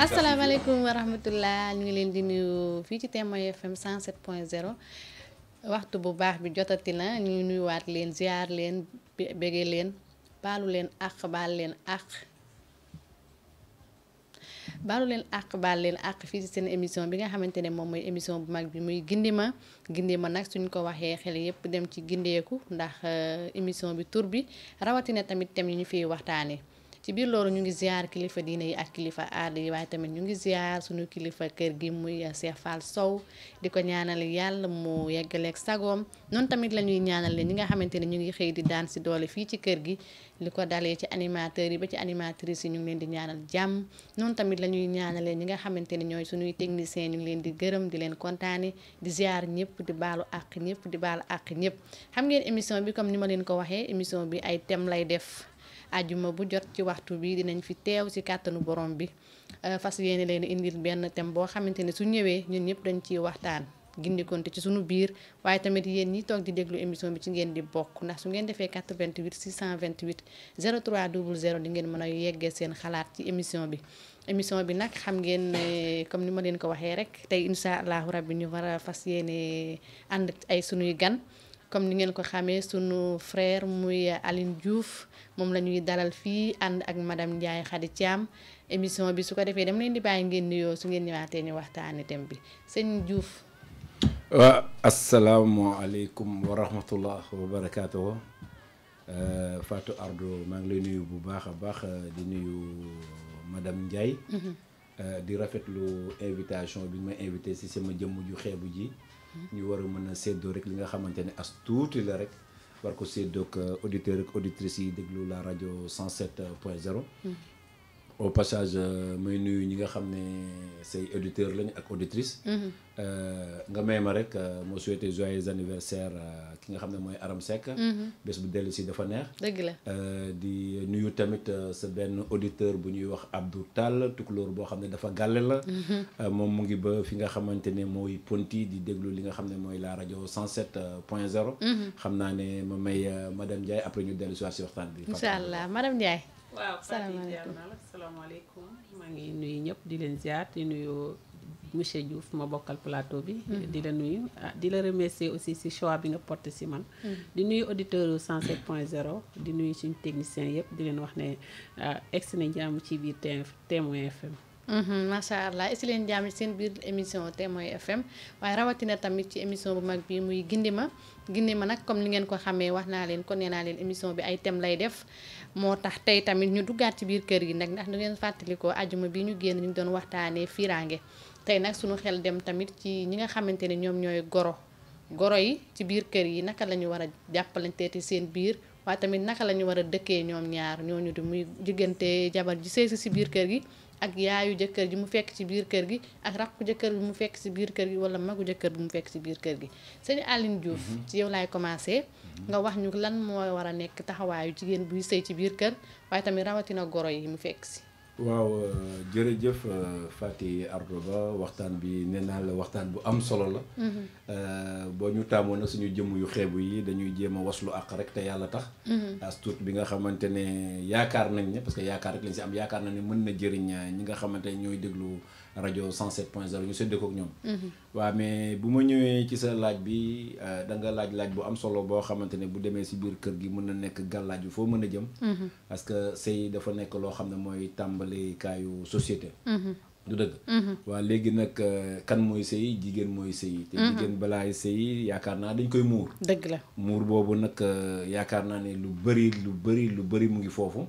asalaamaaleykum wa rahmatullah ñu ngi leen di nuyu fii ci Témoin FM 107.0 waxtu bu baax bi jotati na ñu ngi nuyuwaat leen ziar leen bége leen baalu leen àq baal leen àq baal leen àq fii ci seen émission bi nga xamante ne moom mooy émission bu mag bi muy gindima nag suñ ko waxee xel yépp dem ci gindeeku ndax émission bi tur bi rawatina tamit thème yi ñu fiy waxtaanee. ci biir loolu ñu ngi ziar kilifa diine yi ak kilifa aada yi waaye tamit ñu ngi ziar suñu kilifa kër gi muy Cheikh Fall Sow di ko ñaanal yàlla mu yeggaleeg sagoom noonu tamit la ñuy ñaanal ñi nga xamante ne ñu ngi xëy di daan si doole fii ci kër gi li ko dalee ci animateurs yi ba ci animatrices yi ñu ngi leen di ñaanal jàmm noonu tamit la ñuy ñaanalee ñi nga xamante ne ñooy suñuy techniciens ñu ngi leen di gërëm di leen kontaane di ziar ñëpp di baalu àq ñëpp di baalu àq ñëpp xam ngeen émission bi comme ni ma leen ko waxee émission bi ay thème lay def ajuma bu jot ci waxtu bi dinañ fi teew ci kàttanu borom bi fas yéene leen indil benn thème boo xamante ne su ñëwee ñun ñëpp dañ ciy waxtaan gindikonte ci suñu biir waaye tamit yéen ñi toog di déglu émission bi ci ngeen di bokk ndax su ngeen defee 88 628 03 00 di ngeen mën a yeggee seen xalaat ci émission bi nag xam ngeen ne comme ni ma leen ko waxee rek tey incha allahu rabbi ñu war a fas yéene ànd ay sunuy gan comme ni ngeen ko xamee sunu frère muy Aline Diouf moom la ñuy dalal fii ànd ak madame Ndiaye Khady Thiam émission bi su ko defee dama leen di bàyyi ngeen nuyoo su ngeen ñëwaatee ñu waxtaanee thème bi sëñ Diouf. waa asalaamaaleykum wa rahmatullah wa barakaatuhu Fatou Ardo maa ngi lay nuyu bu baax a baax di nuyu madame Ndiaye. di rafetlu invitation bi ma invité si sama jëmm ju xeebu ji. ñu war a mën a séddoo rek li nga xamante ne as tuuti la rek war ko séddoo ak auditeurs ak auditrices yi déglu la rajo 107.0. au passage may nuyu ñi nga xam ne say auditeurs lañu ak auditrices. nga may ma rek moo souhaité joyeux anniversaire ki nga xam ne mooy Aram Seck. bés bu dellu si dafa neex. dëgg la di nuyu tamit sa benn auditeur bu ñuy wax Abdou Tall tukulóor boo xam ne dafa gàlle la. moom mu ngi ba fi nga xamante ne mooy Ponty di déglu li nga xam ne mooy la rajo 107.0. xam naa ne ma may madame Ndiaye après ñu dellu si waat si waxtaan bi. incha allah madame Ndiaye. waaw salaamaaleykum maa ngi nuyu ñëpp di leen ziar di nuyu monsieur Diouf ma bokkal plateau bi. di la nuyu di la remercier aussi ci choix bi nga porté ci man. di nuyu auditeurs 107.0 di nuyu suñu technicien yëpp di leen wax ne egsi na jàmm ci biir Témoin FM. macha allah egsi leen jàmm ci seen biir émission Témoin FM waaye rawatina tamit ci émission bu mag bi muy gindima nag comme ni ngeen ko xamee wax naa leen ko nee naa leen émission bi ay thème lay def. moo tax tey tamit ñu duggaat ci biir kër gi nag ndax du ngeen fàttalikoo ajuma bi ñu génn ñu ngi doon waxtaanee fiiraange tey nag suñu xel dem tamit ci ñi nga xamante ne ñoom ñooy goro yi ci biir kër yi naka la ñu war a jàppalanteeti seen biir waaye tamit naka la ñu war a dëkkee ñoom ñaar ñooñu di muy diggante jabar ji sëy si biir kër gi ak yaayu jëkkër ji mu fekk ci biir kër gi ak rakku jëkkër bi mu fekk ci biir kër gi wala magu jëkkër bi mu fekk ci biir kër gi sëñ Aline Diouf ci yow laay commencé nga wax ñu lan mooy war a nekk taxawaayu jigéen buy sëy ci biir kër waaye tamit rawatina goro yi mu fekk si. waaw jërëjëf Faty Ardo Ba waxtaan bi nee naa la waxtaan bu am solo la. boo ñu taamoon nag suñu jëmm yu xeebu yi dañuy jéem a waslu àq rek te yàlla tax. as tuut bi nga xamante ne yaakaar nañ ne parce que yaakaar rek lañ si am yaakaar nañ ne mën na jëriñ ñi nga xamante ne ñooy déglu rajo 107.0 ñu séddee ko ak ñoom. waaw mais bu ma ñëwee ci sa laaj bi da nga laaj bu am solo boo xamante ne bu demee si biir kër gi mën na nekk gàllaaj bi foo mën a jëm. parce que sëy dafa nekk loo xam ne mooy tàmbali kaayu société. du dëgg. waaw léegi nag kan mooy sëy jigéen mooy sëy. te jigéen balaay sëy yaakaar naa dañ koy muur. dëgg la muur boobu nag yaakaar naa ne lu bëri mu ngi foofu.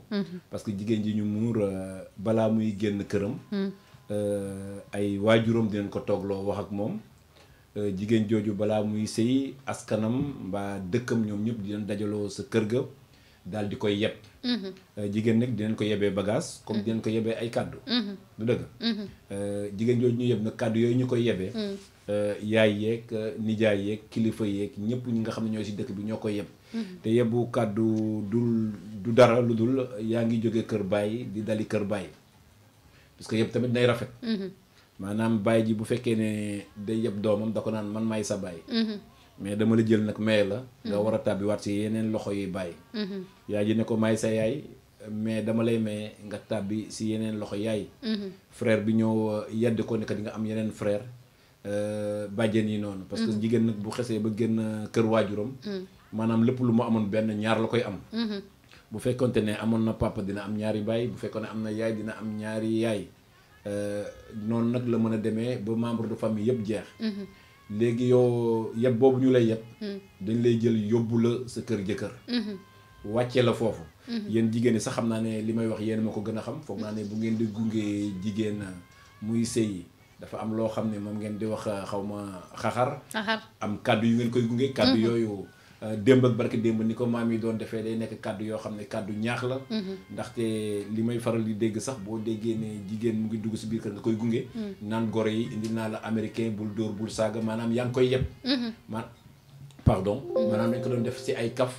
parce que jigéen ji ñu muur balaa muy génn këram. ay waajuram dinañ ko toogloo wax ak moom jigéen jooju balaa muy sëy askanam mbaa dëkkam ñoom ñëpp dinañ dajaloo sa kër ga daal di koy yeb. jigéen nag dinañ ko yebee bagage comme dinañ ko yebee ay kàddu. du dëgg. jigéen jooju ñu yeb nag kàddu yooyu ñu koy yebee. yaay yeeg nijaay yeeg kilifa yeeg ñëpp ñi nga xam ne ñooy si dëkk bi ñoo koy yeb. te yebu kàddu du dara lu dul yaa ngi jóge kër baay di dali kër baay. parce que yëpp tamit day rafet. maanaam baay ji bu fekkee ne day yëpp doomam da ko naan man maay sa baay. mais dama la jël nag maye la. nga war a tàbbiwaat si yeneen loxo yi baay. yaay ji ne ko maay sa yaay mais dama lay may nga tàbbi si yeneen loxo yaay. frère bi ñëw yedd ko ne que di nga am yeneen frère bàjjen yi noonu. parce que jigéen nag bu xesee ba génn kër waajuram. maanaam lépp lu mu amoon benn ñaar la koy am. bu fekkonte ne amoon na papa dina am ñaari baay bu fekkoon ne am na yaay dina am ñaari yaay noonu nag la mën a demee ba membre de famille yëpp jeex. léegi yow yeb boobu ñu lay yeb. dañ lay jël yóbbu la sa kër jëkkër. wàccee la foofu. yéen jigéen ñi sax xam naa ne li may wax yéen ma ko gën a xam foog naa ne bu ngeen di gunge jigéen muy sëy dafa am loo xam ne moom ngeen di wax xaw ma xaxar. am kàddu yu ngeen koy gunge. kàddu yooyu. démb ak barke démb ni ko maam yi doon defee day nekk kàddu yoo xam ne kàddu ñaax la. ndaxte li may faral di dégg sax boo déggee ne jigéen mu ngi dugg si biir kër nga koy gunge. naan goro yi indi naa la américain bul dóor bul saaga maanaam yaa ngi koy yeb. maanaam dañ ko doon def si ay kaf.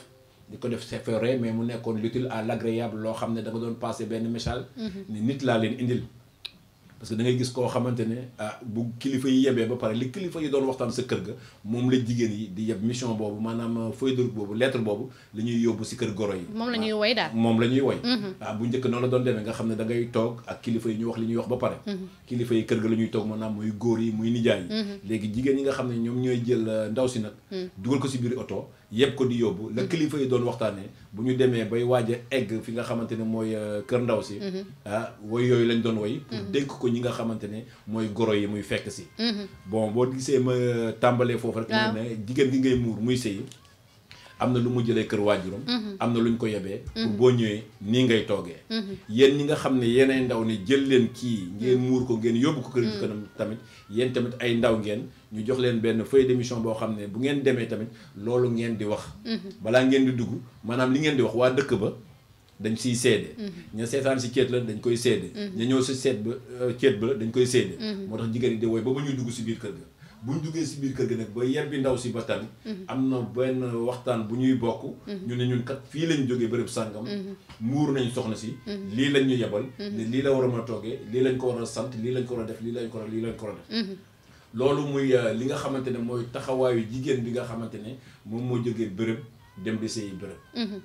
di ko def c'est vrai mais mu nekkoon l'utile à l'agréable loo xam ne da nga doon passé benn message. ne nit laa leen indil. parce que da ngay gis koo xamante ne bu kilifa yi yebee ba pare li kilifa yi doon waxtaan sa kër ga moom la jigéen yi di yeb mission boobu maanaam feuille de route boobu lettre boobu la ñuy yóbbu si kër goro yi. moom la ñuy woy daal moom la ñuy woy. bu njëkk noonu la doon demee nga xam ne da ngay toog ak kilifa yi ñu wax li ñuy wax ba pare. kilifa yi kër ga la ñuy toog maanaam muy góor yi muy nijaay yi. léegi jigéen ñi nga xam ne ñoom ñooy jël ndaw si nag. dugal ko si biir oto yëpp ko di yóbbu la kilifa yi doon waxtaanee bu ñu demee bay waaj a egg fi nga xamante ne mooy kër ndaw si. woy yooyu lañ doon woy. pour dénk ko ñi nga xamante ne mooy goro yi muy fekk si. bon boo gisee ma tàmbalee foofu rek. ne jigéen gi ngay muur muy sëy am na lu mu jëlee kër waajuram. am na lu ñu ko yebee. pour boo ñëwee nii ngay toogee. yéen ñi nga xam ne yéenay ndaw ne jël leen kii ngeen muur ko ngeen yóbbu ko kër gi kanam tamit yéen tamit ay ndaw ngeen ñu jox leen benn feuille d'émission boo xam ne bu ngeen demee tamit loolu ngeen di wax. balaa ngeen di dugg maanaam li ngeen di wax waa dëkk ba. dañ siy seede. ña seetaan si ceet la dañ koy seede. ña ñëw si seet ba ceet ba dañ koy seede. moo tax jigéen ñi de wooy ba ñuy dugg si biir kër ga. bu ñu duggee si biir kër ga nag ba yebbi ndaw si ba tamit. am na benn waxtaan bu ñuy bokk. ñu ne ñun kat fii lañ jógee bërëb sàngam. muur nañ soxna si. lii lañ ñu yebal. ne lii la war a mën a toogee lii lañ ko war a sant lii lañ ko war a def lii lañ ko war a def. loolu muy li nga xamante ne mooy taxawaayu jigéen bi nga xamante ne moom moo jógee bërëb dem di sëyi bërëb.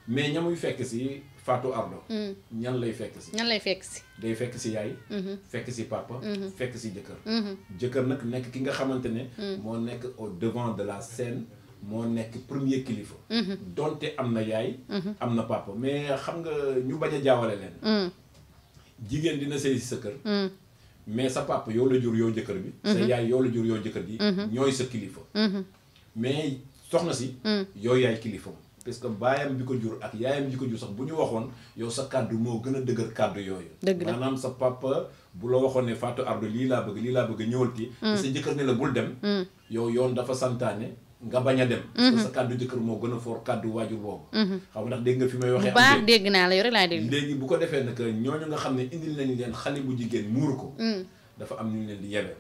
mais ña muy fekk si Fatou Ardo. ñan lay fekk si. ñan lay fekk si. day fekk si yaay. fekk si papa. fekk si jëkkër. jëkkër nag nekk ki nga xamante ne. moo nekk au devant de la scène moo nekk premier kilifa. donte am na yaay. am na papa mais xam nga ñu bañ a jaawale leen. jigéen dina sëy si sa kër. mais sa papa yow la jur yow jëkkër bi. sa yaay yow la jur yow jëkkër ji. ñooy sa kilifa. mais soxna si. yow yaay kilifa. parce que baayam bi ko jur ak yaayam bi ko jur sax bu ñu waxoon yow sa kàddu moo gën a dëgër kàddu yooyu. dëgg la maanaam sa papa bu la waxoon ne Fatou Ardo lii laa bëgg ñëwal ti sa jëkkër ne la bul dem. yow yoon dafa santaane nga bañ a dem. parce que sa kàddu jëkkër moo gën a foor kàddu waajur boobu. xam ndax dégg nga fi may waxee. bu baax dégg naa la yow rek laa dégg. léegi bu ko defee nag ñooñu nga xam ne indil nañ leen xale bu jigéen muur ko. dafa am ñu leen di yebee.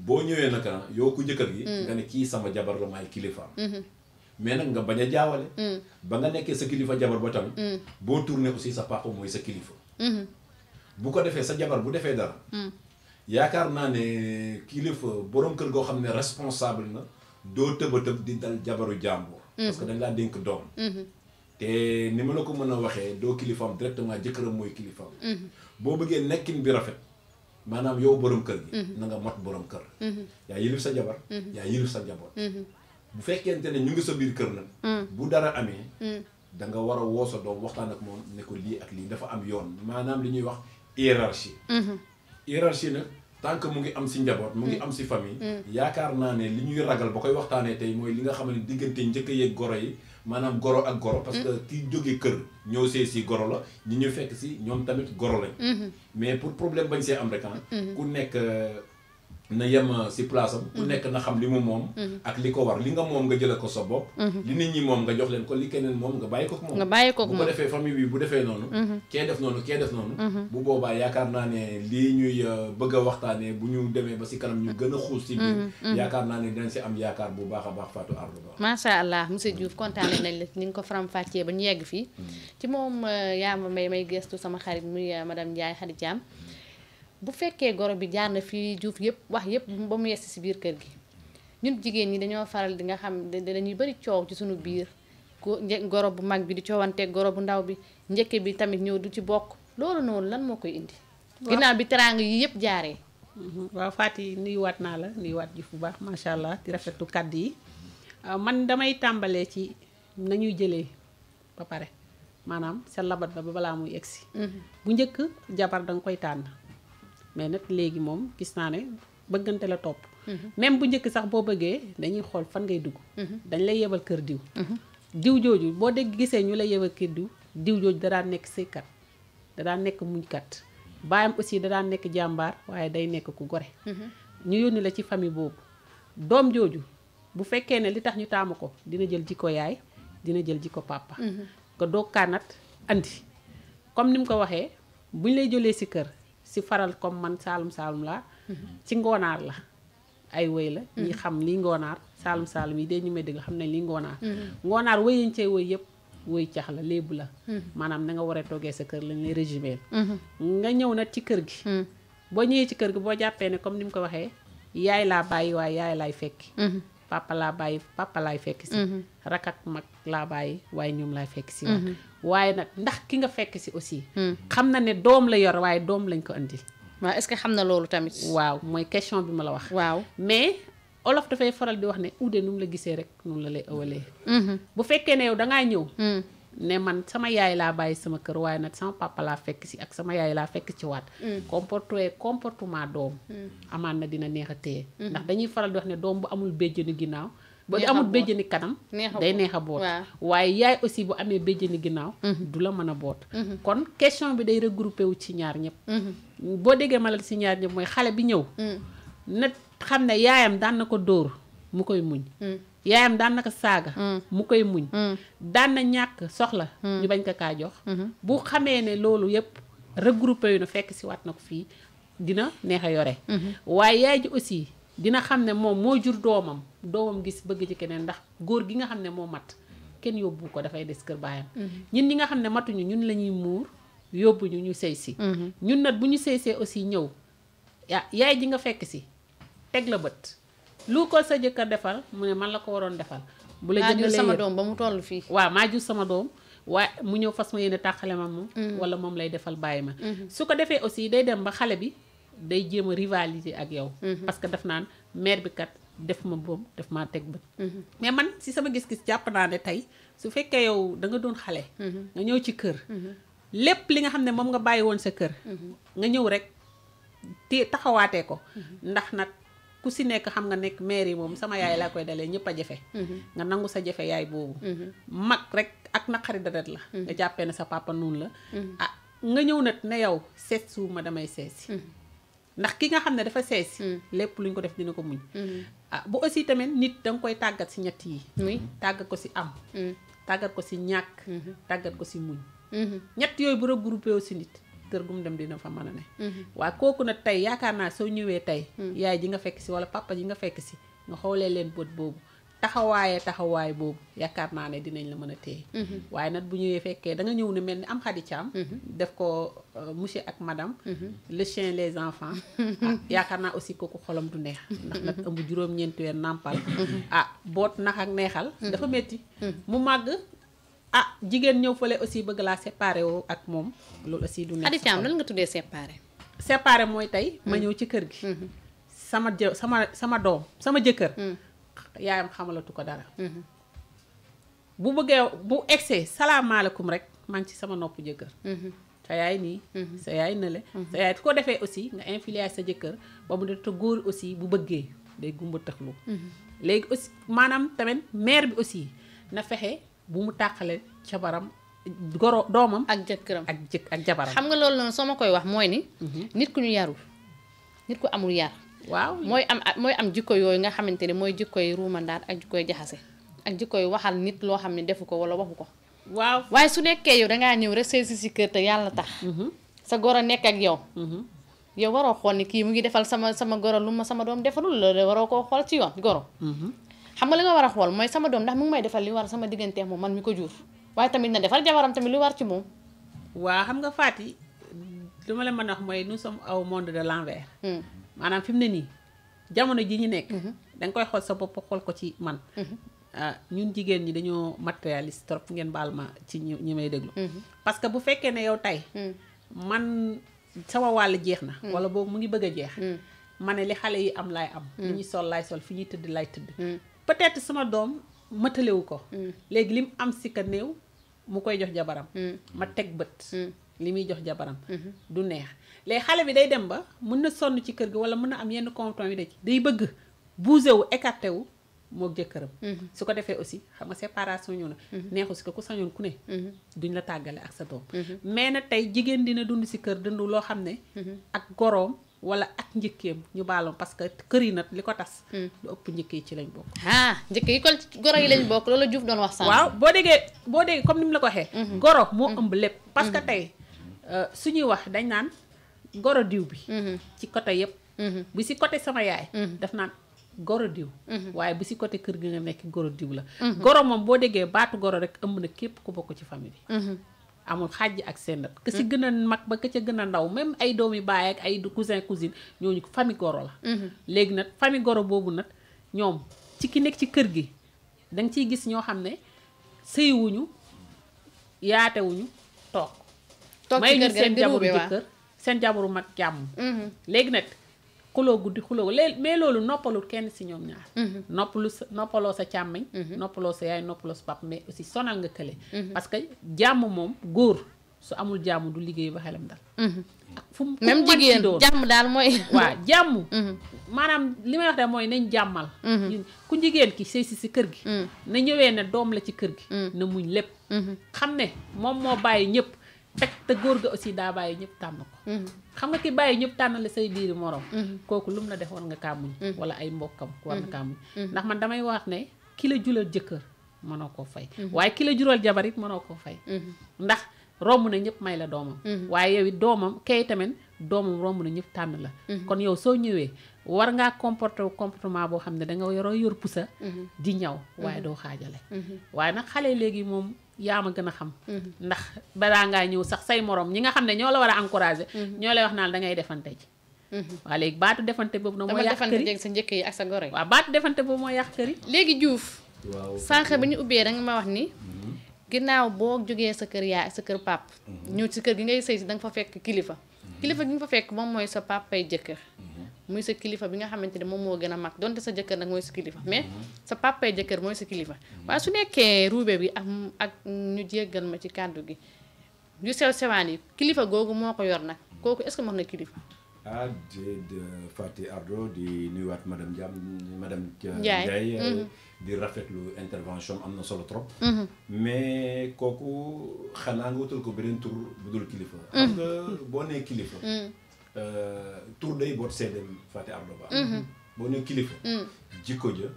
boo ñëwee nag yow ku jëkkër gi. nga ne kii sama jabar la maay kilifaam. mais nag nga bañ a jaawale. ba nga nekkee sa kilifa jabar ba tamit. boo tourné aussi sa papa mooy sa kilifa. bu ko defee sa jabar bu defee dara. yaakaar naa ne kilifa borom kër goo xam ne responsable na doo tëb di dal jabaru jàmbur. parce que dañ laa dénk doom. te ni ma la ko mën a waxee doo kilifaam directement jëkkëram mooy kilifaam. boo bëggee nekkin bi rafet maanaam yow borom kër gi. na nga mot borom kër. yaa yilif sa jabar. yaa yilif sa jaboot. bu fekkente ne ñu ngi sa biir kër nag. bu dara amee. da nga war a woo sa doom waxtaan ak moom ne ko lii ak lii dafa am yoon maanaam li ñuy wax hiérarchie. hiérarchie nag tant que mu ngi am si njaboot mu ngi am si famille. yaakaar naa ne li ñuy ragal ba koy waxtaanee tey mooy li nga xam ne diggante njëkk yeeg goro yi maanaam goro ak goro. parce que ki jógee kër ñëw see si goro la ñi ñu fekk si ñoom tamit goro lañ. mais pour problème bañ see am rek ku nekk. na yem si place am. ku nekk na xam li mu moom. ak li ko war li nga moom nga jëlee ko sa bopp. li nit ñi moom nga jox leen ko li keneen moom nga bàyyi ko moom. bu ko defee famille bi bu defee noonu. kee def noonu. bu boobaa yaakaar naa ne lii ñuy bëgg a waxtaanee bu ñu demee ba si kanam ñu gën a xuus si biir. yaakaar naa ne dinañ si am yaakaar bu baax a baax Fatou Ardo Ba. macha allah monsieur Diouf kontaane nañ la ni nga ko faram-fàccee ba ñu yegg fii. ci moom yaa ma may gestu sama xarit muy madame Ndiaye Khady Thiam. bu fekkee goro bi jaar na fii Diouf yëpp wax yëpp ba mu yegsi si biir kër gi ñun jigéen ñi dañoo faral di nga xam dañuy bari coow ci suñu biir goro bu mag bi di coowanteeg goro bu ndaw bi njëkke bi tamit ñëw du ci bokk loolu noonu lan moo koy indi ginnaaw bi teraanga yi yëpp jaaree waaw Faty nuyuwaat naa la nuyuwaat ji bu baax macha allah di rafetlu kàddu yi man damay tàmbalee ci nañuy jëlee ba pare maanaam sa labat ba balaa muy egsi bu njëkk jabar danga koy tànn mais nag léegi moom gis naa ne bëggante la topp même bu njëkk sax boo bëggee dañuy xool fan ngay dugg dañ lay yebal kër diw diw jooju boo dégg gisee ñu lay yebal kër diw jooju da daan nekk sëykat da daan nekk muñkat baayam aussi da daan nekk jàmbaar waaye day nekk ku gore ñu yónni la ci famille boobu doom jooju bu fekkee ne li tax ñu taamu ko dina jël jikko yaay dina jël jikko papa nga doog kaanat andi comme ni mu ko waxee buñ lay jëlee si kër si faral comme man saalum laa ci ngoonaar la ay woy la ñi xam lii ngoonaar saalum yi dee ñu may dégg xam nañ lii ngoonaar woyiñ cee woy yëpp woy cax la léebu la maanaam na nga war a toogee sa kër lañ lay résumé nga ñëw nag ci kër gi boo ñëwee ci kër gi boo jàppee ne comme ni mu ko waxee yaay laa bàyyi waaye yaay laay fekki papa laa bàyyi papa laay fekk si rak ak mag laa bàyyi waaye ñoom laay fekk si waat waaye nag ndax ki nga fekk si aussi xam na ne doom la yor waaye doom lañ ko andi waaw est-ce que xam na loolu tamit waaw mooy question bi ma la wax waaw mais olof dafay faral di wax ne uude nu mu la gisee rek noonu la lay ëwalee bu fekkee ne yow dangaa ñëw ne man sama yaay laa bàyyi sama kër waaye nag sama papa laa fekk si ak sama yaay laa fekk ci waat comportement doom amaan na dina neex a téye ndax dañuy faral di wax ne doom bu amul béjjëni ginnaaw bu amul béjjëni kanam day neex a boot waaye yaay aussi bu amee béjjëni ginnaaw du la mën a boot kon question bi day regroupé wu ci ñaar ñëpp boo déggee ma la ci ñaar ñëpp mooy xale bi ñëw na xam ne yaayam daan na ko dóor mu koy muñ yaayam daan na ko saaga mu koy muñ daan na ñàkk soxla ñu bañ ko kaa jox bu xamee ne loolu yëpp regroupé yu na fekk si waat na ko fii dina neex a yore waaye yaay ji aussi dina xam ne moom moo jur doomam gis bëgg ci keneen ndax góor gi nga xam ne moo mat kenn yóbbu ko dafay des kër baayam ñun ñi nga xam ne matuñu ñun la ñuy muur yóbbu ñu sëy si ñun nag bu ñu sëy see aussi ñëw yaay ji nga fekk si teg la bët lu ko sa jëkkër defal mu ne man la ko waroon defal bu la jëndalee sama doom ba mu toll fii waaw maa jur sama doom waaye mu ñëw fas ma yéene tàqale ma moom wala moom lay defal bàyyi ma su ko defee aussi day dem ba xale bi day jéem a rivalité ak yow parce que daf naan mère bi kat def ma boom def maa teg bët mais man si sama gis-gis jàpp naa ne tey su fekkee yow da nga doon xale nga ñëw ci kër lépp li nga xam ne moom nga bàyyi woon sa kër nga ñëw rek te taxawaatee ko ndax nag ku si nekk xam nga nekk mère yi moom sama yaay laa koy dalee ñëpp a jafe nga nangu sa jafe yaay boobu mag rek ak naqari dadet la nga jàppee ne sa papa noonu la ah nga ñëw nag ne yow seet suuma damay seesi ndax ki nga xam ne dafa seesi lépp luñ ko def dina ko muñ ah bu aussi tamit nit danga koy tàggat si ñett yi tàggat ko si am tàggat ko si ñàkk tàggat ko si muñ ñett yooyu bu regroupé aussi nit kër gu mu dem dina fa mën a ne waaye kooku nag tey yaakaar naa soo ñëwee tey yaay ji nga fekk si wala papa ji nga fekk si nga xoolee leen bët boobu taxawaay boobu yaakaar naa ne dinañ la mën a téye waaye nag bu ñëwee fekkee da nga ñëw ne mel ni am Khady Thiam def ko monsieur ak madame le chien les enfants yaakaar naa aussi kooku xolam du neex ndax nag ëmb juróom-ñeenti weer nàmpal boot nax ak neexal dafa metti mu màgg jigéen ñëw fële aussi bëgg laa séparé woo ak moom loolu aussi du neex. Khady Thiam lan nga tuddee séparé mooy tey ma ñëw ci kër gi sama doom sama jëkkër yaayam xamalatu ko dara bu bëggee bu egsee salaamaaleykum rek maa ngi ci sama nopp jëkkër sa yaay nii sa yaay nële sa yaay su ko defee aussi nga influence sa jëkkër ba mu def te góor aussi bu bëggee day gumba tëxlu léegi aussi maanaam tamit mère bi aussi na fexe bu mu tàqale jabaram goro doomam ak jëkkëram ak jabaram xam nga loolu noonu soo ma koy wax mooy ni nit ku ñu yarul nit ku amul yar waaw mooy am jikko yooyu nga xamante ne mooy jikkoy ruumandaat ak jikkoy jaxase ak jikkoy waxal nit loo xam ne defu ko wala waxu ko waaw waaye su nekkee yow dangaa ñëw rek sëy si kër te yàlla tax sa goro nekk ak yow yow waroo xool ni kii mu ngi defal sama goro lu ma sama doom defalul la waroo koo xool ci yoon goro xam nga li nga war a xool mooy sama doom ndax mu ngi may defal li war sama diggante moom man mi ko jur waaye tamit na defal jabaram tamit li war ci moom waa xam nga Faty lu ma la mën a wax mooy nous sommes au monde de l'envers maanaam fi mu ne nii jamono ji ñu nekk danga koy xool sa bopp xool ko ci man ñun jigéen ñi dañoo matérialiste trop ngeen baal ma ci ñi may déglu parce que bu fekkee ne yow tey man sama wàll jeex na wala boobu mu ngi bëgg a jeex ma ne li xale yi am laay am li ñuy sol laay sol fi ñuy tëdd laay tëdd peut-être sama doom matalewu ko léegi li mu am si ka néew mu koy jox jabaram ma teg bët li muy jox jabaram du neex léegi xale bi day dem ba mën na sonn ci kër gi wala mën na am yenn comportement yi day bëgg bouger wu écarté wu mook jëkkëram su ko defee aussi xam nga séparation ñëw na neexu si ko ku sañoon ku ne duñ la tàggale ak sa doom mais nag tey jigéen dina dund si kër dund loo xam ne ak goroom wala ak njëkkeem ñu baaloon parce que kër yi nag li ko tas lu ëpp njëkk yi ci lañ bokk njëkk yi kon goro yi lañ bokk loolu Diouf doon wax sànq waaw boo déggee comme ni mu la ko waxee goro moo ëmb lépp parce que tey suñuy wax dañ naan goro diw bi ci côté yëpp bi si côté sama yaay daf naan goro diw waaye bu si côté kër gi nga nekk goro diw la goro moom boo déggee baatu goro rek ëmb na képp ku bokk ci famille bi amul xàjj ak seen nat ka si gën a mag ba ka ca gën a ndaw même ay doomi baay ak ay cousin cousine ñooñu famille goro la léegi nag famille goro boobu nag ñoom ci ki nekk ci kër gi danga ciy gis ñoo xam ne sëyiwuñu yaatewuñu toog may ñu seen jabaru jëkkër seen jabaru mag jàmm léegi nag xuloo guddi xuloo mais loolu noppalul kenn si ñoom ñaar noppaloo sa càmmiñ noppaloo sa yaay noppaloo sa papa mais aussi sonal nga kële parce que jàmm moom góor su amul jàmm du liggéey ba xelam dal ak fu mu même jigéen jàmm daal mooy waaw jàmm maanaam li may wax de mooy nañ jàmmal ku jigéen ki sëy si kër gi na ñëwee ne doom la ci kër gi na muñ lépp xam ne moom moo bàyyi ñëpp fekk te góor ga aussi daa bàyyi ñëpp tànn ko xam nga ki bàyyi ñëpp tànnale say biiri morom kooku lu mu la def war nga kaa muñ wala ay mbokkam war nga kaa muñ ndax man damay wax ne ki la julal jëkkër mënoo koo fay waaye ki la jural jabar it mënoo koo fay ndax romb na ñëpp may la doomam waaye yow it doomam kay tamit doomam romb na ñëpp tànn la kon yow soo ñëwee war ngaa comportement boo xam ne danga yor pusa di ñaw waaye doo xaajale waaye nag xale léegi moom yaa ma gën a xam ndax balaa ngaa ñëw sax say morom ñi nga xam ne ñoo la war a encourager ñoo lay wax naan dangay defante ji waaw léegi baatu defante boobu nag moo yàq kër yi sa njëkk yi ak sa goro yi waaw baatu defante boobu moo yàq kër yi léegi Diouf sànq bi ñu ubbee danga ma wax ni ginnaaw boo jógee sa kër yaay sa kër pap ñëw ci kër gi ngay sëy si danga fa fekk kilifa gi nga fa fekk moom mooy sa papay jëkkër muy sa kilifa bi nga xamante ne moom moo gën a mag donte sa jëkkër nag mooy sa kilifa mais sa papay jëkkër mooy sa kilifa waaye su nekkee ruube bi ak ñu jéggal ma ci kàddu gi yu sew sewaan yi kilifa googu moo ko yor nag kooku est-ce que mën na kilifa de Faty Ardo di nuyuwaat madame Ndiaye di rafetlu intervention am na solo trop mais kooku xanaa nga wutal ko beneen tur bu dul kilifa xam nga boo nee kilifa tur day boot seedem Faty Ardo Ba boo nee kilifa jikko ja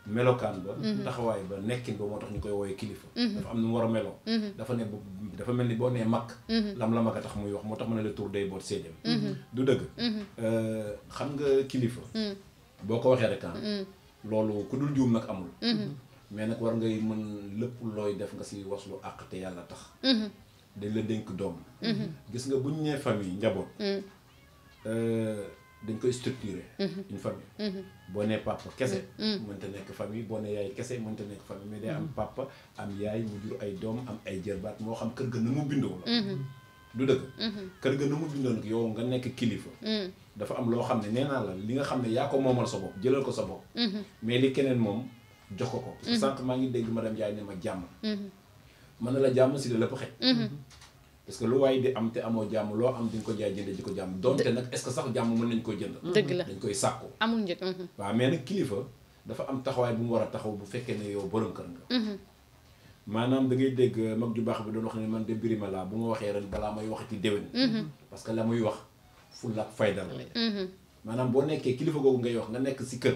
melokaan ba taxawaay ba nekkin ba moo tax ñu koy wooyee kilifa dafa am nu mu war a meloo dafa mel ni boo nee mag lam la mag a tax muy wax moo tax ma ne la tur day boot seedem du dëgg xam nga kilifa boo ko waxee rek loolu ku dul juum nag amul mais nag war ngay mën lépp looy def nga si waslu àq te yàlla tax dañ la dénk doom gis nga buñ nee famille njaboot dañ koy structurer une famille boo nee papa kese mënta nekk famille boo nee yaay kese mënta nekk famille mais day am papa am yaay mu jur ay doom am ay jërbaat moo xam kër ga na mu bindoo la du dëgg kër ga na mu bindoo nag yow nga nekk kilifa dafa am loo xam ne nee naa la li nga xam ne yaa ko moomal sa bopp jëlal ko sa bopp mais li keneen moom jox ko parce que sànq maa ngi dégg madame Ndiaye ne ma jàmm mën na la jàmm si la lépp xej parce que lu waaye di am te amoo jàmm loo am di nga ko jaay jënd ji ko jàmm donte nag est-ce que sax jàmm mën nañ ko jënd dëgg la dañ koy sàkku amul njëg waaw mais nag kilifa dafa am taxawaay bu mu war a taxaw bu fekkee ne yow borom kër nga maanaam da ngay dégg mag ju baax bi doon wax ne man de birima laa bu ma waxee ren balaa may waxati déwén parce que la muy wax fulla ak fayda la maanaam boo nekkee kilifa googu ngay wax nga nekk si kër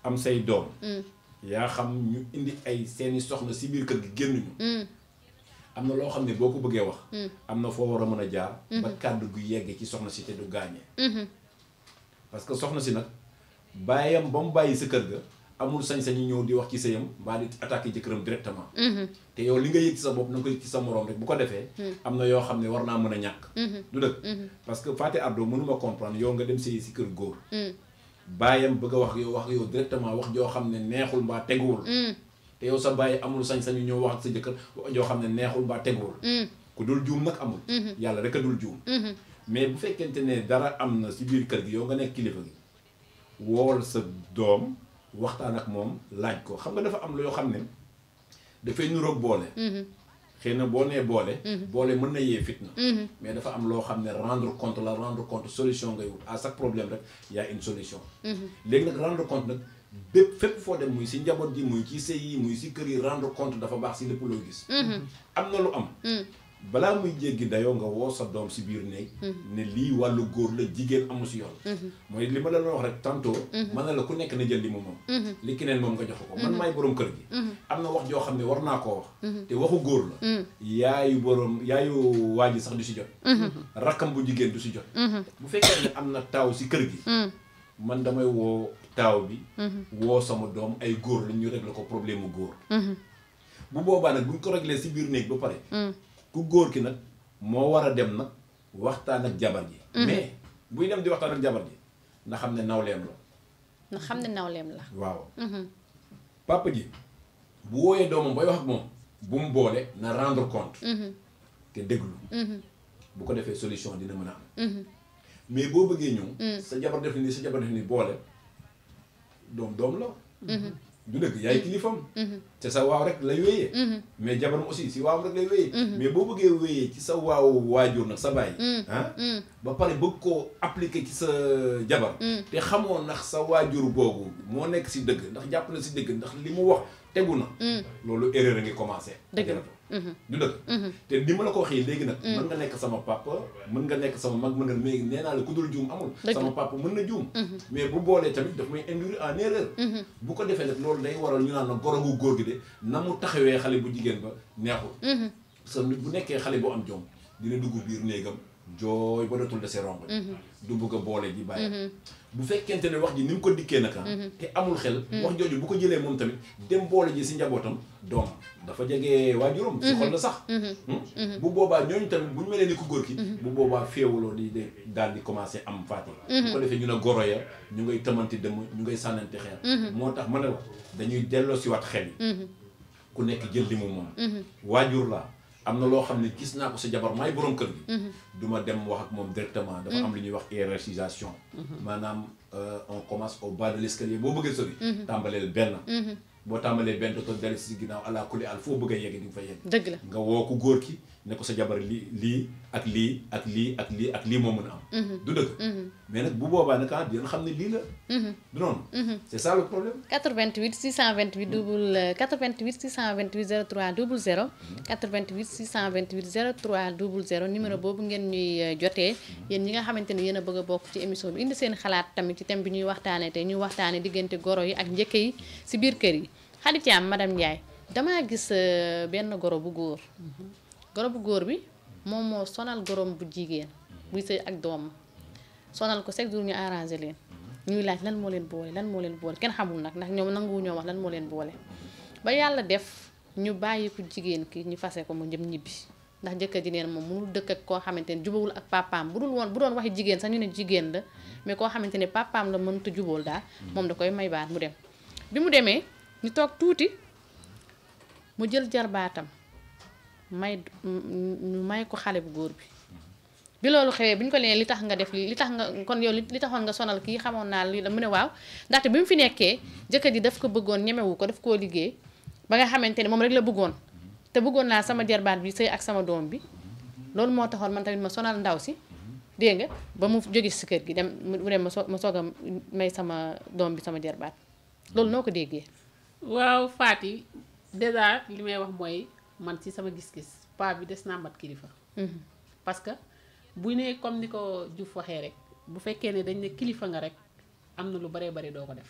am say doom yaa xam ñu indi ay seeni soxna si biir kër gi génnuñu am na loo xam ne boo ko bëggee wax am na foo war a mën a jaar ba kàddu gu yeggee ci soxna si te du gaañee parce que soxna si nag bàyyam ba mu bàyyi sa kër ga amul sañ-sañu ñëw di wax ci sëyam mbaa di attaquer jëkkëram directement te yow li nga yëg ci sa bopp na nga ko yëg ci sa moroom rek bu ko defee am na yoo xam ne war naa mën a ñàkk du dëgg parce que Faty Ardo mënuma comprendre yow nga dem sëy si kër góor baayam bëgg a wax yow directement wax joo xam ne neexul mbaa teguwul te yow sa baay amul sañ-sañu ñëw wax ak sa jëkkër wax joo xam ne neexul mbaa teguwul ku dul juum nag amul yàlla rek a dul juum mais bu fekkente ne dara am na si biir kër gi yow nga nekk kilifa gi wool sa doom waxtaan ak moom laaj ko xam nga dafa am loo xam ne dafay nuroog boole xëy na boo nee boole mën na yee fitna mais dafa am loo xam ne rendre compte solution ngay wut à chaque problème rek y a une solution léegi nag rendre compte nag fépp foo dem muy si njaboot ji muy ci sëy yi muy si kër yi rendre compte dafa baax si lépp loo gis am na lu am balaa muy jéggi dayoo nga woo sa doom si biir néeg ne lii wàllu góor la jigéen amu si yoon mooy li ma la wax rek tantôt mën na la ku nekk na jël li mu moom li keneen moom nga jox ko man maay borom kër gi am na wax joo xam ne war naa koo wax te waxu góor la yaayu waa ji sax du si jot rakkam bu jigéen du si jot bu fekkee ne am na taaw si kër gi man damay woo taaw bi woo sama doom ay góor la ñu régler ko problème mu góor bu boobaa nag buñ ko régler si biir néeg ba pare ku góor ki nag moo war a dem nag waxtaan ak jabar ji mais buy dem di waxtaan ak jabar ji na xam ne nawleem la waaw papa ji bu wooyee doomam bay wax ak moom bu mu boole na rendre compte te déglu bu ko defee solution dina mën a am mais boo bëggee ñëw sa jabar def ni sa jabar def ni boole doom la du dëgg yaay kilifam te sa waaw rek lay wéyee mais jabaram aussi si waaw rek lay wéyee mais boo bëggee wéyee ci sa waaw waajur nag sa baay ba pare bëgg koo appliquer ci sa jabar te xamoo ndax sa waajur boobu moo nekk si dëgg ndax jàpp na si dëgg ndax li mu wax tegu na loolu erreur a ngi commencé dëgg du dëgg te ni ma la ko waxee léegi nag mën nga nekk sama papa mën nga nekk sama mag mën nga mais nee naa la ku dul juum amul sama papa mën na juum mais bu boolee tamit daf may induire en erreur bu ko defee nag loolu day waral ñu naan na goro bu góor gi de na mu taxawee xale bu jigéen ba neexul parce que bu nekkee xale bu am jom dina dugg biir néegam jooy ba dootul dese rongo du bëgg a boole ji bàyyi bu fekkente ne wax ji ni mu ko dikkee naka te amul xel wax jooju bu ko jëlee moom tamit dem boole ji si njabootam doom dafa jege waajuram si xol la sax bu boobaa ñooñu tamit bu ñu melee ni ku góor ki bu boobaa féewuloo di daal di commencé am faati bu ko defee ñu ne goro ya ñu ngay tamanti dëmm ñu ngay sànnante xeer moo tax ma ne la dañuy delloo si waat xel yi ku nekk jël li mu moom waajur la am na loo xam ne gis naa ko sa jabar maay borom kër gi du ma dem wax ak moom directement dafa am lu ñuy wax hiérarchisation maanaam on commence au bas de l'escalier boo bëggee sori tàmbaleel benn boo tàmbalee benn dootoo dellu si ginnaaw ala kulli al foo bëgg a yegg di nga fa yegg dëgg la nga woo ko góor ki ne ko sa jabar lii ak lii moo mën a am du dëgg mais nag bu boobaa nag dina xam ne lii la du noonu c'est ça le problème 88 628 88 628 03 00 88 628 03 00 numéro boobu ngeen ñuy jotee yéen ñi nga xamante ne yéen a bëgg a bokk ci émission bi indi seen xalaat tamit ci thème bi ñuy waxtaane te ñuy waxtaane diggante goro yi ak njëkke yi si biir kër yi Khady Thiam madame Ndiaye damaa gis benn goro bu góor bi moom moo sonal gorom bu jigéen buy sëy ak doom sonal ko chaque jour ñu arrangé leen ñuy laaj lan moo leen boole kenn xamul nag ndax ñoom nanguwu ñoo wax lan moo leen boole ba yàlla def ñu bàyyi ku jigéen ki ñu fase ko mu jëm ñibbi ndax jëkkër ji neen moom mënul dëkk ak koo xamante ne jubawul ak papaam bu doon waxi jigéen sax ñu ne jigéen la mais koo xamante ne papaam la mënut jubóol daal moom da koy may baat mu dem bi mu demee ñu toog tuuti mu jël jarbaatam ñu may ko xale bu góor bi loolu xewee bi ñu ko leen li tax nga def li tax nga kon yow li taxoon nga sonal kii xamoon naa lii la mu ne waaw ndaxte bi mu fi nekkee jëkkër ji daf ko bëggoon ñemewu ko daf koo liggéey ba nga xamante ne moom rek la bëggoon te bëggoon naa sama jarbaat bi sëy ak sama doom bi loolu moo taxoon man tamit ma sonal ndaw si dégg nga ba mu jóge si kër gi dem mu dem ma soog a may sama doom bi sama jarbaat loolu noo ko déggee. waaw Faty déjà li may wax mooy man ci sama gis-gis paa bi des naa mat kilifa parce que bu ne comme ni ko Diouf waxee rek bu fekkee ne dañ ne kilifa nga rek am na lu baree bari doo ko def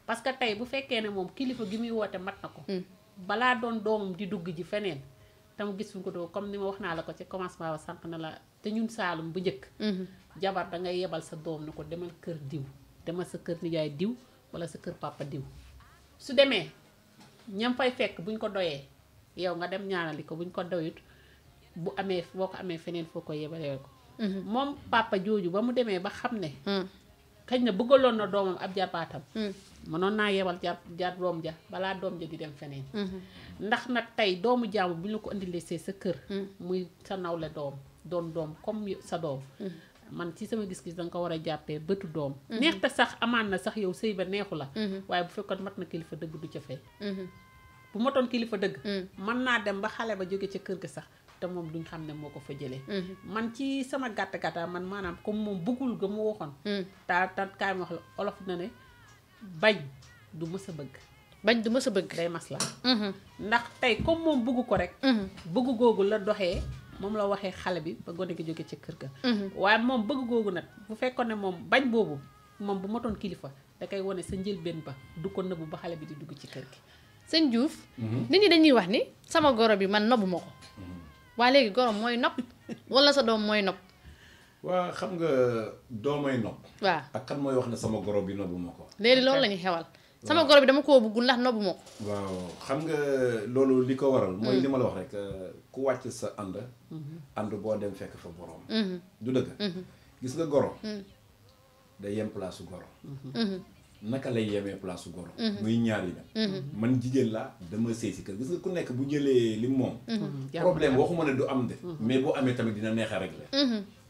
parce que tey bu fekkee ne moom kilifa gi muy woote mat na ko balaa doon doomam di dugg ji feneen tam gis fu ko doo comme ni ma wax naa la ko ci commencement ba sànq na la te ñun Saalum bu njëkk jabar da ngay yebal sa doom ne ko demal kër diw demal sa kër nijaay diw wala sa kër papa diw su demee ñam fay fekk buñ ko doyee yow nga dem ñaanali ko buñ ko doyut bu amee boo ko amee feneen foo ko yebalee ko moom papa jooju ba mu demee ba xam ne xëy na bëggaloon na doomam ab jarbaatam mënoon naa yebal jar doom ja balaa doom ja di dem feneen ndax nag tey doomu jaamu bu ñu la ko indilee sa kër muy sa nawle doon doom comme sa doom man ci sama gis-gis danga ko war a jàppee bëtu doom neexte sax amaan na sax yow sëy ba neexu la waaye bu fekkoon mat na kilifa dëgg du ca fay bu matoon kilifa dëgg mën naa dem ba xale ba jóge ca kër ga sax te moom duñ xam ne moo ko fa jëlee man ci sama gàtt-gàtta man maanaam comme moom bëggul ga mu waxoon ta kaay ma wax la olof na ne bañ du mës a bëgg bañ du mës a bëgg day masla ndax tey comme moom bëggu ko rek bëggu googu la doxee moom la waxee xale bi ba gone gi jóge ca kër ga waaye moom bëgg googu nag bu fekkoon ne moom bañ boobu moom bu matoon kilifa da koy wane sa njëlbeen ba du ko nëbbu ba xale bi di dugg ci kër gi sëñ Diouf nit ñi dañuy wax ni sama goro bi man nobbu ma ko waa léegi goro mooy nopp wala sa doom mooy nopp waa xam nga doomay nopp waaw ak kan mooy wax ne sama goro bi nobbu ma ko léegi loolu la ñuy xewal sama goro bi dama koo bëggul ndax nobbu ma ko waaw xam nga loolu li ko waral mooy li ma la wax rek ku wàcc sa ànd boo dem fekk fa borom du dëgg gis nga goro day yem place su goro naka lay yemee place su goro muy ñaari la man jigéen laa dama sëy si kër gis nga ku nekk bu jëlee li moom problème waxuma ne du am de mais boo amee tamit dina neex a régler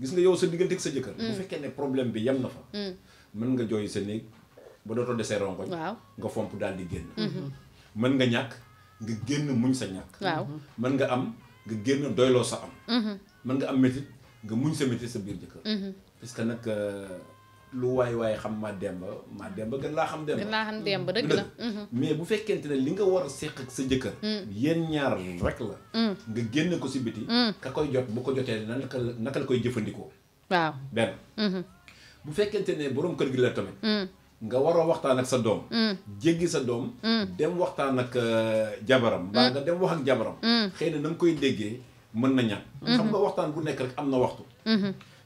gis nga yow sa diggante ak sa jëkkër bu fekkee ne problème bi yem na fa mën nga jooy sa néeg ba dootoo desee rongoñ waaw nga fomp daal di génn mën nga ñàkk nga génn muñ sa ñàkk waaw mën nga am nga génn doyloo sa am mën nga am métit nga muñ sa métit sa biir jëkkër parce que nag lu waay xam maa demba gën laa xam demba gën laa xam demba dëgg la mais bu fekkente ne li nga war a seq ak sa jëkkër yéen ñaar rek la nga génn ko si biti ka koy jot bu ko jotee naka la koy jëfandikoo waaw benn bu fekkente ne boroom kër gi la tamit nga war a waxtaan ak sa doom jéggi sa doom dem waxtaan ak jabaram mbaa nga dem wax ak jabaram xëy na nga koy déggee mën na ñàkk xam nga waxtaan bu nekk rek am na waxtu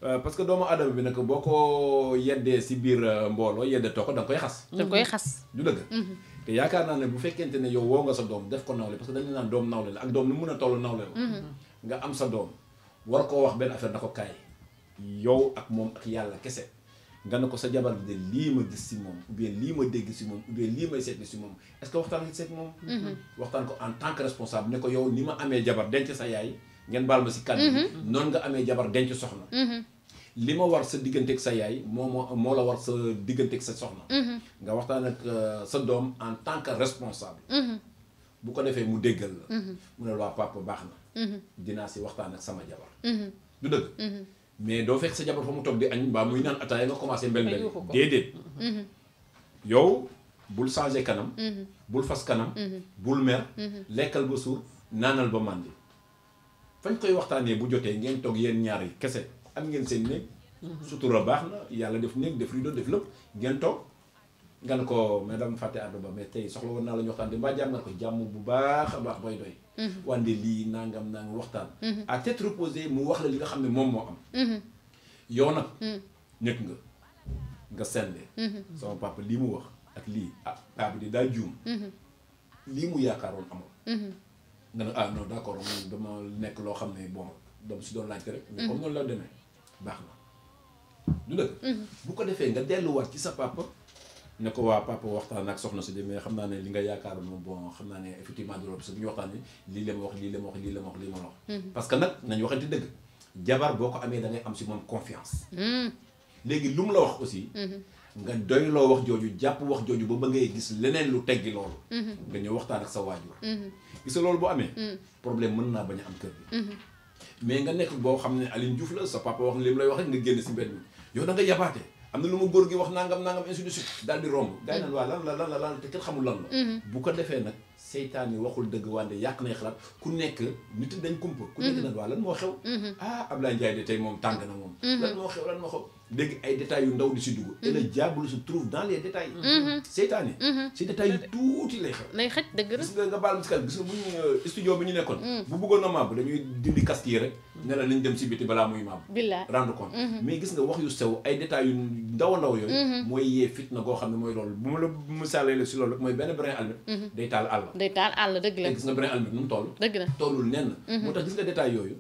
parce que doomu aadama bi nag boo ko yeddee si biir mbooloo yeddee too ko da nga koy xas du dëgg te yaakaar naa ne bu fekkente ne yow woo nga sa doom def ko nawle parce que dañu naan doom nawle la ak doom ni mun a toll nawle la nga am sa doom war koo wax benn affaire na ko kaay yow ak moom ak yàlla kese nga ne ko sa jabar bi de lii ma gis si moom ou bien lii ma dégg si moom ou bien lii may seetlu si moom est-ce que waxtaan nga seet moom waxtaan ko en tant que responsable ne ko yow ni ma amee jabar denc sa yaay ngeen baal ma si kàddu bi noonu nga amee jabar denc soxna li ma war sa digganteeg sa yaay moo la war sa digganteeg sa soxna nga waxtaan ak sa doom en tant que responsable bu ko defee mu déggal la mu ne waa papa baax na dinaa si waxtaan ak sama jabar du dëgg mais doo fekk sa jabar fa mu toog di añ mbaa muy naan ataaya nga commencé mbel déedéet yow bul changer kanam bul fas kanam bul mer lekkal ba suur naanal ba màndi fañ koy waxtaanee bu jotee ngeen toog yéen ñaar yi kese am ngeen seen néeg sutura baax na yàlla def néeg def rideau def lépp ngeen toog nga ne ko madame fàtte àddu ba mais tey soxla woon naa la ñu waxtaan de mbaa jàmm nga ko jàmm bu baax a baax bay doy wande lii nangam waxtaan à tête reposée mu wax la li nga xam ne moom moo am yow nag nekk nga sende sama papa lii mu wax ak lii paa bi di daa juum lii mu yaakaaroon amul nga ne non d'accord man dama nekk loo xam ne bon dama si doon laaj rek mais comme noonu la demee baax na du dëgg bu ko defee nga delluwaat ci sa papa ne ko waa papa waxtaan ak soxna si de mais xam naa ne li nga yaakaaroon moom bon xam naa ne effectivement du loolu parce que bu ñu waxtaanee lii la ma wax lii la ma wax lii la ma wax lii ma la wax parce que nag nañu waxante dëgg jabar boo ko amee da ngay am si moom confiance léegi lu mu la wax aussi nga doyloo wax jooju jàpp wax jooju ba ngay gis leneen lu teggi loolu nga ñëw waxtaan ak sa waajur gis nga loolu bu amee problème mën naa bañ a am kër bi mais nga nekk boo xam ne Aline Diouf la sa papa wax li mu lay wax rek nga génn si mbedd mi yow da nga yabaate am na lu ma góor gi wax nangam ainsi de suite daal di romb gars yi naan waa lan te kenn xamul lan la bu ko defee nag seytaan yi waxul dëgg wante yàq nay xalaat ku nekk nit dañ kumpa ku nekk naan waa lan moo xew Ablaye Ndiaye de tey moom tàng na moom lan moo xew léegi ay détails yu ndaw di si dugg et le diable se trouve dans les détails seytaan yi si détails yu tuuti lay xew lay xëj dëgg la gis nga baal ma si kat gis nga bu ñu studio bi ñu nekkoon bu bëggoon a màbb dañuy dindi casque yi rek ne la nañ dem si biti balaa muy màbb rendre compte mais gis nga wax yu sew ay détails yu ndaw a ndaw yooyu mooy yee fitna goo xam ne mooy loolu bu ma la misaalee la si loolu mooy benn brin almet day taal àll dëgg la gis nga brin almet nu mu toll dëgg la tollul nenn moo tax gis nga détails yooyu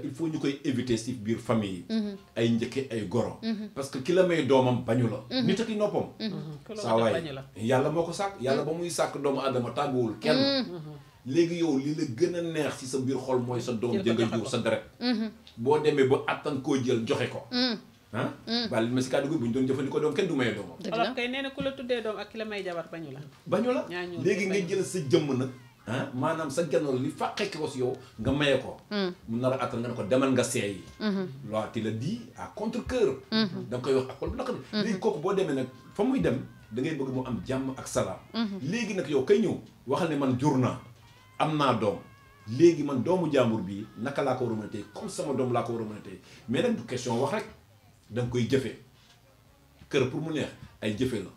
il faut ñu koy éviter si biir famille yi ay njëkke ay goro parce que ki la may doomam bañu la nit ak i noppam saa waay bañu la yàlla moo ko sàkk yàlla ba muy sàkk doomu adama tàgguwul kenn léegi yow li la gën a neex ci sa biir xol mooy sa doom jënga jur sa deret boo demee ba attan koo jël joxe ko ah bal ma si kàddu gi bu ñu doon jëfandikoo doom kenn du maye doomam olof kay nee na ku la tuddee doom ak ki la may jabar bañu la léegi nga jël sa jëmm nag ah maanaam sa gennool li fàqee ko si yow nga maye ko mu nar a attan nga ne ko demal nga seey loi ti la di à contre cœur da nga koy wax ak xol bu naka ne léegi kooku boo demee nag fa muy dem da ngay bëgg mu am jàmm ak salaam léegi nag yow kay ñëw waxal ne man jur naa am naa doom léegi man doomu jàmbur bii naka laa ko war a mën a téye comme sama doom laa ko war a mën a téye mais nag du question wax rek da nga koy jëfee kër pour mu neex ay jëfe la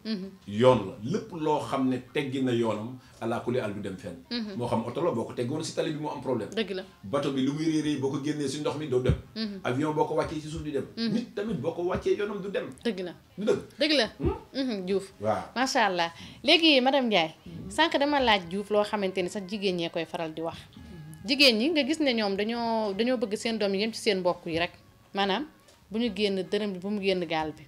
yoon la lépp loo xam ne teggi na yoonam alaa kulli àll du dem fenn moo xam oto la boo ko teggoon si tali bi moo am problème dëgg la bateau bi lu muy réeréy boo ko génnee si ndox mi doo dem avion boo ko wàccee si suuf di dem nit tamit boo ko wàccee yoonam du dem dëgg la du dëgg dëgg la Diouf waaw macha allah léegi madame Ndiaye sànq dama laaj Diouf loo xamante ni sax jigéen ñee koy faral di wax jigéen ñi nga gis ne ñoom dañoo bëgg seen doom yi yem ci seen mbokk yi rek maanaam bu ñu génn dërëm bi bu mu génn gaal bi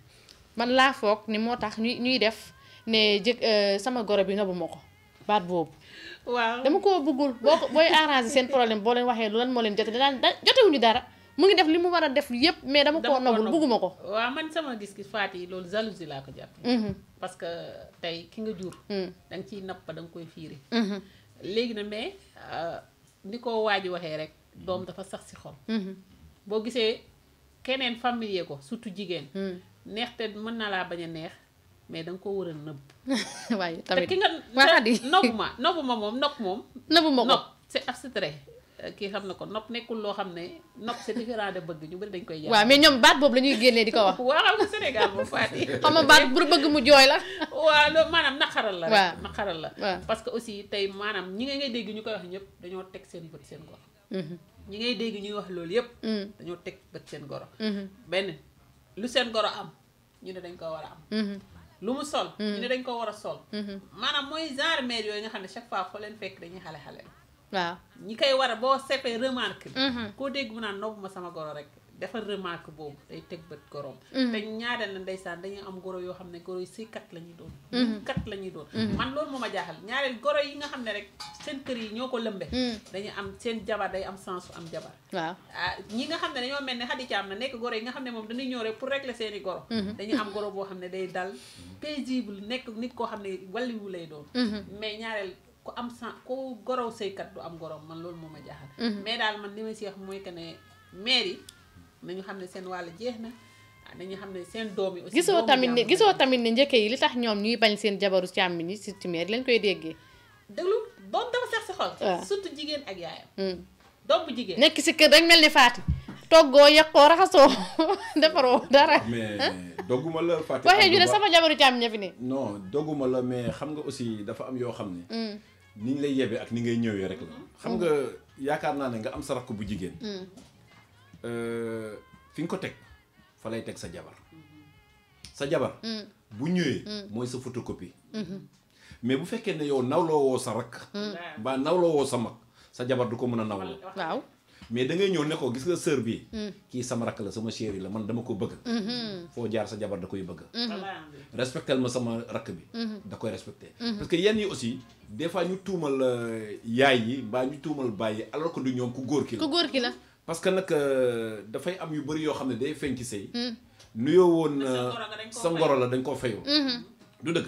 man laa foog ni moo tax ñuy def ne sama goro bi nga bu ma ko baat boobu waaw dama koo bëggul booy arranger seen problème boo leen waxee lu lan moo leen jote danaan jotewuñu dara mu ngi def li mu war a def yépp mais dama koo nobul bëgguma ko waaw man sama gis-gis faat yi loolu jalousie laa ko jàpp parce que tey ki nga jur da nga ciy napp da nga koy fiiri léegi na mais ni ko waaji waxee rek doom dafa sax si xol boo gisee keneen familier ko surtout jigéen neex te mën na laa bañ a neex mais da nga ko war a nëbb waaye tamit te ki nga nobbu ma moom nëbbu ma ko c'est abstrait kii xam na ko nopp nekkul loo xam ne nopp c'est différent de bëgg ñu bari dañ koy jàpp waaw mais ñoom baat boobu la ñuy génnee di ko wax waaw xam nga Sénégal moom Faty xam nga baat bu bëgg mu jooy la waaw loolu maanaam naqaral la rek naqaral la waaw parce que aussi tey maanaam ñi ngay dégg ñu koy wax ñëpp dañoo teg seen bët seen goro ñi ngay dégg ñuy wax loolu yëpp dañoo teg bët seen goro benn lu seen goro am ñu ne dañ ko war a am lu mu sol ñu ne dañ ko war a sol maanaam mooy genre mère yooyu nga xam ne chaque fois foo leen fekk dañuy xale waaw ñi koy war a boo seppee remarque koo dégg mu naan nobbu ma sama goro rek defal remarque boobu day teg bët goroom te ñaareel na ndeysaan dañuy am goro yoo xam ne goro yi sëykat la ñuy doon kat la ñuy doon man loolu moo ma jaaxal ñaareel goro yi nga xam ne rek seen kër yi ñoo ko lëmbe dañuy am seen jabar day am sensu am jabar waaw ñi nga xam ne dañoo mel ne Khady Thiam na nekk goro yi nga xam ne moom dañuy ñëw rek pour régler seeni goro dañuy am goro boo xam ne day dal paisible nekk nit koo xam ne wàlliwu lay doon mais ñaareel ku am ku gorow sëykat du am goroom man loolu moo ma jaaxal mais daal man li ma si wax mooy que ne maire yi nañu xam ne seen wàll jeex na nañu xam ne seen doom yi aussi gisoo tamit ne njëkke yi li tax ñoom ñuy bañ seen jabaru càmmiñ yi ci maire lañ koy déggee déglu doom dafa sax si xol surtout jigéen ak yaayam doom bu jigéen nekk si kër rek mel ni Faty toggoo yekkoo raxasoo defaroo dara mais dogguma la Faty waxee ñu ne sama jabaru càmmiñ ña fi ne non dogguma la mais xam nga aussi dafa am yoo xam ne ni ñu lay yebee ak ni ngay ñëwee rek la xam nga yaakaar naa ne nga am sa rakk bu jigéen fi nga ko teg fa lay teg sa jabar bu ñëwee mooy sa photocopie mais bu fekkee ne yow nawloo woo sa rakk mbaa nawloo woo sa mag sa jabar du ko mën a nawloo waaw mais da ngay ñëw ne ko gis nga sœur bi kii sama rakk la sama chérie la man dama ko bëgg foo jaar sa jabar da koy bëgg respectel ma sama rakk bi da koy respecté parce que yenn yi aussi des fois ñu tuumal yaay yi mbaa ñu tuumal baay yi alors que du ñoom ku góor ki la parce que nag dafay am yu bëri yoo xam ne day feeñ ci sëy nuyoo woon sa ngoro la dañ koo fayoo du dëgg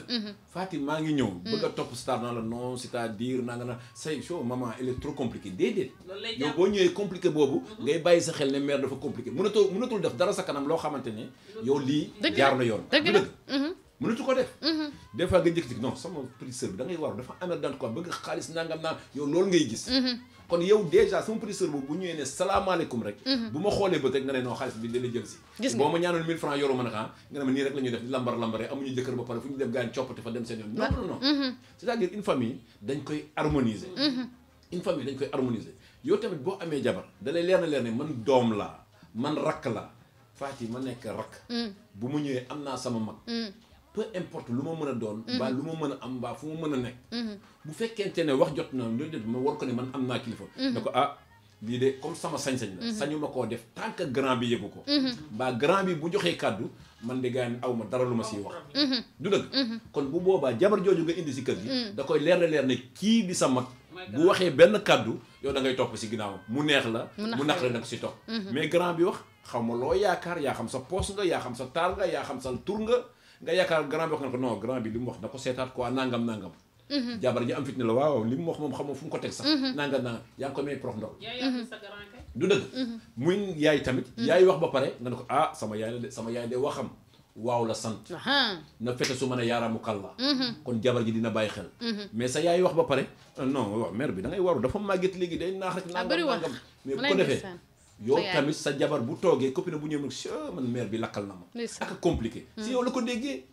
Faty maa ngi ñëw bëgg a topp star naa la non c'est-à-dire naa nga na say show maman elle est trop compliquée déedéet yow boo ñëwee compliqué boobu ngay bàyyi sa xel ne mère dafa compliqué mënatul def dara sa kanam loo xamante ne yow lii jaar na yoon du dëgg mënatu ko def des fois nga njëkk non sama petite sœur bi da ngay waru dafa amee daan quoi bëgg xaalis nangam naan yow loolu ngay gis kon yow déjà sama petite sœur boobu bu ñëwee ne salaamaaleykum rek bu ma xoolee bët rek nga ne non xaalis bi dala jël si boo ma ñaanoon 1000 francs yoroo ma ne nga ne ma nii rek la ñuy def di lambaree amuñu jëkkër ba pare fu ñu def gaañ coppati fa dem seen yoon non c'est-à-dire une famille dañ koy harmoniser yow tamit boo amee jabar da lay leer ne man doom laa man rakk la Faty ma nekk rakk bu mu ñëwee am naa sama mag peu importe lu ma mën a doon mbaa lu ma mën a am mbaa fu ma mën a nekk bu fekkente ne wax jot na loolu ma war ko ne man am naa kilifa ne ko lii de comme sama sañ-sañ la sañu ma koo def tant que grand bi yëgu ko mbaa grand bi bu joxee kàddu man de gars yi aw ma dara lu ma siy wax du dëgg kon bu boobaa jabar jooju nga indi si kër gi da koy leer ne kii di sa mag bu waxee benn kàddu yow da ngay topp si ginnaawam mu neex la mu naqari nag si topp mais grand bi wax xaw ma loo yaakaar yaa xam sa poos nga yaa xam sa taar nga yaa xam sa tur nga yaakaar grand bi wax nga ko non grand bi li mu wax da ko seetaat quoi nangam jabar ji am fit ne la waaw li mu wax moom xamoo fu mu ko teg sax nangam yaa ngi ko may prof ndox du dëgg muy yaay tamit yaay wax ba pare nga ne ko ah sama yaay de waxam waaw la sant na fete su mën a yaaraamu kàlla kon jabar ji dina bàyyi xel mais sa yaay wax ba pare non waaw mère bi da ngay waru dafa màgget léegi day naax rek nangam mais bu ko defee yow tamit sa jabar bu toogee copine bu ñëw nag man mère bi lakkal na ma ak compliqué si yow la ko déggee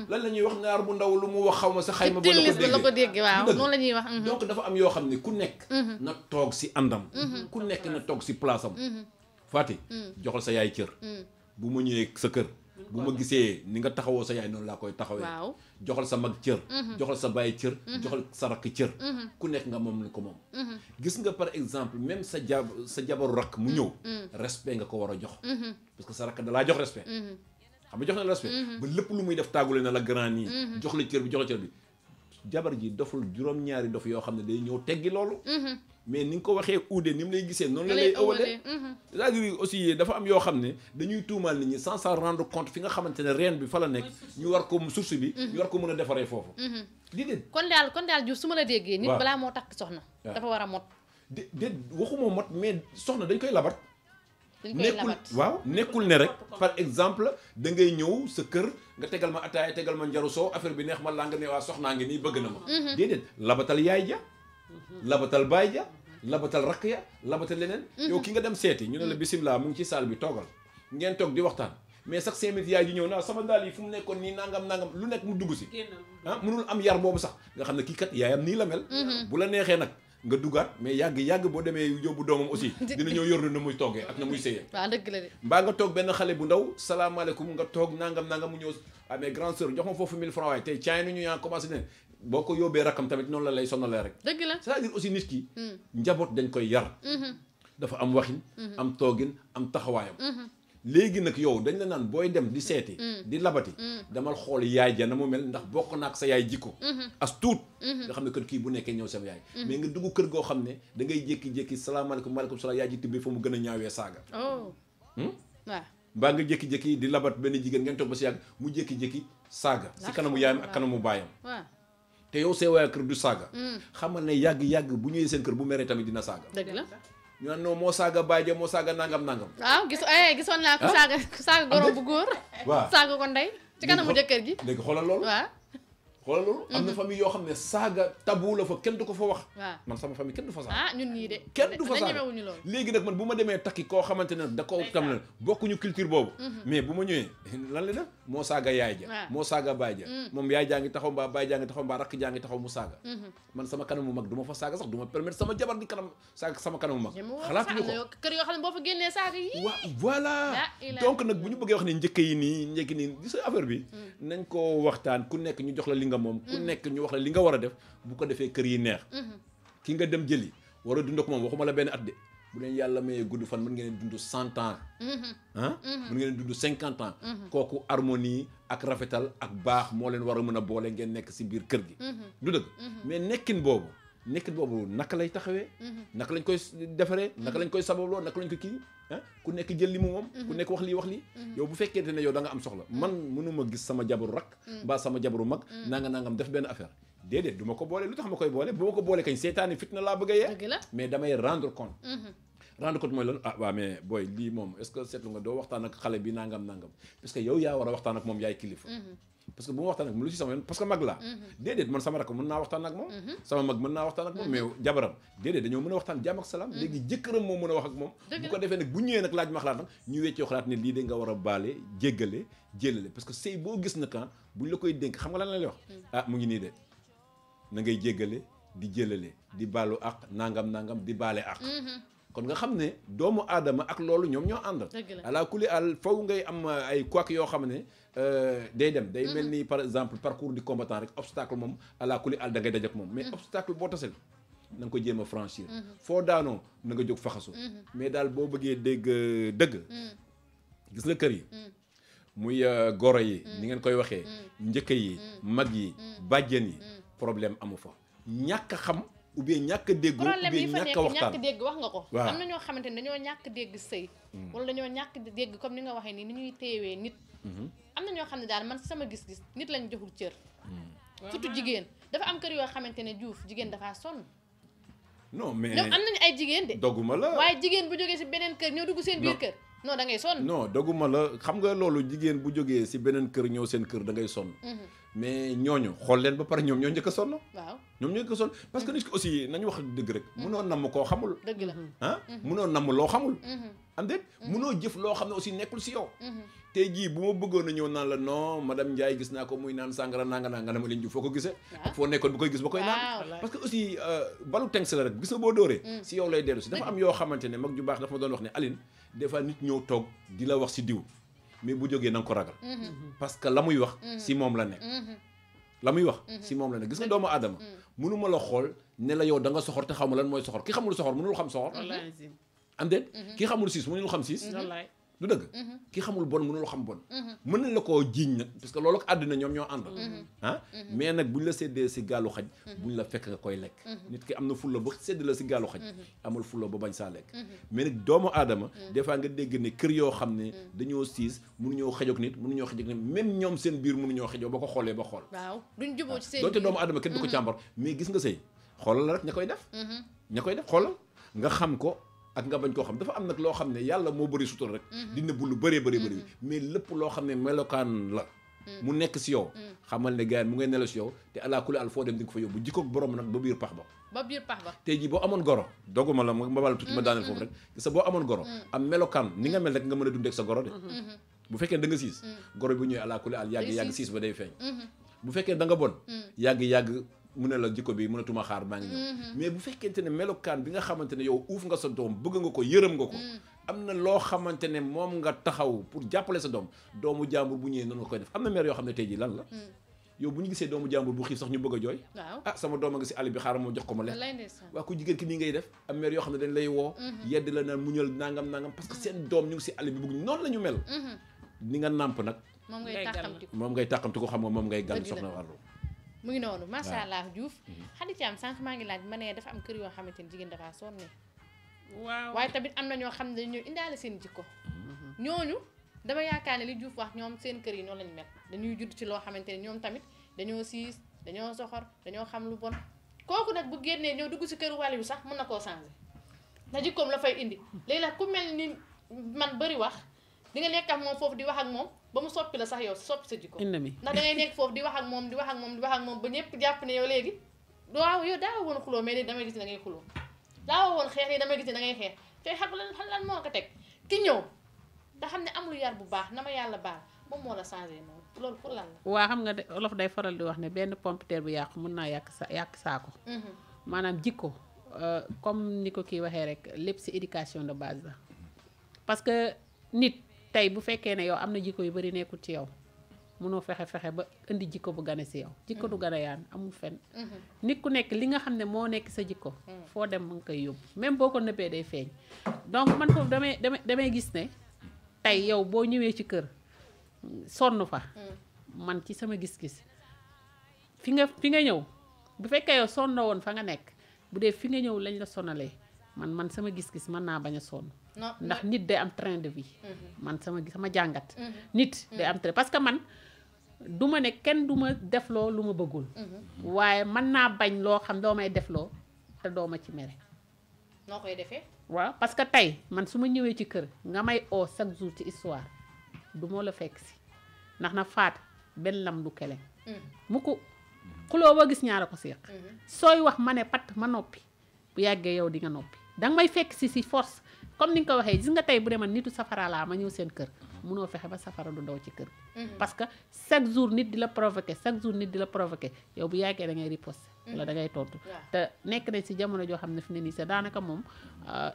lan la ñuy wax naar bu ndaw lu mu wax xaw ma sa xayma ba la ko déggee waaw noonu la ñuy wax donc dafa am yoo xam ne ku nekk na toog si àndam ku nekk na toog si place am Fati joxal sa yaay cër bu ma ñëwee sa kër bu ma gisee ni nga taxawoo sa yaay noonu laa koy taxawee joxal sa mag cër joxal sa baay cër joxal sa rakk cër ku nekk nga moom ko moom gis nga par exemple même sa jabaru rakk mu ñëw respect nga ko war a jox parce que sa rakk da laa jox respect xam nga jox na la respect ba lépp lu muy def tàggule na la grand nii jox la cër bi jox la cër bi jabar ji doful juróom-ñaari dof yoo xam ne day ñëw teggi loolu mais ni nga ko waxee uude ni mu lay gisee noonu la lay ëwalee c'est-à-dire aussi dafa am yoo xam ne dañuy tuumaal nit ñi sans s'en rendre compte fi nga xamante ne reen bi fa la nekk ñu war ko source bi ñu war ko mën a defaree foofu déedéet kon daal Diouf su ma la déggee nit balaa moo takk soxna dafa war a mot déet waxuma mot mais soxna dañ koy labat nekkul ne rek par exemple da ngay ñëw sa kër nga tegal ma ataaya tegal ma njaru soo affaire bi neex ma laa nga ne waa soxnaa ngi nii bëgg na ma déedéet labatal yaay ja labatal baay ja labatal rakk ya labatal leneen yow ki nga dem seeti ñu ne la bisimilah mu ngi ci salle bi toogal ngeen toog di waxtaan mais sax 5 minutes yaay ji ñëw naa sama daal yi fu mu nekkoon nii nangam lu nekk mu dugg si mënul am yar boobu sax nga xam ne kii kat yaayam nii la mel bu la neexee nag nga duggaat mais yàgg boo demee yóbbu doomam aussi dina ñëw yor na muy toggee ak na muy séyee waaw dëgg la de mbaa nga toog benn xale bu ndaw salaamaaleykum nga toog nangam mu ñëw mais grande sœur jox ma foofu 1000 francs waaye tey caay nañu yaa commencé ne boo ko yóbbee rakkam tamit noonu la lay sonalee rek dëgg la c'est-à-dire aussi nit ki njaboot dañ koy yar dafa am waxin am toogin am taxawaayam léegi nag yow dañ la naan booy dem di seeti di labati damal xool yaay ja na mu mel ndax bokk naak sa yaay jikko as tuut nga xam ne kër kii bu nekkee ñëw sama yaay mais nga dugg kër goo xam ne da ngay jékki-jékki salaamaaleykum maaleykum salaam yaay ji tibbee fa mu gën a ñaawee saaga waaw mbaa nga jékki-jékki di labat benn jigéen ngeen toog ba si yàgg mu jékki-jékki saaga si kanamu yaayam ak kanamu baayam te yow see waa kër du saaga xamal ne yàgg bu ñëwee seen kër bu meree tamit dina saaga dëgg la ñu naan non moo saaga baay ja moo saaga nangam waaw gisoon naa ku saaga goro bu góor waaw saaga ko ndey ci kanamu jëkkër ji léegi xoolal loolu am na famille yoo xam ne saaga tabu la fa kenn du ko fa wax man sama famille kenn du fa saaga ñun ñii de kenn du fa saaga léegi nag man bu ma demee takki koo xamante ne da ko tam ne bokkuñu culture boobu mais bu ma ñëwee lan la def moo saaga yaay ja moo saaga baay ja moom yaay jaa ngi taxaw mbaa baay jaa ngi taxaw mbaa rakk jaa ngi taxaw mu saaga man sama kanamu mag du ma fa saaga sax du ma permettre sama jabar di saaga sama kanamu mag xalaatuñu ko kër yoo xam ne boo fa génnee saaga yi voilà donc nag bu ñu bëggee wax ne njëkk nii gis affaire bi nañ ko waxtaan ku nekk ñu jox la li nga moom ku nekk ñu wax la li nga war a def bu ko defee kër yi neex ki nga dem jëli war a dund ak moom waxuma la benn at de bu leen yàlla mayee gudd fan mën ngeen dund 100 ans mën ngeen dund 50 ans kooku harmonie ak rafetal ak baax moo leen war a mën a boole ngeen nekk si biir kër gi du dëgg mais nekkin boobu naka lay taxawee naka lañ koy defaree naka lañ koy sababloo naka lañ ko kii ku nekk jël li mu moom ku nekk wax lii yow bu fekkente ne yow da nga am soxla man mënuma gis sama jabaru rak mbaa sama jabaru mag nangam def benn affaire déedéet du ma ko boole lu tax ma koy boole bu ma ko boole kañ seetaani fitna laa bëgg a yee mais damay rendre compte mooy lan waaw mais booy lii moom est-ce que seetlu nga doo waxtaan ak xale bi nangam parce que yow yaa war a waxtaan ak moom yaay kilifa parce que bu ma waxtaan ak moom lu ci sama yoon parce que mag laa déedéet man sama rakk mën naa waxtaan ak moom sama mag mën naa waxtaan ak moom mais jabaram déedéet dañoo mën a waxtaan jàmm ak salaam léegi jëkkëram moo mën a wax ak moom bu ko defee nag bu ñëwee nag laaj ma xalaat nag ñu weccoo xalaat ne lii de nga war a baale jéggale jëlale parce que sëy boo gis na kan buñ la koy dénk xam nga lan la lay wax mu ngi nii de na ngay jéggale di jëlale di baalu ak nangam di baale ak kon nga xam ne doomu aadama ak loolu ñoom ñoo ànd ala kulli al faw ngay am ay couac yoo xam ne day mel ni par exemple parcours du combattant rek obstacle moom ala kulli al da ngay daj ak moom mais obstacle boo tasel na nga ko jéem a franchir foo daanoo na nga jóg faxasu mais daal boo bëggee dégg dëgg gis nga kër yi muy goro yi ni ngeen koy waxee njëkk yi mag yi bàjjen yi problème amu fa ñàkk a xam ou bien ñàkk a déggoo ou bien ñàkk a waxtaan ñàkk dégg wax nga ko waaw am na ñoo xamante ne dañoo ñàkk dégg sëy wala dañoo ñàkk dégg comme ni nga waxee nii ni ñuy téewee nit am na ñoo xam ne daal man sama gis-gis nit lañ joxul cër surtout jigéen dafa am kër yoo xamante ne Diouf jigéen dafaa sonn non mais ñoom am nañu ay jigéen de dogguma la waaye jigéen bu jógee si beneen kër ñoo dugg seen biir kër non da ngay sonn non dogguma la xam nga loolu jigéen bu jógee si beneen kër ñëw seen kër da ngay sonn mais ñooñu xool leen ba pare ñoom ñoo njëkk a sonn waaw ñoom ñoo njëkk a sonn parce que nit ki aussi nañu wax dëgg rek mënoo namm koo xamul dëgg la ah mënoo namm loo xamul am déet mënoo jëf loo xam ne aussi nekkul si yow tey jii bu ma bëggoon a ñëw naan la non madame Ndiaye gis naa ko muy naan sàngara nanga nga dama leen ju foo ko gisee ak foo nekkoon bu koy gis ba koy naan parce que aussi balu tenks la rek gis nga boo dóoree si yow lay dellu si dafa am yoo xamante ne mag ju baax dafa ma doon wax ne Aline des fois nit ñëw toog di la wax si diw mais bu jógee na nga ko ragal parce que la muy wax si moom la nekk la muy wax si moom la nekk gis nga doomu aadama mënuma la xool ne la yow da nga soxor te xamul lan mooy soxor ki xamul soxor mënul xam soxor am déet ki xamul siis mënul xam siis du dëgg ki xamul bon mënul xam bon mën nañ la koo jiiñ nag parce que loolu ak àddina ñoom ñoo ànd ah mais nag buñ la séddee si gaalu xaj buñ la fekk nga koy lekk nit ki am na fulla ba sédd la si gaalu xaj amul fulla ba bañ saa lekk mais nag doomu aadama des fois nga dégg ne kër yoo xam ne dañoo siis mënuñoo xejoog nit mënuñoo xejoog nit même ñoom seen biir mënuñoo xejoo ba ko xoolee ba xool waaw duñ juboo ci seen doonte doomu aadama kenn du ko càmbar mais gis nga sëy xoolal la rek ña koy def xoolal nga xam ko ak nga bañ koo xam dafa am nag loo xam ne yàlla moo bëri sutur rek di nëbbu lu bëree bëri mais lépp loo xam ne melokaan la mu nekk si yow xamal ne gars mu ngay nelaw si yow te alaa kulli al foo dem di nga ko fa yóbbu jikkoog borom nag ba biir pax ba tey jii boo amoon goro dogguma la ma bala tuuti ma daaneel foofu rek gis nga boo amoon goro am melokaan ni nga mel rek nga mën a dundee ak sa goro de bu fekkee da nga siis goro bu ñëwee alaa kulli al yàgg siis ba day feeñ bu fekkee da nga bon yàgg mu ne la jikko bi mënatuma xaar maa ngi ñëw mais bu fekkente ne melokaan bi nga xamante ne yow uuf nga sa doom bëgg nga ko yërëm nga ko am na loo xamante ne moom nga taxaw pour jàppale sa doomu jàmbur bu ñëwee noonu nga koy def am na mère yoo xam ne tey jii lan la yow bu ñu gisee doomu jàmbur bu xiif sax ñu bëgg a jooy ah sama doom a nga si àll bi xaaral moo jox ko ma lekk waa ku jigéen ki nii ngay def am mère yoo xam ne dañ lay woo yedd la naan muñal nangam parce que seen doom ñu ngi si àll bi bëgg noonu la ñu mel ni nga nàmp nag moom ngay tàqamti ko xam nga moom ngay gàll soxna wàllu mu ngi noonu macha allah Diouf Khady Thiam sànq maa ngi laaj ma ne dafa am kër yoo xamante ni jigéen dafa sonne waaw waaye tamit am na ñoo xam ne dañoo indaale seen jikko ñooñu dama yaakaar ne li Diouf wax ñoom seen kër yi noonu lañu mel dañuy judd ci loo xamante ne ñoom tamit dañoo siis dañoo soxor dañoo xam lu bon kooku nag bu génnee ñëw dugg si kër wàll yu sax mën na koo changer na jikkoom la fay indi léegi nag ku mel ni man bëri wax di nga nekk ak moom foofu di wax ak moom ba mu soppi la sax yow soppi sa jikko ndax da ngay nekk foofu di wax ak moom di wax ak moom ba ñëpp jàpp ne yow léegi waaw yow daawa woon xuloo mais léegi damay gis ne da ngay xuloo daawa woon xeex nii damay gis ne da ngay xeex te xam lan moo ko teg ki ñëw da xam ne amul yar bu baax na ma yàlla baal moom moo la changé noonu loolu pour lan la waa xam nga de olof day faral di wax ne benn pompiteer bu yàqu mën naa yàq saako maanaam jikko comme ni ko kii waxee rek lépp ci éducation de base la parce que nit tey bu fekkee ne yow am na jikko yu bari nekkul ci yow mënoo fexe ba indi jikko bu gane ci yow jikko du gane yaan amul fenn nit ku nekk li nga xam ne moo nekk sa jikko foo dem mu ngi koy yóbbu même boo ko nëbbee day feeñ donc man foofu damay gis ne tey yow boo ñëwee ci kër sonn fa man ci sama gis-gis fi nga ñëw bu fekkee yow sonn woon fa nga nekk bu dee fi nga ñëw lañ la sonalee man sama gis-gis mën naa bañ a sonn ndax nit day am train de vie man sama jàngat nit day am train parce que man du ma ne kenn du ma defloo lu ma bëggul waaye mën naa bañ loo xam doo may defloo te doo ma ci mere noo koy defee waaw parce que tey man su ma ñëwee ci kër nga may oo chaque jour ci histoire du moo la fekk si ndax na faat benn lam du kele mu ko xuloo ba gis ñaara ko séq sooy wax ma ne pat ma noppi bu yàggee yow di nga noppi danga may fekk si force comme ni nga ko waxee gis nga tey bu dee man nitu safara laa ma ñëw seen kër munoo fexe ba safara du daw ci kër parce que chaque jour nit di la provoquer yow bu yàggee da ngay riposter wala da ngay tontu te nekk nañ si jamono joo xam ne fi ne nii c'est daanaka moom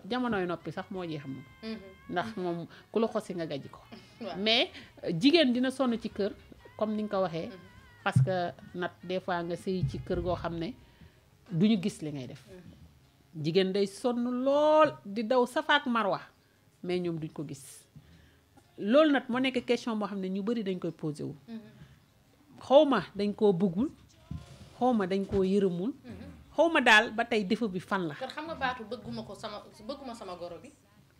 jamonoy noppi sax moo jeex moom ndax moom ku la xosi nga gàjji ko mais jigéen dina sonn ci kër comme ni nga ko waxee parce que nag des fois nga sëy ci kër goo xam ne duñu gis li ngay def jigéen day sonn lool di daw safaak marwa mais ñoom duñ ko gis loolu nag moo nekk question boo xam ne ñu bari dañ koy posé wu xawma dañ koo bëggul xawma dañ koo yërëmul xawma daal ba tey défaut bi fan la. kon xam nga baatu bëgguma sama goro bi.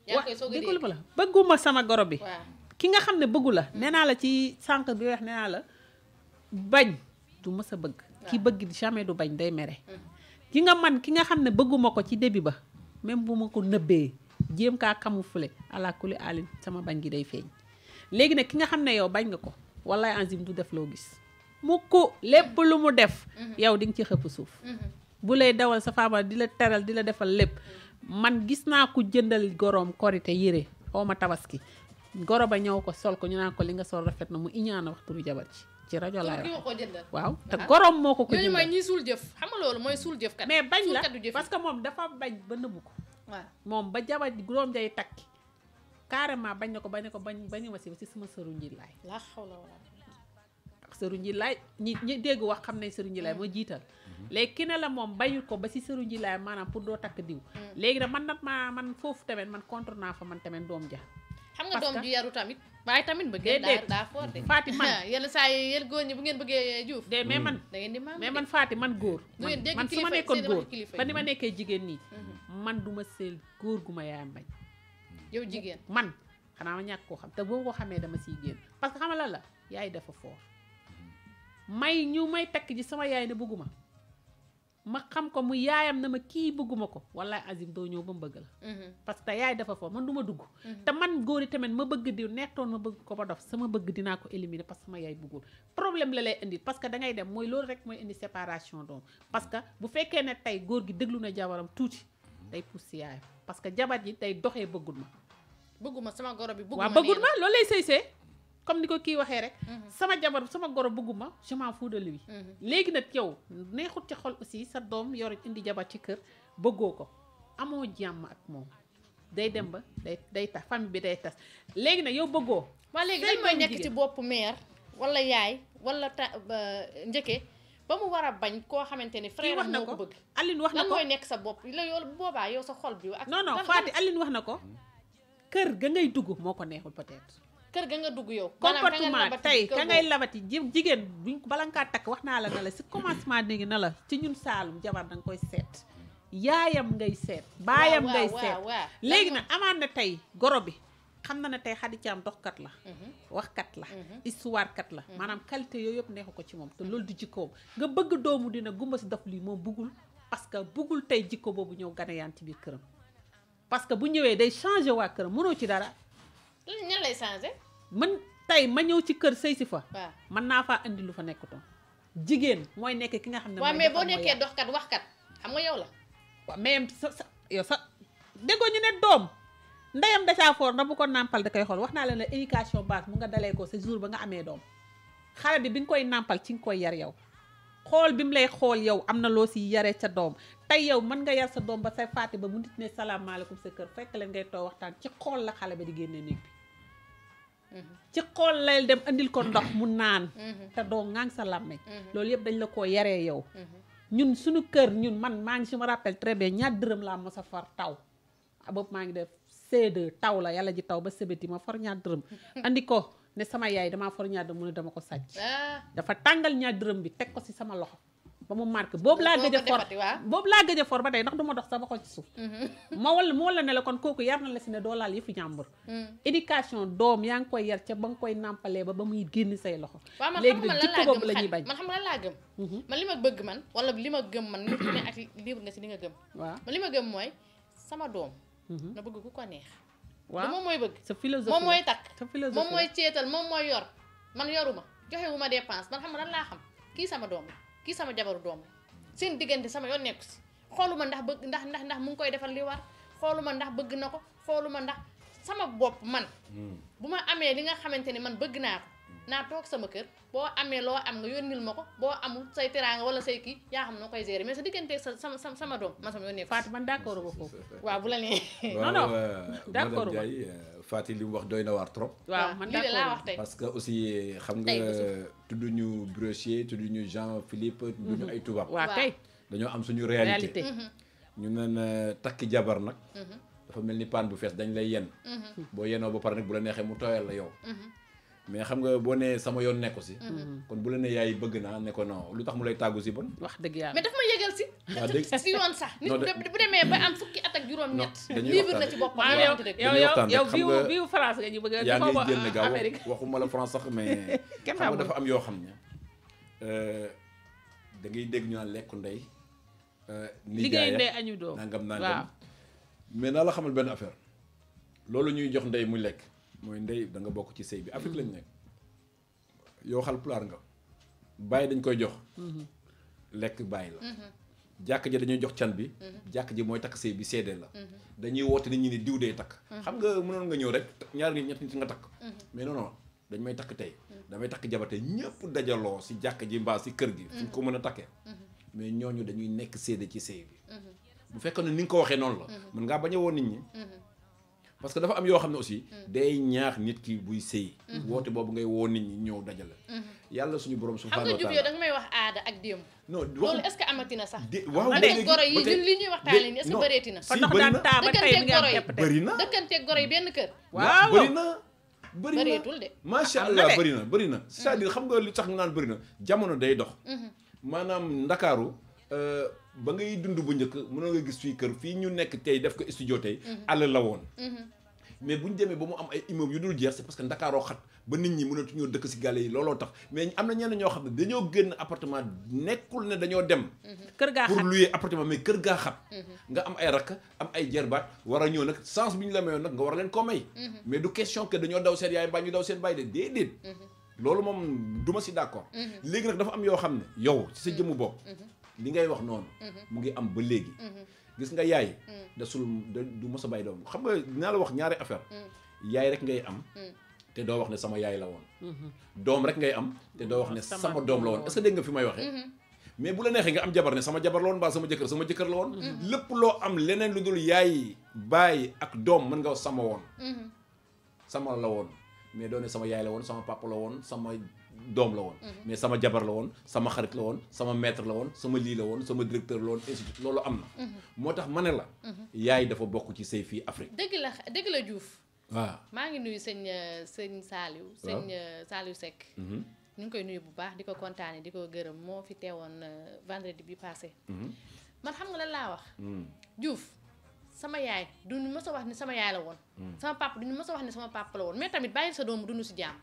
yaa ngi koy soog a dégg la bëgguma sama goro bi. waaw ki nga xam ne bëggu la. nee naa la ci sànq bi wax nee naa la bañ du mës a bëgg. ki bëgg jamais du bañ day mere. ki nga xam ne bëgguma ko ci début ba même bu ma ko nëbbee jéem kaa camoufler ala kulli alin sama bañ gi day feeñ léegi nag ki nga xam ne yow bañ nga ko wallaay enzim du def loo gis mu ko lépp lu mu def yow di nga ci xëpp suuf bu lay dawal sa faama di la teral di la defal lépp man gis naa ku jëndal goroom korite yére xaw ma tabaski goro ba ñëw ko sol ko ñu naan ko li nga sol rafet na mu iñaana waxturu jabar ci rajo laay wax waaw te goroom moo ko jëndal mooy ñi suul jëf xam nga loolu mooy suul jëf kat mais bañ la parce que moom dafa bañ ba nëbbu ko waaw moom ba jabar goroom jay takki carrément bañ na ko bañu ma si sama sëru njillaay laa xaw la wala sëru njillaay ñi dégg wax xam nañ sëru njillaay moo jiital léegi ki ne la moom bañul ko ba si sëru njillaay maanaam pour doo takk diw léegi nag man foofu tamit man contre naa fa man tamit doom ja xam nga doom ju yaru tamit waaye tamit bëggee daa foor de Faati man yenn saa yi yéen góor ñi bu ngeen bëggee juuf de mais man da ngeen di maam mais man Faati man góor man su ma nekkoon góor ba ni ma nekkee jigéen nii man du ma seel góor gu ma yaayam bañ yow jigéen man xanaa ma ñàkk koo xam te boo ko xamee dama siy génn parce que xam nga lan la yaay dafa foor may takk ji sama yaay ne bëgguma ma xam ko mu yaayam na ma kii bëgguma ko wallaay azim doo ñëw ba mu bëgg la parce que yaay dafa foor man du ma dugg te man góor yi tamit ma bëgg diw nettoon ma bëgg ko ba dof sama bëgg dinaa ko éliminer parce que sama yaay bëggul problème la lay indi parce que da ngay dem mooy loolu rek mooy indi séparation doom parce que bu fekkee ne tey góor gi déglu na jabaram tuuti day pousse yaayam parce que jabar ji day doxee bëgguma sama goro bi bëgguma waaw bëggul ma loolu lay sëy comme ni ko kii waxee rek sama jabar sama goro bëgguma je m'en fous de lui léegi nag yow neexut ci xol aussi sa doom yor indi jabar ci kër bëggoo ko amoo jàmm ak moom day dem ba day tas famille bi day tas léegi nag yow bëggoo waa léegi lan mooy nekk ci boppu mère wala yaay wala njëkke ba mu war a bañ koo xamante ni frère moo ko bëgg Aline wax na ko lan mooy nekk sa bopp la yow boobaa yow sa xol bi ak non Faati Aline wax na ko kër ga ngay dugg moo ko neexul peut-être kër ga nga dugg yow comportement tey ka ngay labati jigéen buñ bala ngaa takk wax naa la na la si commencement léegi na la ci ñun Saalum jabar danga koy seet yaayam ngay seet baayam ngay seet léegi nag amaan na tey goro bi xam na ne tey Xadi Caam doxkat la waxkat la histoire kat la maanaam qualité yooyu yëpp neexu ko ci moom te loolu du jikkoom nga bëgg doomu dina gumba si daf lii moom bëggul parce que bëggul tey jikko boobu ñëw ganayaan ci biir këram parce que bu ñëwee day changé waa këram mënoo ci dara ñan lay changé man tey ma ñëw ci kër sëy si fa waaw mën naa faa indi lu fa nekkutoon jigéen mooy nekk ki nga xam ne waaw mais boo nekkee doxkat waxkat xam nga yow la waaw mais yow sa déggoo ñu ne doom ndeyam dacaa foor ndax bu ko nàmpal da koy xool wax naa leen ne éducation base mu nga dalee ko sa jour ba nga amee doom xale bi nga koy nàmpal ci nga koy yar yow xool bi mu lay xool yow am na loo si yaree ca doom tey yow mën nga yar sa doom ba say faati ba mu nit ne salaamaaleykum sa kër fekk leen ngay toog waxtaan ci xool la xale ba di génne néeg bi ci xool lay dem andil ko ndox mu naan te doo ŋaang sa làmmeñ loolu yëpp dañ la koo yaree yow ñun suñu kër ñun man maa ngi si ma rappelle très bien ñaar dërëm laa mos a far taw boobu maa ngi def C2 taw la yàlla ji taw ba sebeti ma for ñaar dërëm andi ko ne sama yaay damaa for ñaar dërëm mu ne dama ko sàcc dafa tàngal ñaar dërëm bi teg ko si sama loxo ba mu marqué boobu laa gëj a for ba tey ndax du ma dox sa ba ko ci suuf ma wala ne la kon kooku yar na la si ne doo laal yëfu ñàmbur éducation doom yaa ngi koy yar ca ba nga koy nàmpalee ba muy génn say loxo léegi de jikko boobu la ñuy bañ man xam nga lan laa gëm man li ma bëgg man wala li ma gëm man nit ku ne ak libre na si li nga gëm waaw man li ma gëm mooy sama doom na bëgg ku ko neex waaw moom mooy bëgg sa philosophie moom mooy takk sa philosophie moom mooy ceetal moom mooy yor man yoruma joxe wu ma dépense man xam nga lan laa xam kii sama doom la kii sama jabaru doom la seen diggante sama yoon nekku si xooluma ndax bëgg ndax mu ngi koy defal li war xooluma ndax bëgg na ko xooluma ndax sama bopp man bu ma amee li nga xamante ni man bëgg naa ko naa toog sama kër boo amee loo am nga yónnil ma ko boo amul say teraanga wala say kii yaa xam noo koy gérer mais sa diggante sama doom man sama yoon nekku Fatou man d'accord ba foofu waaw bu la nee non d'accord madame Ndiaye Fatou li mu wax doy na waar trop waaw man lii de laa wax tey parce que aussi xam nga tudd ñu Breuchier tudd ñu Jean Philippe tudd ñu ay tubaab waaw kay dañoo am suñu réalité ñu naan takki jabar nag dafa mel ni paan bu fees dañ lay yenn boo yenoo ba pare nag bu la neexee mu tooyal la yow mais xam nga boo nee sama yoon nekku si kon bu la nee yaay bëgg naa ne ko non lu tax mu lay tàggu si bon wax dëgg yàlla mais daf ma yëgal si waaw dégg si yoon sax nit non, bu demee ba am fukki at ak juróom-ñett dañuy livre waxtaan na ci boppam maanaam waxante dëgg. dañuy waxtaan yow rek, xam nga biiwu France nga ñu bëgg a yaa xaw ngi ma génn gaaw Amérique waxuma la France sax mais Kenn xam nga xamul. dafa am yoo xam ne da ngay dégg ñu naan lekku ndey liggéey ndey añu doom nangam waaw nangam mais naa la xamal benn affaire loolu ñuy jox ndey muy lekk mooy ndey da nga bokk ci sëy bi Afrique lañ nekk yow xal pulaar nga bàyyi dañ koy jox lekk bàyyi la jàkk ji dañuy jox can bi jàkk ji mooy takk sëy bi seedeel la dañuy woote nit ñi ne diw dee takk xam nga mënoon nga ñëw rek ñaari nit ñett nit nga takk mais non non dañ may takk tey damay takk jabar tey ñëpp dajaloo si jàkk ji mbaa si kër gi fu ko mën a takkee mais ñooñu dañuy nekk seede ci sëy bi bu fekkoon ne ni nga ko waxee noonu la mën ngaa bañ a woo nit ñi parce que dafa am yoo xam ne aussi day ñaax nit ki buy sëy woote boobu ngay woo nit ñi ñëw dajale yàlla suñu borom xam subhanahu nga wa jub yow taala da nga may wax aada ak démb non loolu est-ce que amatina sax waaw man de goro yi li ñuy waxtaanee nii est-ce que bëreeti na fa ndox daan taa ba tey mi ngi am tepp tepp bëri na dëkkanteeg goro yi benn kër waaw bëri na bëreetul de macha Am na allah de. bëri na c'est-à-dire xam nga li tax nga naan bëri na jamono day dox maanaam ndakaaru ba ngay dund bu njëkk mënoo nga gis fii kër fii ñu nekk tey def ko studio tey àll la woon mais bu ñu demee ba mu am ay immeubles yu dul jeex c'est parce que ndakaaroo xat ba nit ñi mënatuñoo dëkk si gàlle yi looloo tax mais am na ñenn ñoo xam ne dañoo génn appartement nekkul ne dañoo dem kër gaa pour xat louer appartement mais kër gaa xat nga am ay rakk am ay jerbaat war a ñëw nag sens bi ñu la mayoon nag nga war a leen koo may mais du question que dañoo daw seen yaay mbaa ñu daw seen bàyyi de déedéet loolu moom duma si d'accord léegi nag dafa am yoo xam ne yow ci sa jëmmu bopp li ngay wax noonu mu ngi am ba léegi gis nga yaay du mos a bàyyi doom xam nga dinaa la wax ñaari affaire yaay rek ngay am te doo wax ne sama yaay la woon doom rek ngay am te doo wax ne sama doom la woon est-ce que dégg nga fi may waxee mais bu la neexee nga am jabar ne sama jabar la woon mbaa sama jëkkër la woon lépp loo am leneen lu dul yaay baay ak doom mën nga wax sama woon sama la woon mais doo ne sama yaay la woon sama papa la woon sama doom la woon mais sama jabar la woon sama xarit la woon sama maître la woon sama lii la woon sama directeur la woon institut loolu am na moo tax ma ne la yaay dafa bokk ci sëy fii Afrique dëgg la Diouf waaw maa ngi nuyu sëñ Saliou Saliou Seck ñu ngi koy nuyu bu baax di ko kontaane di ko gërëm moo fi teewoon vendredi bi passé man xam nga lan laa wax Diouf sama yaay duñu mës a wax ni sama yaay la woon sama papa duñu mës a wax ni sama papa la woon mais tamit bàyyi sa doom dund si jàmm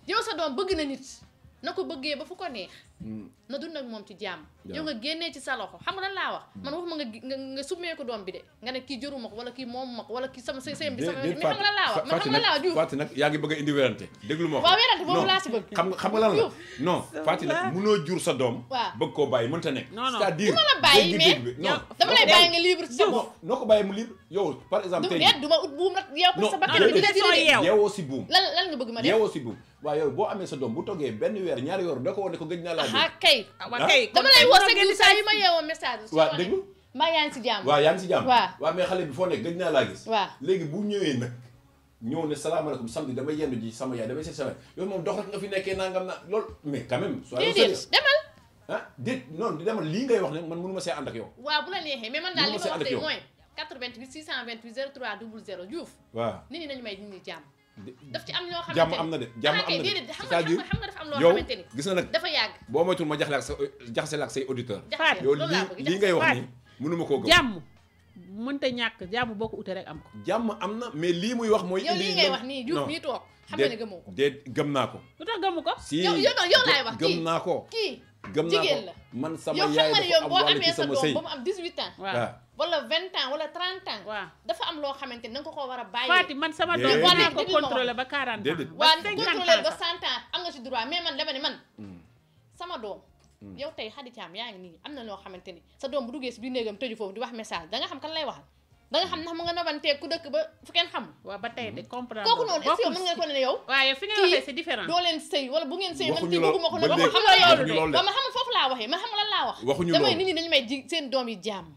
yow sa doom bëgg na nit na ko bëggee ba fu ko neex na dund ak moom ci jàmm yow nga génnee ci sa loxo xam nga lan laa wax man waxuma nga summee ko doom bi de nga ne kii jëruma ko wala kii moomu ma ko wala kii sama sëy bi sama mais xam nga lan laa wax man xam nga lan laa wax Diouf Faty nag yaa ngi bëgg a indi werante déglu ma waaw werante boobu laa si bëgg xam nga lan la non Faty nag mënoo jur sa doom waaw bëgg koo bàyyi mënta nekk c'est-à-dire du ma la bàyyi mais non dama lay bàyyi nga libre ci sa bopp noo ko bàyyi mu libre yow par exemple tey du ma ut buum nag yeew ko sa bakkan bi yeewoo si buum lan nga bëgg ma def yeewoo si buum waaw yow boo amee sa doom bu toggee benn weer ñaari weer da ko woon ne ko gëj naa laa ah kay dama lay woo chaque jour saa yi ma yeewoo message waaw déglu mbaa yaa ngi si jàmm waaw yaa ngi si jàmm waaw mais xale bi foo nekk gëj naa laa gis waaw léegi bu ñëwee nag ñëw ne salaamaaleykum samedi damay yendu ji sama yaay damay seet sama yaay yow moom dox rek nga fi nekkee nangam na loolu mais quand même déedéet demal déet noonu di demal lii ngay wax ne man mënu ma see ànd ak yow waaw bu la neexee mais man daal li ma wax tey mooy 88 628 03 00 Diouf waaw nit ñi nañu may nit ñi jàmm daf ci am ñoo xamante jàmm am na de jàmm am na de déedéet xam nga dafa am loo yow xamante ni gis na nag dafa yàgg boo moytul ma jaxase la ak say auditeur jaxase yow loolu laa bëgg lii ngay wax nii mënuma koo gëm jàmm mënta ñàkk jàmm boo ko utee rek am ko jàmm am na mais lii muy wax mooy yow lii ngay wax nii Diouf mii toog xam nga ne gëmoo ko déet gëm naa ko lu tax gëmu ko si yow laay wax gëm naa ko kii gëm naa jigéen ko la man sama yow xam yaay nga ne dafa yow am boo wàll amee ci sa sama doom sëy ba mu am 18 ans waaw wala 20 ans wala 30 ans waaw dafa am loo xamante ni da nga ko war a bàyyi Faty man sama doom Déedéet. war naa ko Déedéet. contrôler ba 40 ans Déedéet. ba waa 50 contrôler ba ans 100 ans am nga ci droit mais man dama ne man sama doom yow tey Khady Thiam yaa ngi nii am na loo xamante ni sa doom bu duggee si biir néegam tëju foofu di wax message da nga xam kan lay waxal da nga xam ndax mu nga nabanteeg ku dëkk ba fu kenn xam waaw ba tey de comprendre kooku noonu est-ce que yow mën nga ko ne yow waaye fi nga waxee c'est différent doo leen sëy wala bu ngeen sëy man waxuñu kii loolu bëgguma ko ba ne léegi xam nga loolu waxuñu loolu de waaw man xam nga foofu laa waxee man xam nga lan laa wax waxuñu damay loolu nit ñi dañu may ji seen doom yi jàmm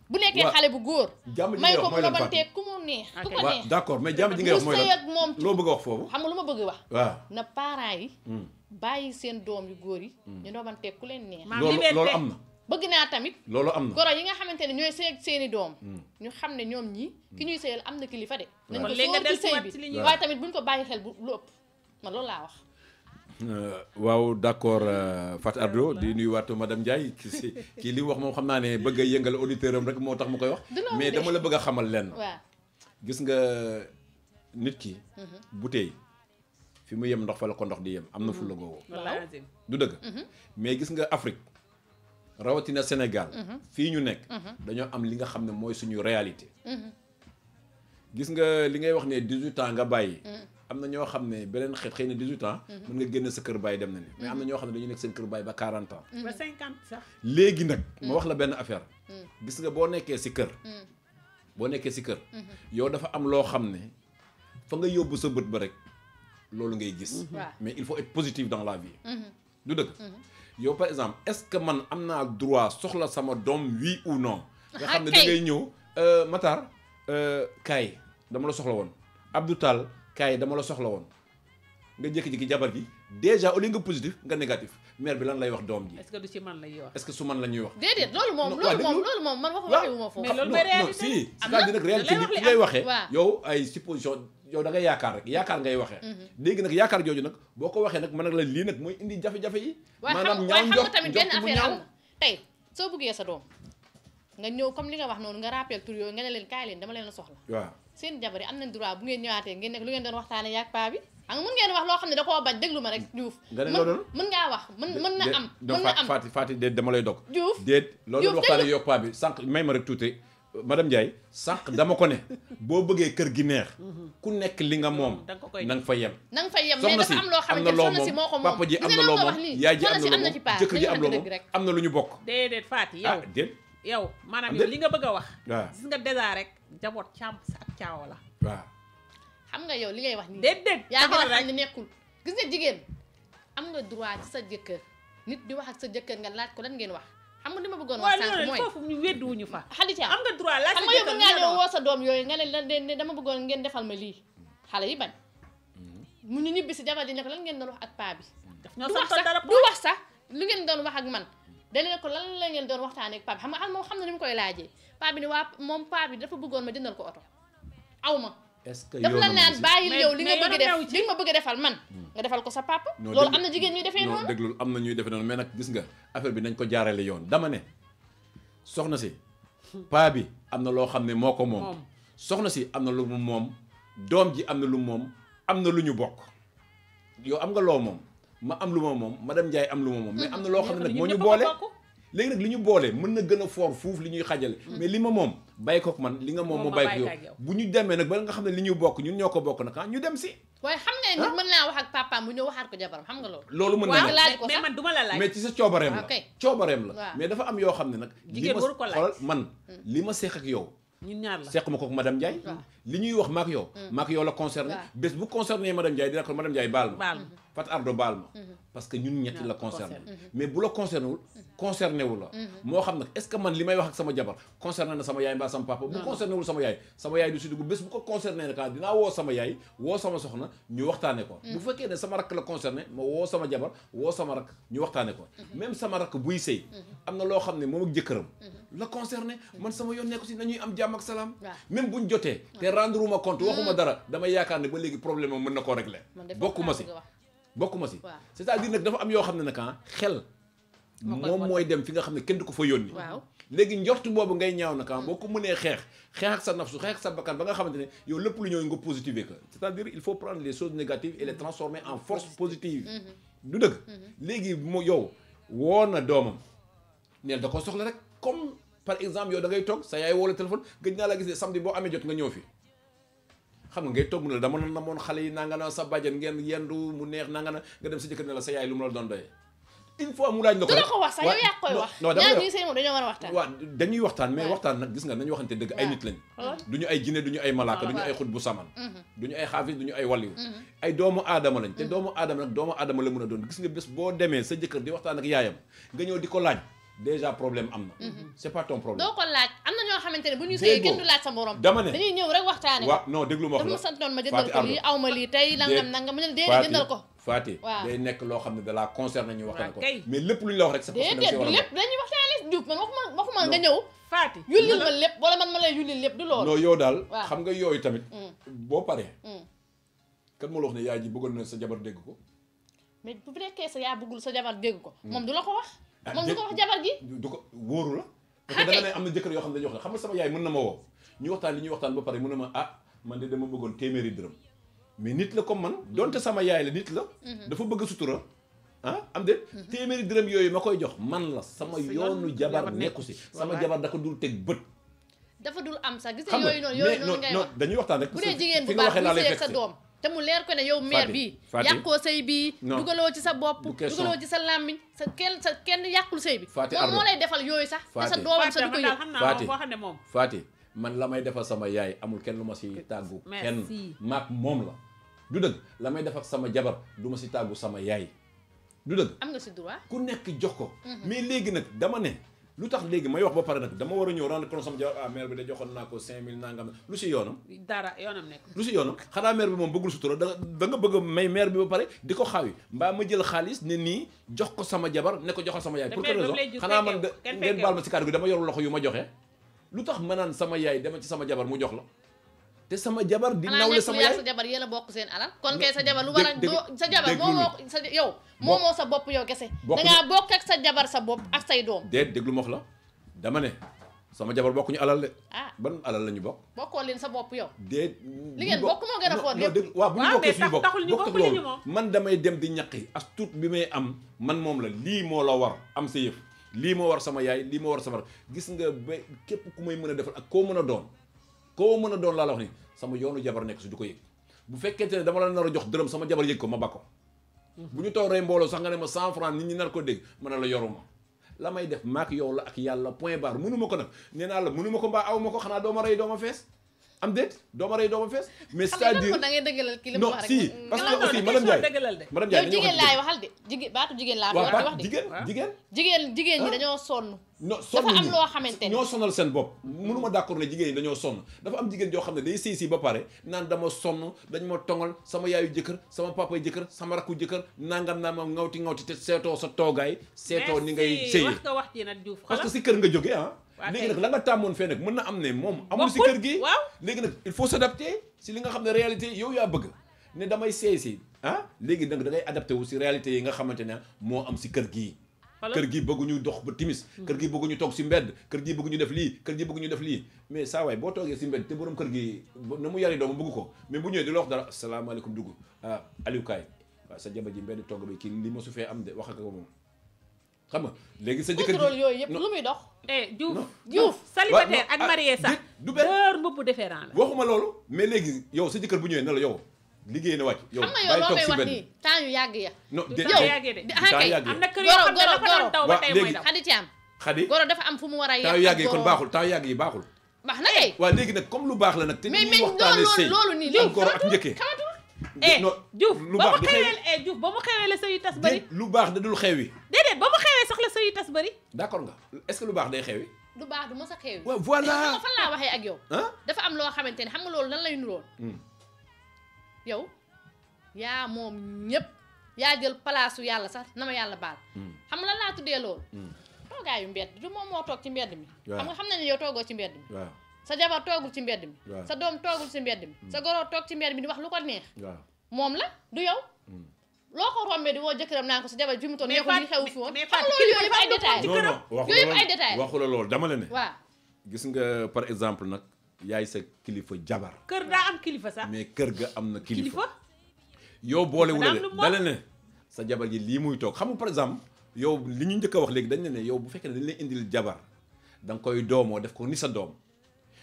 bu nekkee Waaw. xale bu góor jàmm ji may ngay ko wax mu mooy lan nabanteeg ku mu neex ku ko waaw neex d'accord mais jàmm ji ngay wax mooy bu sëy lan ak moom loo bëgg a wax foofu xam nga lu ma bëgg wax waaw na parents yi bàyyi seen doom yu góor yi ñu nabanteeg ku leen neex maam loolu liberté loolu am na bëgg naa tamit loolu am na goro yi nga xamante ne ñooy sëy ak seeni doom ñu xam ne ñoom ñii ki ñuy sëyal am na kilifa de nañ ko léegi nga sóor ci sëy dellusiwaat ci li bi ñuy waaye tamit buñ ko bàyyi xel bu lu ëpp man loolu laa wax waaw d'accord Fatou Ardo di nuyuwaat madame Ndiaye kii li mu wax moom xam naa ne bëgg a yëngal auditeur am rek moo tax mu koy wax mais dama la bëgg a xamal lenn waaw gis nga nit ki bouteille fi mu yem ndox fa la ko ndox di yem am na fu la goowoo du dëgg mais gis nga Afrique rawatina Sénégal fii ñu nekk dañoo am li nga xam ne mooy suñu réalité gis nga li ngay wax ne 18 ans nga bàyyi am na ñoo xam ne beneen xeet xëy na 18 ans mën nga génn sa kër bàyyi dem na ni mais am na ñoo xam ne dañu nekk seen kër bàyyi ba 40 ans ba 50 sax léegi nag ma wax la benn affaire gis nga boo nekkee si kër yow dafa am loo xam ne fa nga yóbbu sa bët ba rek loolu ngay gis mais il faut être positif dans la vie du dëgg yow par exemple est-ce que man am naa droit soxla sama doom oui ou non nga xam ne da ngay ñëw Matar kaay dama la soxla woon Abdou Tall kaay dama la soxla woon nga jékki-jékki jabar gi déjà au lieu nga positif nga négatif mère bi lan lay wax doom ji est-ce que du ci man lay wax est-ce que su man la ñuy wax déedéet loolu moom man waxuma foofu mais loolu mooy réalité si c'est-à-dire nag réalité bi ki ngay waxee yow ay supposition yow da ngay yaakaar rek yaakaar ngay waxee léegi nag yaakaar jooju nag boo ko waxee nag mën nag la lii nag mooy indi jafe-jafe yi maanaam ñaaw xam nga tamit benn affaire am na tey soo bëggee sa doom nga ñëw comme li nga wax noonu nga rappel tur yooyu nga ne leen kaay leen dama leen a soxla waaw seen jabar yi am nañ droit bu ngeen ñëwaatee ngeen nekk lu ngeen doon waxtaane yaag paa bi xam nga mën ngeen wax loo xam ne da koo bañ déglu ma rek Diouf nga ne loolu mën ngaa wax mën na am Fati déet dama lay dog Diouf déet loolu waxtaane yoog paa bi sànq may ma rek tuuti madame Ndiaye sànq dama ko ne boo bëggee kër gi neex ku nekk li nga moom na nga fa yem na nga fa yem mais dafa am loo xamante soxna si moo ko moom papa ji am na loo moom yaay ji am na loo moom jëkkër ji am loo moom am na lu ñu bokk déedéet Fati yow déet yow maanaam yow li nga bëgg a wax waaw gis nga déjà rek jaboot càmp sa ak caawa la waaw xam nga yow li ngay wax nii déedéet yaa gën a xam ne nekkul gis nga jigéen am nga droit ci sa jëkkër nit di wax ak sa jëkkër nga laaj ko lan ngeen wax xam nga li ma bëggoon wax sànq mooy foofu ñu wedduwuñu fa xali ci am nga droit laaj xam nga yow mën ngaa ñëw woo sa doom yooyu nga ne dama bëggoon ngeen defal ma lii xale yi bañ mu ñu ñibbi si jabar ji ne ko lan ngeen doon wax ak paa bi du wax sax lu ngeen doon wax ak man dalee ko lan la ngeen doon waxtaanee ak paa bi xam nga moom xam na ni mu koy laajee paa bi ne waa moom paa bi dafa bëggoon ma jëndal ko oto aw ma est-ce que daf la naan bàyyil yow li nga bëgg def li nga ma bëgg a defal man nga defal ko sa papa loolu am na jigéen ñuy defee noonu déglu am na ñuy defee noonu mais nag gis nga affaire bi nañ ko jaarale yoon dama ne soxna si paa bi am na loo xam ne moo ko moom soxna si am na lu mu moom doom ji am na lu moom am na lu ñu bokk yow am nga loo moom ma am lu ma moom madame Ndiaye am lu ma moom mais am na loo xam ne nag moo ñu boole léegi nag li ñu boole mën na gën a fort fuuf li ñuy xajale mais li ma moom bàyyi ko man li nga moom mu bàyyi ko yow bu ñu demee nag ba nga xam ne li ñu bokk ñun ñoo ko bokk nag ñu dem si waaye xam nga nit mën naa wax ak papaam bu ñëw waxaat ko jabaram xam nga loolu mën na laaj ko mais man duma la laaj mais ci sa coobareem la mais dafa am yoo xam ne nag jigéen waru ko laaj xoolal man li ma seex ak yow ñun ñaar la seq ma ko ak madame Ndiaye li ñuy wax maak yow la concerné bés bu concerné madame Ndiaye dina ko madame Ndiaye baal ma Fatou Ardo baal ma parce que ñun ñetti la concerné mais bu la concerné wul concerné wu la moo xam nag est-ce que man li may wax ak sama jabar concerné na sama yaay mbaa sama papa bu concerné wul sama yaay du si dugg bés bu ko concerné ne ka dinaa woo sama yaay woo sama soxna ñu waxtaane ko bu fekkee ne sama rakk la concerné ma woo sama jabar woo sama rakk ñu waxtaane ko même sama rakk buy sëy am na loo xam ne moom ak jëkkëram la concerné man sama yoon nekku si nañuy am jàmm ak salaam même buñ jotee te rendre ma compte waxuma dara damay yaakaar ne ba léegi problème am mën na koo régler bokkuma si c'est-à-dire nag dafa am yoo xam ne nag xel moom mooy dem fi nga xam ne kenn du ko fa yónni léegi njortu boobu ngay ñaaw nag boo ko mënee xeex ak sa nafsu xeex ak sa bakkan ba nga xamante ne yow lépp lu ñëw nga positiver que c'est-à-dire il faut prendre les choses négatives et les transformer en force positive du dëgg léegi mu yow woo na doomam neen da ko soxla rek comme par exemple yow da ngay toog sa yaay woo la téléphone gëj naa la gis ne samedi boo amee jot nga ñëw fi xam nga ngay toog mu ne dama namoon xale yi nanga na sa bàjjen ngeen yendu mu neex nanga na nga dem sa jëkkër ne la sa yaay lu mu la doon doyee une fois mu laaj la ko rek du la ko wax sax yow yaa koy wax ñaar ñuy sëy moom dañoo war a waxtaan waaw dañuy waxtaan mais waxtaan nag gis nga nañu waxante dëgg ay nit lañ duñu ay jinne duñu ay malaaka duñu ay xut bu saman duñu ay xaafis duñu ay waliw ay doomu aadama lañ te doomu aadama nag doomu aadama la mën a doon gis nga bés boo demee sa jëkkër di waxtaan ak yaayam nga ñëw di ko laaj déjà problème am na c'est pas ton problème doo ko laaj am na ñoo xamante ne bu ñu sëyee kenn du laaj sa morom dama ne dañuy ñëw rek waxtaane waaw non déglu ma wax la dafa ma santoon ma jëndal ko lii aw ma lii tey nangam mu ne déedéet jëndal ko Faty day nekk loo xam ne da la concerné ñu waxtaane ko mais lépp lu ñu la wax rek sa déedéet du lépp dañuy waxtaane Diouf man waxuma nga ñëw Fati yullil ma lépp wala man ma lay yullil lépp du loolu non yow daal waaw. xam nga yooyu tamit boo paree kan moo la wax ne yaay ji bëggoon na sa jabar dégg ko mais bu fekkee sa yaa bëggul sa jabar dégg ko moom du la ko wax ah, moom du ko wax jabar ji du ko wóoru la parce que da nga ne am na jëkkër yoo xam ne dañuy wax xam nga sama yaay mën na ma woo ñu waxtaan li ñuy waxtaan ba pare mën na ma ah man de dama bëggoon téeméeri dërëm mais nit la comme man donte sama yaay la nit la dafa bëgg sutura ah am de téeméeri dërëm yooyu ma koy jox man la sama yoonu jabar nekku si sama jabar da ko dul teg bët dafa dul am sax gis nga xam nga yooyu noonu ngay non wax dañuy waxtaan rek bu dee jigéen bu fi nga baax waxee laa bu lay seeg sa fekk doom te mu leer ko ne yow mère bii yàqoo sëy bii Non. dugaloo ci sa bopp Du question. dugaloo ci sa làmmiñ sa kenn yàqul sëy bi Faty moom moo Ardo. lay defal yooyu sax te sa Faty. doomam sa Fati du ko man daal yëg xam naa Fati. moom boo xam ne moom Faty man la may defal sama yaay amul kenn lu ma si tàggu kenn Merci. maak moom la du dëgg la may def ak sama jabar du ma si tàggu sama yaay du dëgg am nga si droit ku nekk jox ko mais léegi nag dama ne lu tax léegi may wax ba pare nag dama war a ñëw rendre compte sama jabar ah mère bi da joxoon naa ko 5000 nangam lu si yoonam dara yoonam nekk lu si yoonam xanaa mère bi moom bëggul sutura da nga bëgg a may mère bi ba pare di ko xaawi mbaa ma jël xaalis ne nii jox ko sama jabar ne ko joxal sama yaay pour quelle raison xanaa man ngeen baal ma si kàddu gi dama yor loxo yu ma joxe lu tax ma naan sama yaay dama ci sama jabar mu jox la te sama jabar di xanaa nawle nekkul sama yaa yaay sa jabar yéen a bokk seen alal kon kay sa jabar lu war a dégg- doo sa jabar déglu moomoo mi. sa yow moomoo sa bopp yow kese dangaa bokk ak sa jabar sa bopp ak say doom déet déglu ma wax la dama ne sama jabar bokkuñu alal de ah ban alal la ñu bokk bokkoo leen sa bopp yow déet li ngeen bokk moo gën a fort lépp. waaw bu ñu Waaw, bokkee mais suñu bokk taxul ñu bokk ak bokk li ñu loolu moom. man damay dem di ñaqi as tuut bi may am man moom la lii moo la war am sa yëf lii moo war sama yaay lii moo war sama gis nga ba képp ku may mën a defal ak koo mën a doon laa la wax ni sama yoonu jabar nekk su du ko yëg bu fekkente ne dama la nar a jox dërëm sama jabar yëg ko ma bakko bu ñu toog rey mbooloo sax nga ne ma 100 francs nit ñi nar ko dégg ma ne la yoruma la may def maak yow la ak yàlla point barre mënuma ko nag nee naa la mënuma ko mbaa aw ma ko xanaa doo ma rey doo ma fees am déet doo ma rey doo ma fees mais c'est-à-dire da ngay dëggalal ki li mu non wax rek si parce que aussi madame Ndiaye dëggalal de madame yow Ndiaye jigéen laay waxal de baatu jigéen laa fi waaw war di wax baat de jigéen jigéen ñi dañoo sonn non dafa am loo xamante ne ñoo sonal seen bopp mënuma d'accord ne jigéen ñi dañoo sonn dafa am jigéen joo xam ne day sëy si ba pare naan dama sonn dañ ma tongal sama yaayu jëkkër sama papay jëkkër sama rakku jëkkër nangam naa ma ngawti te seetoo sa toogaay seetoo ni ngay Merci. sëyee wax nga wax ji nag Diouf parce que xoolal si kër nga jógee ah Waa léegi kay. nag la nga tàmmoon fee nag mën na am ne moom amul si Bokkul, kër gi waaw. léegi nag il faut s'adapter si li nga xam ne réalité yow yaa bëgg ne damay seey si ah léegi nag da ngay adapté wu si réalité yi nga xamante ne moo am si kër gii Xoolal. kër gi bëgguñu dox ba timis kër gi bëgguñu toog si mbedd kër gi bëgguñu def lii kër gi bëgguñu def lii mais saa waay boo toogee si mbedd te borom kër gi na mu yari doomu bëgg ko mais bu ñëwee di la wax dara asalaamaaleykum dugg ah Aliou Kaay waaw sa jabar ji mbedd togg bi kii li ma su fee am de wax ak ko moom xam nga léegi sa jëkkër contrôle ji yooyu yëpp non. lu muy dox Diouf Non. Diouf célibataire Waaw, ak non, marié sax du benn. heure mbubb différent la waxuma loolu mais léegi yow sa jëkkër bu ñëwee ne la yow liggéey na wàcc yow xam nga yow loo toog may si wax benn nii temps yu yàgg ya non du de temps yàggee de. di ah kay yàggee. am na kër yoo xam ne Goro, dafa doon taw ba Waaw, tey mooy léegi. daw xadi ci am xadi goro dafa am fu mu war a temps yu yàgg yi kon baaxul temps yu yàgg yi baaxul baax na kay waaw léegi nag comme lu baax la nag te mais ñuy mais waxtaane sëy loolu nii ak goro ak njëkkee non Diouf lu ba baax mu di xew xewee Diouf ba mu xewee la sëyu tas bëri lu baax da dul xew yi déedéet ba mu xewee sax la sëyu tas bëri d'accord nga est-ce que lu baax day xew yi du baax du mës a xew waaw xam voilà nga fan laa waxee ak yow ah dafa am loo xamante ne xam nga loolu lan lay nuroon yow yaa moom ñëpp yaa jël palaasu yàlla sax na ma yàlla baal xam nga lan laa tuddee loolu toogaayu mbedd du moom moo toog ci mbedd mi xam nga xam na ne yow toogoo ci mbedd mi waaw sa jabar toogul ci mbedd mi Waaw. sa doom toogul ci mbedd mi sa goro toog ci mbedd mi di wax lu ko neex waaw moom la du yow loo ko rombee di woo jëkkëram naan ko sa jabar ji mu toon Mais nekkul li Fatou- xew fi woon mais xam Fatou, nga loolu yooyu kilifa yëpp ay dafa détails non non waxu yooyu la yëpp ay détails waxu la loolu dama la ne waaw gis nga par exemple nag yaay sa kilifa jabar kër daa am kilifa sax mais kër ga am na kilifa kilifa yow boolewul Madame de lu moom. dale ne sa jabar ji lii muy toog xam nga par exemple yow li ñu njëkk a wax léegi dañ ne ne yow bu fekkee ne dañ lay indil jabar da nga koy doomoo def ko ni sa doom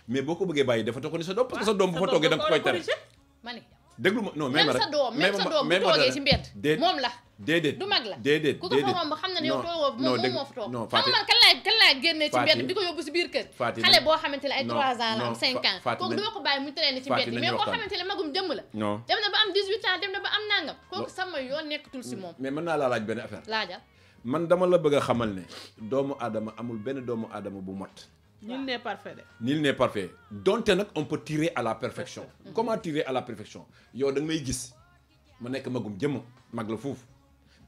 mais boo ko bëggee bàyyi defatoo ko ni sa doom parce que sa doom bu fa toogee da nga ko koy tere ma ne déglu ma non même même rek sa doom même sa doom bu même ma toogee dara. ci mbedd déet moom la déedéet du mag la déedéet ku ko fa romb xam na ne yow toogoo moom moo fa toog non xam nga man kan laay génnee ci Faty. mbedd di ko yóbbu si biir kër Faty, xale non. boo xamante ne ay Non, 3 ans la non, am 5 ans Faty, kooku nañ- duma ko bàyyi mu traîner ci Faty, mbedd nañu mais koo waxtaan. xamante ne magum jëmm la non dem na ba am 18 ans dem na ba am nangam kooku sama yoon nekkatul si moom mais mën naa laa laaj benn affaire laajal man dama la bëgg a xamal ne doomu aadama amul benn doomu aadama bu mot nul n'est parfait de nul n'est parfait donte nag on peut tirer à la perfection comment tirer à la perfection yow da nga may gis ma nekk magum jëmm mag la foofu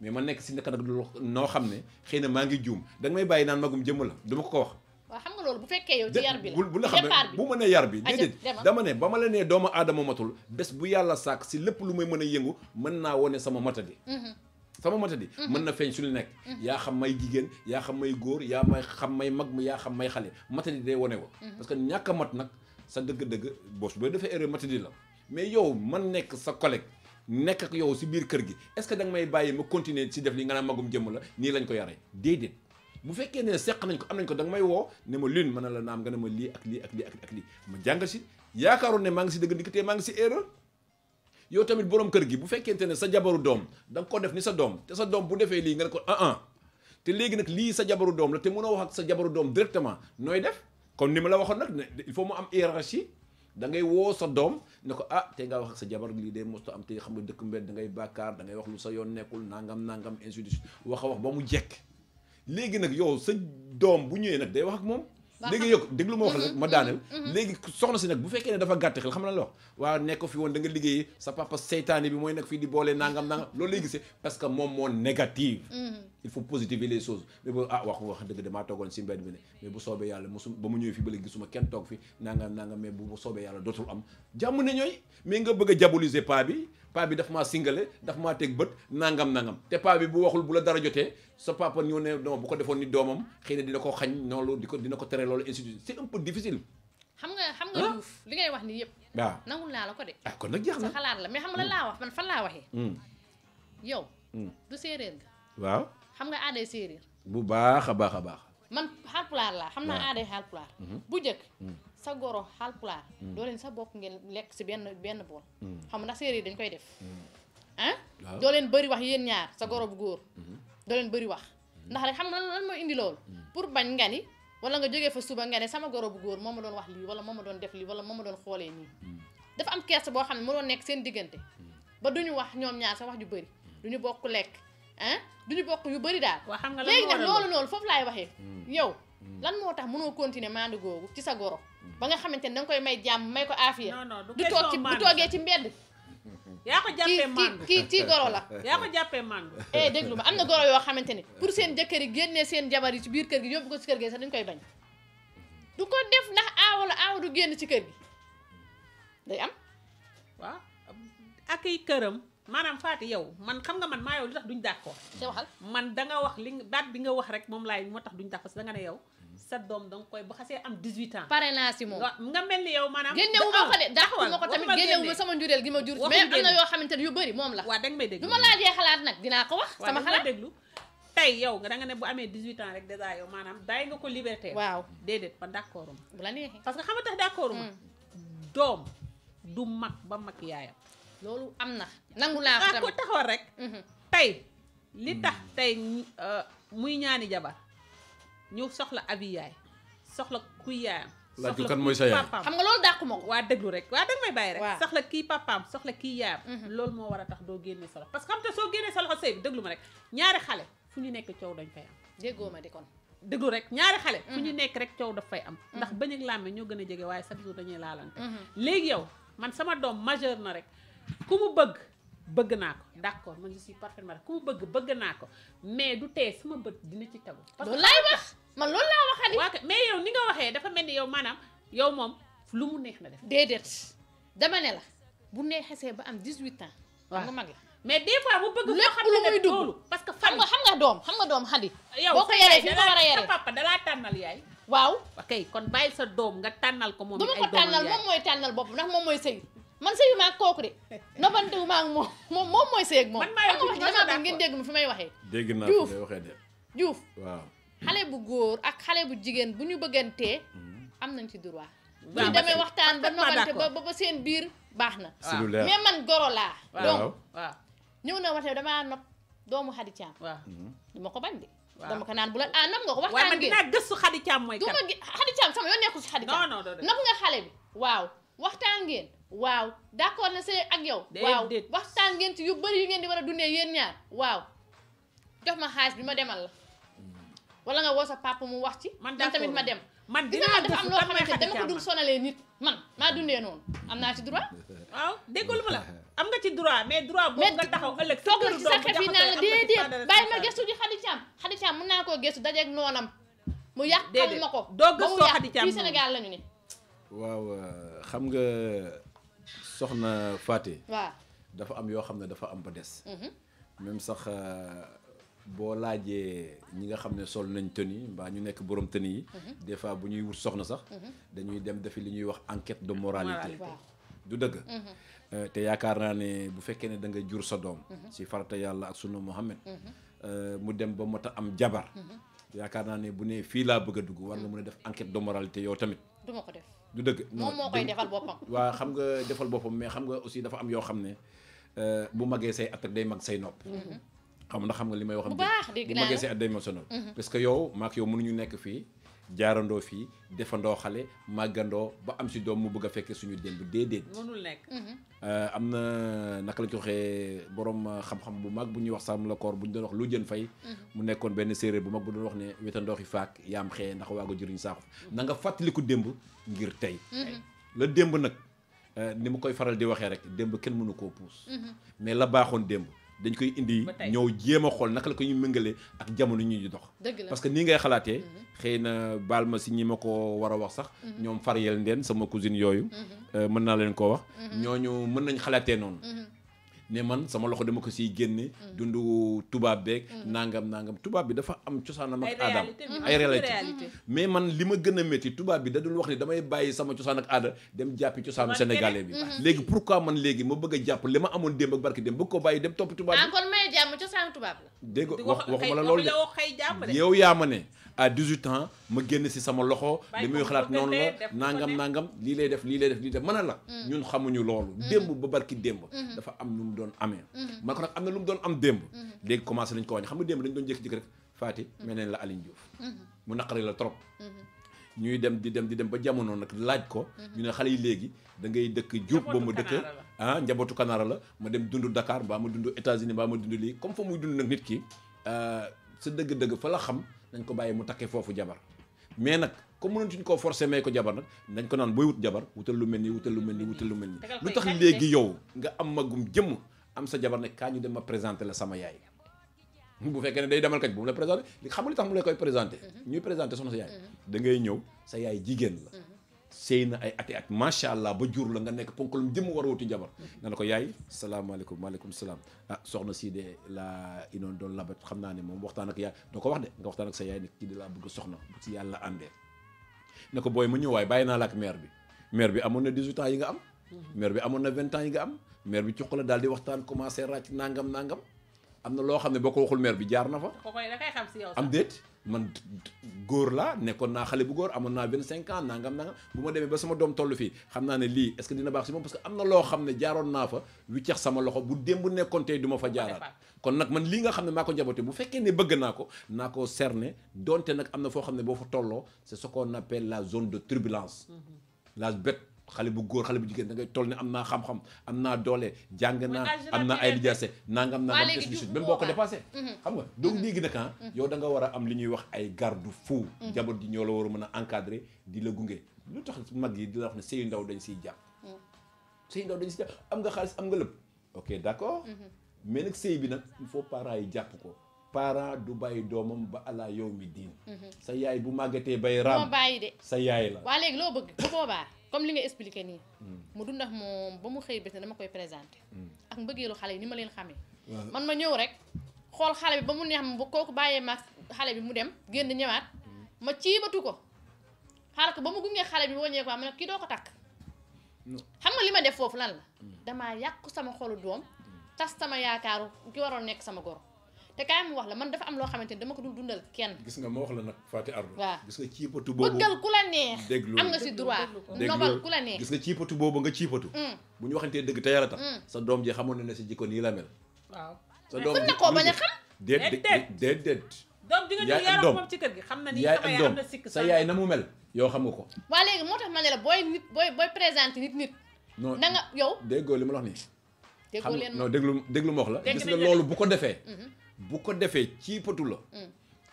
mais ma nekk si naka nag noo xam ne xëy na maa ngi juum da nga may bàyyi naan magum jëmm la duma ko wax. waaw xam nga loolu bu fekkee yow ci yar bi la bu la xam ne bu ma nee yar bi déedéet dama ne ba ma la nee doomu aadama matul bés bu yàlla sàkk si lépp lu may mën a yëngu mën naa wone sama matadi sama matadi mën na feeñ su lu nekk yaa xam may jigéen yaa xam may góor yaa may xam may mag yaa xam may xale matadi day wone ko parce que ñàkk a mat nag sa dëgg-dëgg bos booy defee erreur matadi la mais yow man nekk sa collègue nekk ak yow si biir kër gi est-ce que da nga may bàyyi ma continuer si def li nga naan magum jëmm la nii lañ ko yaree déedéet bu fekkee ne seq nañ ko am nañ ko da nga may woo ne ma lune mën na la naam nga ne ma lii ak lii ak lii ak lii ma jàngal si yaakaaroon ne maa ngi si dëgg ndikk te maa ngi si erreur yow tamit borom kër gi bu fekkente ne sa jabaru doom da nga ko def ni sa doom te sa doom bu defee lii nga ne ko te léegi nag lii sa jabaru doom la te mën a wax ak sa jabaru doom directement nooy def comme ni ma la waxoon nag ne il faut mu am hiérarchie da ngay woo sa doom ne ko te nga wax ak sa jabar lii de mosto am te xam nga dëkk mbedd da ngay bàkkaar da ngay wax lu sa yoon nekkul nangam ainsi de suite wax a wax ba mu jekk léegi nag yow sa doom bu ñëwee nag day wax ak moom léegi yow déglu ma wax la ma daaneel léegi soxna si nag bu fekkee ne dafa gàtt xel xam na la wax waaw nekk fi woon da nga liggéey sa papa seytaane bi mooy nekk fii di boole nangam loolu lay gisee parce que moom moo négative il faut positiver les choses mais bu wax dëgg damaa toogoon si mbedd bi ne mais bu soobee yàlla mosu ba mu ñëwee fii ba léegi gisuma kenn toog fi nangam mais bu soobee yàlla dootul am jàmm ne ñooy mais nga bëgg a diaboliser paa bi daf maa singale daf maa teg bët nangam te paa bi bu waxul bu la dara jotee sa papa ñëw ne non bu ko defoon ni doomam xëy na dina ko xañ noonu dina ko tere loolu institut c'est un peu difficile. xam nga Diouf li ngay wax ni yëpp. waaw nangul naa la ko de. kon nag jeex na sa xalaat la mais xam nga lan laa wax man fan laa waxee. yow. du séeréer nga. waaw xam nga aaday séeréer. bu baax a baax. man xaalpulaar laa xam naa aaday xaalpulaar. bu njëkk sa goro xaalpulaar. doo leen sa bokk ngeen lekk si benn bool. xam nga ndax séeréer dañ koy def. doo leen bëri wax yéen ñaar sa goro bu góor. doo leen bëri wax ndax rek xam nga lan mooy indi loolu. pour bañ nga ni wala nga jógee fa suba nga ne sama goro bu góor moo ma doon wax lii wala moo ma doon def lii wala moo ma doon xoolee nii. dafa am kersa boo xam ne mu doon nekk seen diggante ba duñu wax ñoom ñaar sa wax ju bëri duñu bokk lekk duñu bokk yu bëri daal. waaw xam nga léegi nag loolu noonu foofu laay waxee. yow lan moo tax mënoo continuer maandu googu ci sa goro ba nga xamante ne danga koy may jàmm may ko aafiya. du toogee ci mbedd. yaa ko jàppee mandu kii goro la. yaa ko jàppee mandu. déglu ma am na goro yoo xamante ne pour seen jëkkër yi génnee seen jabar yi ci biir kër gi yóbbu ko ci kër gi sax dañ koy bañ. du ko def ndax aawa du génn ci kër gi day am. waaw ak i këram maanaam Faty yow man xam nga man maa yow li tax duñ d'accord. te waxal man danga wax li baat bi nga wax rek moom laay moo tax duñ d'accord parce que danga ne yow sa doom danga koy ba xasee am 18 ans. pare naa si moom nga mel ni yow maanaam. génnewu ma ko de dàqu ma ko tamit génnewu ma sama njureel gi ma jur. mais am na yoo xamante ne yu bëri moom la. waaw danga may déglu du ma laajee xalaat nag dinaa ko wax. sama xalaat déglu tey yow danga ne bu amee 18 ans rek déjà yow maanaam bàyyi nga ko liberté. waaw déedéet ba d'accord bu la neexee parce que xam nga tax d'accord ma doom du mag ba mag yaayam. loolu am na nangu naa ko tamit ko taxawal rek. tey li tax tey muy ñaani jabar ñu soxla abi yaay soxla kuy yaayam. laaj ko kan mooy sa yaay xam nga loolu dàqu ma ko. waa déglu rek waa danga may bàyyi rek. soxla kii papaam soxla kii yaayam. loolu moo war a tax doo génne sa loxo parce que xam te soo génnee sa loxo sëy bi déglu ma rek ñaari xale fu ñu nekk coow dañ fay am. déggoo ma di kon. déglu rek ñaari xale. fu ñu nekk rek coow daf fay am. ndax bañ ak làmme ñoo gën a jege waaye chaque jour dañuy laalante. léegi yow man sama doom majeur na rek ku mu bëgg naa ko d'accord man je suis parfaitement ku mu bëgg naa ko mais du tee sama bët dina ci tegu. parce que loolu laay wax man loolu laa waxati. waaw mais yow ni nga waxee dafa mel ni yow maanaam yow moom lu mu neex na def. déedéet dama ne la bu neexesee ba am 18 ans. waaw nga mag la mais des fois bu bëgg. lépp lu muy dugg parce que xam nga doom xadi. yow boo ko yaree fi nga war a yaree sa papa dalaa tànnal yaay. waaw. ok kon bàyyi sa doom nga tànnal ko moom. ay doomam yaay du ma ko tànnal moom mooy tànnal bopp ndax moom mooy sëy man sëyu ma ak kooku de nobantewu ma ak moom mooy sëy ak moom. man maa wax dama ngeen dégg ma fi may waxee. dégg naa fi may waxee de. Diouf waaw. xale bu góor ak xale bu jigéen bu ñu bëggantee am nañ ci droit. bu ñu waaw demee waxtaan ba nobante ba seen biir baax na. mais man goro laa. donc waaw ñëw na waxee damaa nopp doomu Xadi Caam. waaw duma ko bañ de. dama ko naan bu la nopp nga ko waxtaan waaye man dinaa gëstu Xadi Caam mooy kan. Xadi Caam sama yoon nekkul si Xadi Caam. non nopp nga xale bi waaw waxtaan ngeen. waaw d'accord na sëy ak yow. waaw waxtaan ngeen ci yu bëri yu ngeen di war a dundee yéen ñaar waaw jox ma xaalis bi ma demal la wala nga woo sa papa mu wax ci. man tamit ma dem. man dinaa dafa am loo xamante dama ko dul sonalee nit man maa dundee noonu am naa ci droit waaw déggul ma la am nga ci droit mais droit boobu nga taxaw ëllëg toog ci sa xef yi naan la déedéet bàyyi ma gëstu ji Khady Thiam mën naa koo gëstu dajeeg noonam mu yàqal ma ko doo gëstoo Khady Thiam fii Sénégal lañu ne waaw xam nga soxna Faté waaw dafa am yoo xam ne dafa am ba des même sax boo laajee ñi nga xam ne sol nañ tenue mbaa ñu nekk borom tenue yi des fois bu ñuy wut soxna sax dañuy dem defi li ñuy wax enquête de moralité du dëgg te yaakaar naa ne bu fekkee ne da nga jur sa doom ci farata yàlla ak sunna Muhammad mu dem ba mot a am jabar yaakaar naa ne bu ne fii laa bëgg a dugg war nga mën a def enquête de moralité yow tamit du ma ko def du dëgg moom moo koy defal boppam waa xam nga defal boppam mais xam nga aussi dafa am yoo xam ne bu magee say at ak day mag say nopp xam nga li may wax bu baax dégg naa bu magee say at day mag say nopp parce que yow maak yow mënuñu nekk fii jaarandoo fii defandoo xale màggandoo ba am si doom mu bëgg a fekkee suñu démb déedéet mënul nekk am na naka la ñu waxee borom xam-xam bu mag bu ñuy wax Sam la koor bu ñu doon wax lu jën fay mu nekkoon benn séeréer bu mag bu doon wax ne wetandooxi faak yaam xee ndax waago jëriñ saaxu na nga fàttaliku démb ngir tey la démb nag ni mu koy faral di waxee rek démb kenn mënu koo puus mais la baaxoon démb dañ koy indi ñëw jéem a xool naka la ko ñu méngalee ak jamono ñu di dox parce que nii ngay xalaatee xëy na baal ma si ñi ma ko war a wax sax ñoom Fariel Ndeen sama cousine yooyu mën naa leen koo wax ñooñu mën nañ xalaatee noonu ne man sama loxo dama ko siy génne dundu tubaab beeg nangam tubaab bi dafa am cosaanam ak aadam ay réalité mais man li ma gën a métti tubaab bi da dul wax ni damay bàyyi sama cosaan ak aada dem jàppi cosaanu sénégalais bi léegi pourquoi man léegi ma bëgg a jàpp li ma amoon démb ak barki démb bëgg ko bàyyi dem topp tubaab bi kon may jàmm cosaanu tubaab la dégg waxuma la loolu de yow yaa ma ne à 18 ans ma génn si sama loxo li muy xalaat noonu la nangam lii lay def lii mën a la ñun xamuñu loolu démb ba barki démb dafa am nu mu doon amee man ko nag am na lu mu doon am démb léegi commencé lañ ko wàññi xam nga démb dañ doon jékki-jékki rek Faty mel neen la Aline Diouf mu naqari la trop ñuy dem di dem ba jamono nag laaj ko ñu ne xale yi léegi da ngay dëkk Dioup ba mu dëkk njabootu Kanaara la ma dem dund Dakar mbaa ma dund États-Unis mbaa ma dund lii comme fa muy dund nag nit ki sa dëgg-dëgg fa la xam nañ ko bàyyi mu takkee foofu jabar mais nag comme mënatuñ koo forcé may ko jabar nag dañ ko naan booy wut jabar wutal lu mel ni lu tax léegi yow nga am magum jëmm am sa jabar ne kaa ñu dem ma présenté la sama yaay bu fekkee ne day demal kañ bu mu la présenté li xam nga li tax mu la koy présenté ñuy présenté soxna sa yaay da ngay ñëw sa yaay jigéen la sëy na ay ati at macha allah ba jur la nga nekk ponkalum jëmm war a wuti jabar nga ne ko yaay salaamaaleykum maaleykum salaam soxna sii de la inoon doon labat xam naa ne moom waxtaan ak yaay doo ko wax de nga waxtaan ak sa yaay ne kii de laa bëgg soxna bu ci yàlla àndee ne ko booy ma ñëw waaye bàyyi naa la ak mère bi amoon na 18 ans yi nga am mère bi amoon na 20 ans yi nga am mère bi cuq la daal di waxtaan commencé ràcc nangam am na loo xam ne boo ko waxul mère bi jaar na fa am déet man góor laa nekkoon naa xale bu góor amoon naa 25 ans nangam bu ma demee ba sama doom toll fii xam naa ne lii est-ce que dina baax si moom parce que am na loo xam ne jaaroon naa fa wiccax sama loxo bu démb nekkoon tey du ma fa jaaraat kon nag man lii nga xam ne maa ko njaboote bu fekkee ne bëgg naa ko cerner donte nag am na foo xam ne boo fa tolloo c'est ce qu'on appelle la zone de turbulence la bête xale bu góor xale bu jigéen da ngay toll ne am naa xam-xam am naa doole jàng naa am naa ay lijaase nangam même boo ko dépassé xam nga donc léegi nag yow da nga war a am li ñuy wax ay garde-fou jaboot ji ñoo la war a mën a encadrer di la gunge lu tax mag yi di la wax ne sëyu ndaw dañ siy jàpp am nga xaalis am nga lépp ok d'accord mais nag sëy bi nag il faut parents yi jàpp ko parent du bàyyi doomam ba ala yow mi diin sa yaay bu màggatee bay raam bàyyi de sa yaay la waa léegi loo bëgg bu boobaa comme li nga expliqué nii mu dund ak moom ba mu xëy bés ne dama koy présenté ak mbëggeelu xale yi ni ma leen xamee man ma ñëw rek xool xale bi ba mu neex ma ba kooku bàyyee ma xale bi mu dem génn ñëwaat ma ciibatu ko xaaral ko ba mu gungee xale bi wàññee ko ma ne kii doo ko takk xam nga li ma def foofu lan la damaa yàq sama xolu doom tas sama yaakaaru ki waroon nekk sama goro te kaay mu wax la man dafa am loo xamante ni dama ko dul dundal kenn. gis nga ma wax la nag Faty Ardo. waaw gis nga ciipatu boobu bëggal ku la neex. déglu am nga si droit nobal ku la neex. gis nga ciipatu boobu nga ciipatu. bu ñu waxantee dëgg te yàlla tax. sa doom ji xamoon na ne si jikko nii la mel. waaw sa doom ji na koo bañ a xam. déet. doom di nga ñëw yaram moom ci kër gi xam na ni sama yaay am na sikk sa yaay na mu mel yow xam nga ko. waa léegi moo tax ma ne la booy présenté nit. non na nga yow. déggoo li ma la wax nii. déggoo leen non déglu ma wax la. gis nga loolu bu ko defee. bu ko defee ciipatu la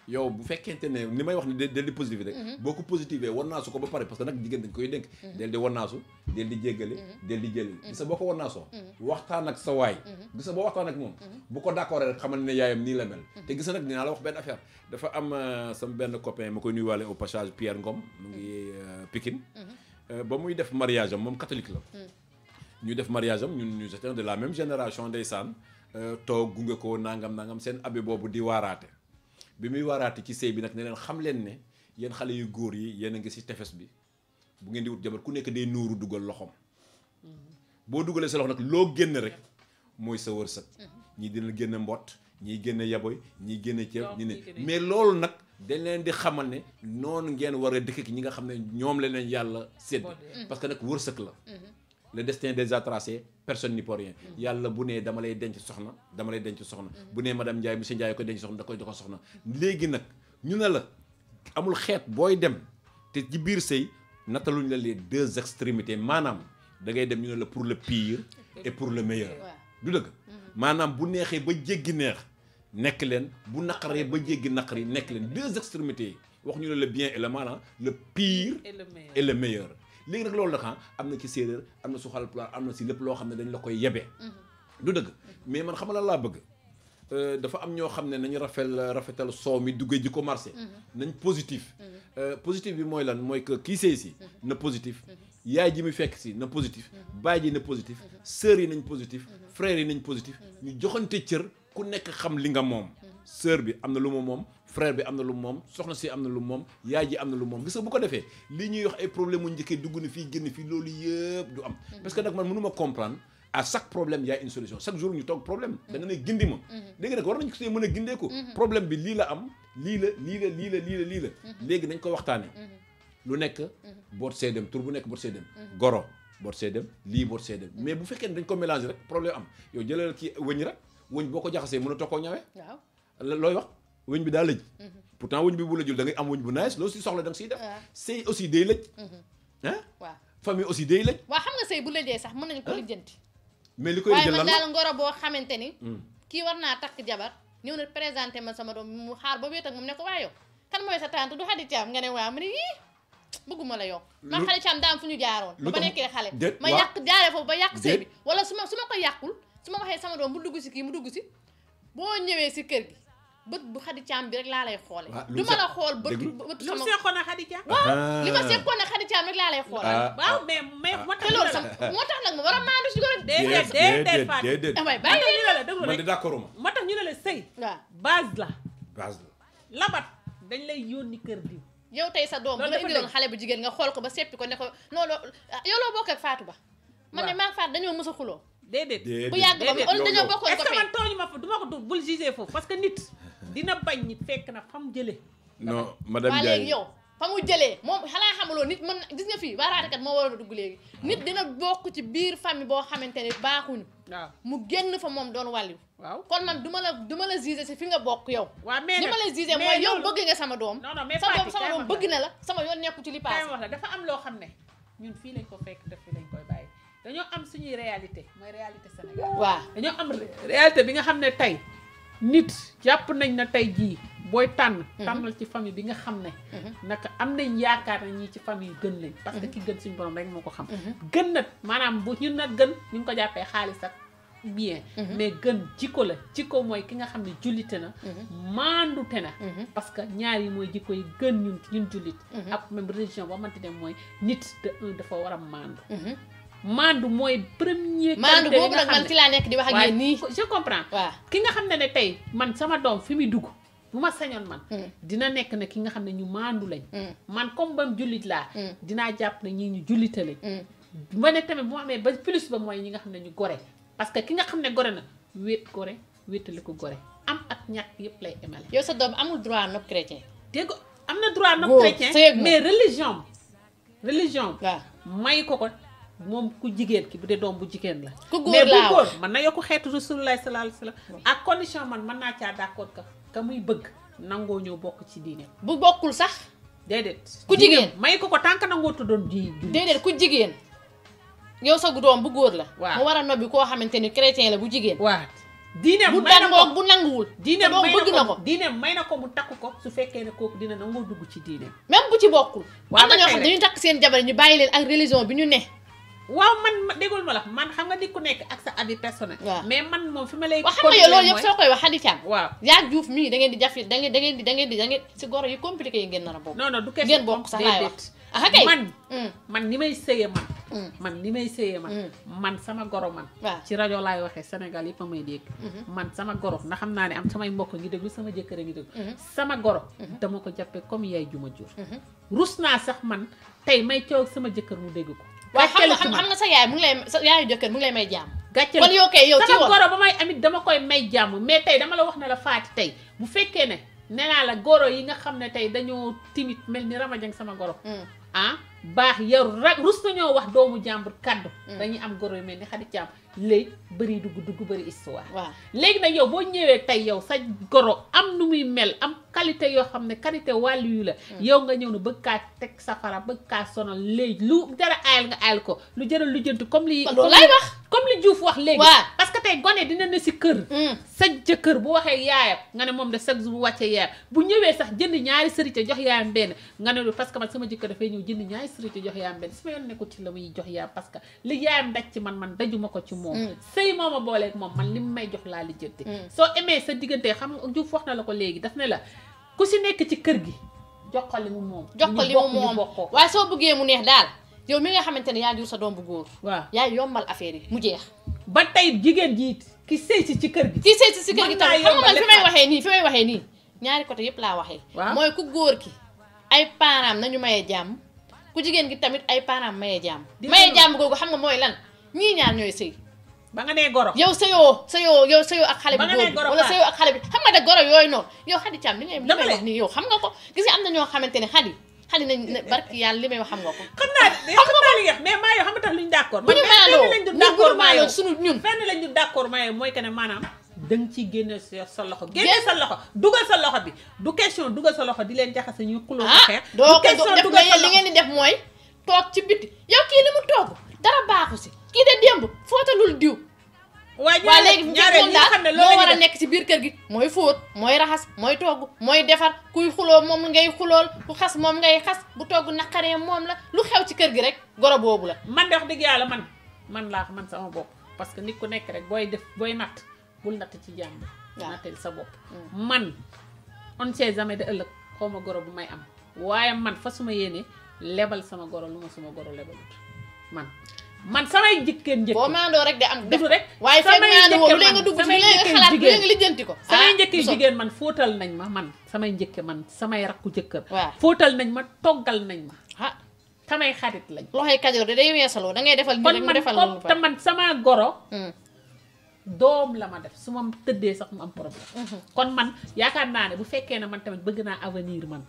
yow bu fekkente ne ni may wax ni del di positif rek boo ko positivé wannaasu ko ba pare parce que nag jigéen dañ koy dénk del di wannaasu del di jéggale del di jëlal gis nga boo ko wannaasoo waxtaan ak sa waay gis nga boo waxtaan ak moom bu ko d'accord rek xamal ne yaayam nii la mel te gis nga nag dinaa la wax benn affaire dafa am sama benn copain ma koy nuyuwaale au passage Pierre Ngom mu ngi Pikine ba muy def mariage am moom catholique la ñu def mariage am ñun ñu étions de la même génération ndeysaan toog gunge ko nangam seen abbé boobu di waaraate bi muy waaraate ci sëy bi nag ne leen xam leen ne yéen xale yu góor yi yéen a ngi si tefes bi bu ngeen di wut jabar ku nekk day nuuru dugal loxoom boo dugalee sa loxo nag loo génn rek mooy sa wërsëg ñii dina génn mbott ñii génn yaboy ñii génn ceeb ñi ne mais loolu nag dañ leen di xamal ne noonu ngeen war a dëkk ki ñi nga xam ne ñoom la leen yàlla sédd parce que nag wërsëg la le destin déjà tracé personne n'y peut rien yàlla bu nee dama lay denc soxna bu nee madame Ndiaye monsieur Ndiaye ko denc soxna da koy jox soxna léegi nag ñu ne la amul xeet booy dem te ci biir sëy nataluñ la les deux extrémités maanaam da ngay dem ñu ne la pour le pire et pour le meilleur du dëgg maanaam bu neexee ba jéggi neex nekk leen bu naqaree ba jéggi naqar yi nekk leen deux extrémités yi wax ñu ne le bien et le mal le pire et le meilleur léegi nag loolu nag am na ci séeréer am na su Haalpulaar am na si lépp loo xam ne dañ la koy yebee du dëgg mais man xam la laa bëgg dafa am ñoo xam ne nañu rafetal soow mi duggee ji ko marché nañ positif positif bi mooy lan mooy que kii sëy si na positif yaay ji mu fekk si na positif baay ji na positif sœur yi nañ positif frère yi nañ positif ñu joxante cër ku nekk xam li nga moom sœur bi am na lu ma moom frère bi am na lu moom soxna si am na lu moom yaay ji am na lu moom gis nga bu ko defee li ñuy wax ay problème mu njëkkee dugg na fii génn fii loolu yëpp du am parce que nag man mënuma comprendre à chaque problème y a une solution chaque jour ñu toog problème da nga ne gindi ma léegi nag war nañ ko see mën a gindee ko problème bi lii la am lii la léegi nañ ko waxtaane lu nekk boot see dem tur bu nekk boot see dem goro boot see dem lii boot see dem mais bu fekkee ne dañ ko mélanger rek problème am yow jëlal kii wëñ rek wëñ boo ko jaxasee mën a toog koo ñawee looy wax wëñ bi daa lëj pourtant wëñ bi bu lëjul da ngay am wëñ bu nice loolu si soxla da nga siy def sëy aussi day lëj waaw famille aussi day lëj waaw xam nga sëy bu lëjee sax mën nañu ko lijjanti mais li koy waaye jël man lan daal ngoro boo xamante ni kii war naa takk jabar ñëw na présenté ma sama doom mu xaar ba wéet ak moom ne ko waa yow kan mooy sa tante du Xadi Caam nga ne waaw mu ne yii bëgguma la yow ma Xadi Caam daam fu ñu jaaroon ba ma nekkee xale ma yàq jaaree foofu ba yàq sëy bi wala su ma ko yàqul su ma waxee sama doom bu dugg si kii mu dugg si boo ñëwee si kër gi bët bu Xadi Caam bi rek laa lay xoole du ma la xool bët sama lu seqoon a Xadi Caam waaw li ma seqoon a Xadi Caam rek laa lay xoole waaw mais te loolu sax moo tax nag ma war a maandu si góor déedéet amay bàyyi ñu ne la déglu man de d'accord ma moo tax ñu ne la sëy waaw base la base la labat dañ lay yónni kër diw yow tey sa doom bu la indiloon xale bu jigéen nga xool ko ba seppi ko ne ko non yow loo bokk ak Fatou Ba man ne maa Fatou dañoo mës a xuloo déedéet bu yàgg ba dañoo bokkoon est-ce ko que man tooñu ma fa du ma ko bul juger foofu parce que nit dina bañ nit fekk na fa mu jëlee non madame waa Ndiaye léegi yow fa mu jëlee moom xalaa xamuloo nit mën gis nga fii waaraatekat moo war a dugg léegi nit dina bokk ci biir famille boo xamante ne baaxuñu waaw mu génn fa moom doon wàlliw waaw kon man du ma la juger si fi nga bokk yow waaw mais li ma la juger mooy yow bëgg nga sama doom non mais sama doom bëgg na la sama yoon nekku ci li kay paase wax la dafa am loo xam ne ñun fii lañ ko fekk te fii lañ koy bàyyi dañoo am suñuy réalité mooy réalité Sénégal waaw dañoo am réalité bi nga xam ne tey nit jàpp nañ na tey jii booy tànnal ci famille bi nga xam ne naka am nañ yaakaar na ñii ci famille gën lañ parce que ki gën suñu borom rek moo ko xam gën nag maanaam bu ñun nag gën ñu ngi ko jàppee xaalis ak bien mais gën jikko la jikko mooy ki nga xam ne jullite na maandute na parce que ñaar yi mooy jikko yi gën ñun jullit ak même religion boo mënti dem mooy nit de un dafa war a maandu maandu mooy premier maandu boobu nag man ci laa nekk di wax ak yéen nii je comprends waaw ki nga xam ne tey man sama doom fi muy dugg bu ma sañoon man dina nekk ne ki nga xam ne ñu maandu lañ man comme bam jullit laa dinaa jàpp ne ñii ñu jullite lañ ma ne tamit bu ma amee ba plus ba mooy ñi nga xam ne ñu gore parce que ki nga xam ne gore na wéetali ko gore am ak ñàkk yëpp lay émale yow sa doom amul droit nopp chrétien dégg am na droit nopp chrétien mais religion waaw may ko moom ku jigéen ki bu dee doom bu jigéen la ku góor mais bu laa góor mën na yokku xeetu rasulullah sallallahu alayhi wasallam ak condition man mën naa caa d'accord ka muy bëgg nangoo ñëw bokk ci diine bu bokkul sax déedéet ku jigéen may ko tant que nangoo tuddoon déedéet ku jigéen yow sa doom bu góor la waaw mu war a nobbi koo xamante ni chrétien la bu jigéen waaw diine bu may na dangoo ko bu nanguwul diine doom bëgg na ko diine may na ko mu takk ko su fekkee ne kooku dina nangoo dugg ci diine même bu ci bokkul am na ñoo ba xam tey dañuy takk seen jabar ñu bàyyi leen ak religion bi ñu ne waaw man déggul ma la man xam nga nit ku nekk ak sa avis personnel waaw mais man moom fi ma lay wax xam nga yow loolu yëpp soo koy wax Khady Thiam waaw yaa Diouf mii da ngeen di jafe da ngeen si goro yu compliqué yi ngeen nar a bokk non du ngeen bokk sax laay wax ah kay man ni may sëyee man ni may sëyee man sama goro man waaw ci rajo laay waxee Sénégal yëpp a may dégg man sama goro ndax xam naa ne am samay mbokk ngi déglu sama jëkkër a ngi déglu sama goro dama ko jàppee comme yaay ju ma jur rus naa sax man tey may coow sama jëkkër mu dégg ko waaw xam nga sa yaay mu ngi lay sa yaayu jëkkër mu ngi lay may jàmm gàcce kon yow kay yow ci sama goro ba may amit dama koy may jàmm mais tey dama la wax ne la faati tey bu fekkee ne nee naa la goro yi nga xam ne tey dañoo timit mel ni Ramadiang sama goro baax yaru rek rus nañoo wax doomu jàmbur kaddu dañuy am goro yu mel ni Khady Thiam léegi bëri dugg bëri histoire waaw léegi nag yow boo ñëwee tey yow sa goro am nu muy mel am qualité yoo xam ne qualité wàllu yu la yow nga ñëw na bëgg kaa teg safara bëgg kaa sonal léegi lu dara aayal nga aayal ko lu jëral lu jëntu comme li loolu lay wax comme li Diouf wax léegi parce que tey gone dina ne si kër sa jëkkër bu waxee yaayam nga ne moom de chaque jour bu wàccee yaayam bu ñëwee sax jënd ñaari sërite jox yaayam benn nga ne parce que man sama jëkkër dafay ñëw jënd ñaari sërite jox yaayam benn sama yoon nekkul ci la muy jox yaayam parce que li yaayam daj ci man dajuma ko ci moom sëy mooma booleeg moom man li mu may jox laa lijjanti soo aimee sa diggante xam nga Diouf wax na la ko léegi daf ne la ku si nekk ci kër gi jox ko li mu moom jox ko li mu moom waaye soo bëggee mu neex daal yow mi nga xamante ne yaa jur sa doom bu góor waaw yaa yombal affaire yi mu jeex ba tey jigéen ji ki sëy si ci kër gi ki sëy si kër gi tamit xam nga man fi may waxee nii ñaari côté yëpp laa waxee mooy ku góor ki ay parents nañu mayee jàmm ku jigéen gi tamit ay parents mayee jàmm mayee jàmm googu xam nga mooy lan ñii ñaar ñooy sëy ba nga nee goro yow sëyoo ak xale bi góor wala sëyoo ak xale bi xam nga de goro yooyu noonu yow Khady Thiam li ngay wax nii yow xam nga ko gis nga am na ñoo xamante ne Khady nañ barki yàlla li may wax xam nga ko xam naa li nga mais maa yow xam nga tax luñu d'accord bu ñu maandoo suñu ñun fenn lañ du d'accord maa yow mooy que ne maanaam danga ciy génne sa loxo génne sa loxo dugal sa loxo bi du question dugal sa loxo di leen jaxase ñuy xuloo ko xeex doo ko def nga li ngeen di def mooy toog ci biti yow kii li mu toog dara baaxu si kii de démb fóotalul diw waaye léegi moom daal moo war a nekk ci biir kër gi mooy fóot mooy raxas mooy togg mooy defar kuy xuloo moom ngay xulool ku xas moom ngay xas bu togg naqaree moom la lu xew ci kër gi rek goro boobu la man de wax dëgg yàlla man laa man sama bopp parce que nit ku nekk rek booy natt bul natt ci jàmm nattal sa bopp man on sait jamais de ëllëg xaw ma goro bu may am waaye man fa suma yéene lebal sama goro lu ma suma goro lebalut man samay njëkkeen boo maandoo rek de am def rek waaye fekk maandoo woo lu leen nga dugg ci lu leen nga xalaat lu leen nga lijjanti ko samay njëkkee jigéen man fóotal nañ ma man samay njëkke man samay rakku jëkkër fóotal nañ ma toggal nañ ma samay xarit lañ loxoy kajoor de day weesaloo da ngay defal nii rek mu defal loolu te man sama goro doom la ma def su ma tëddee sax mu am problème kon man yaakaar naa ne bu fekkee ne man tamit bëgg naa avenir man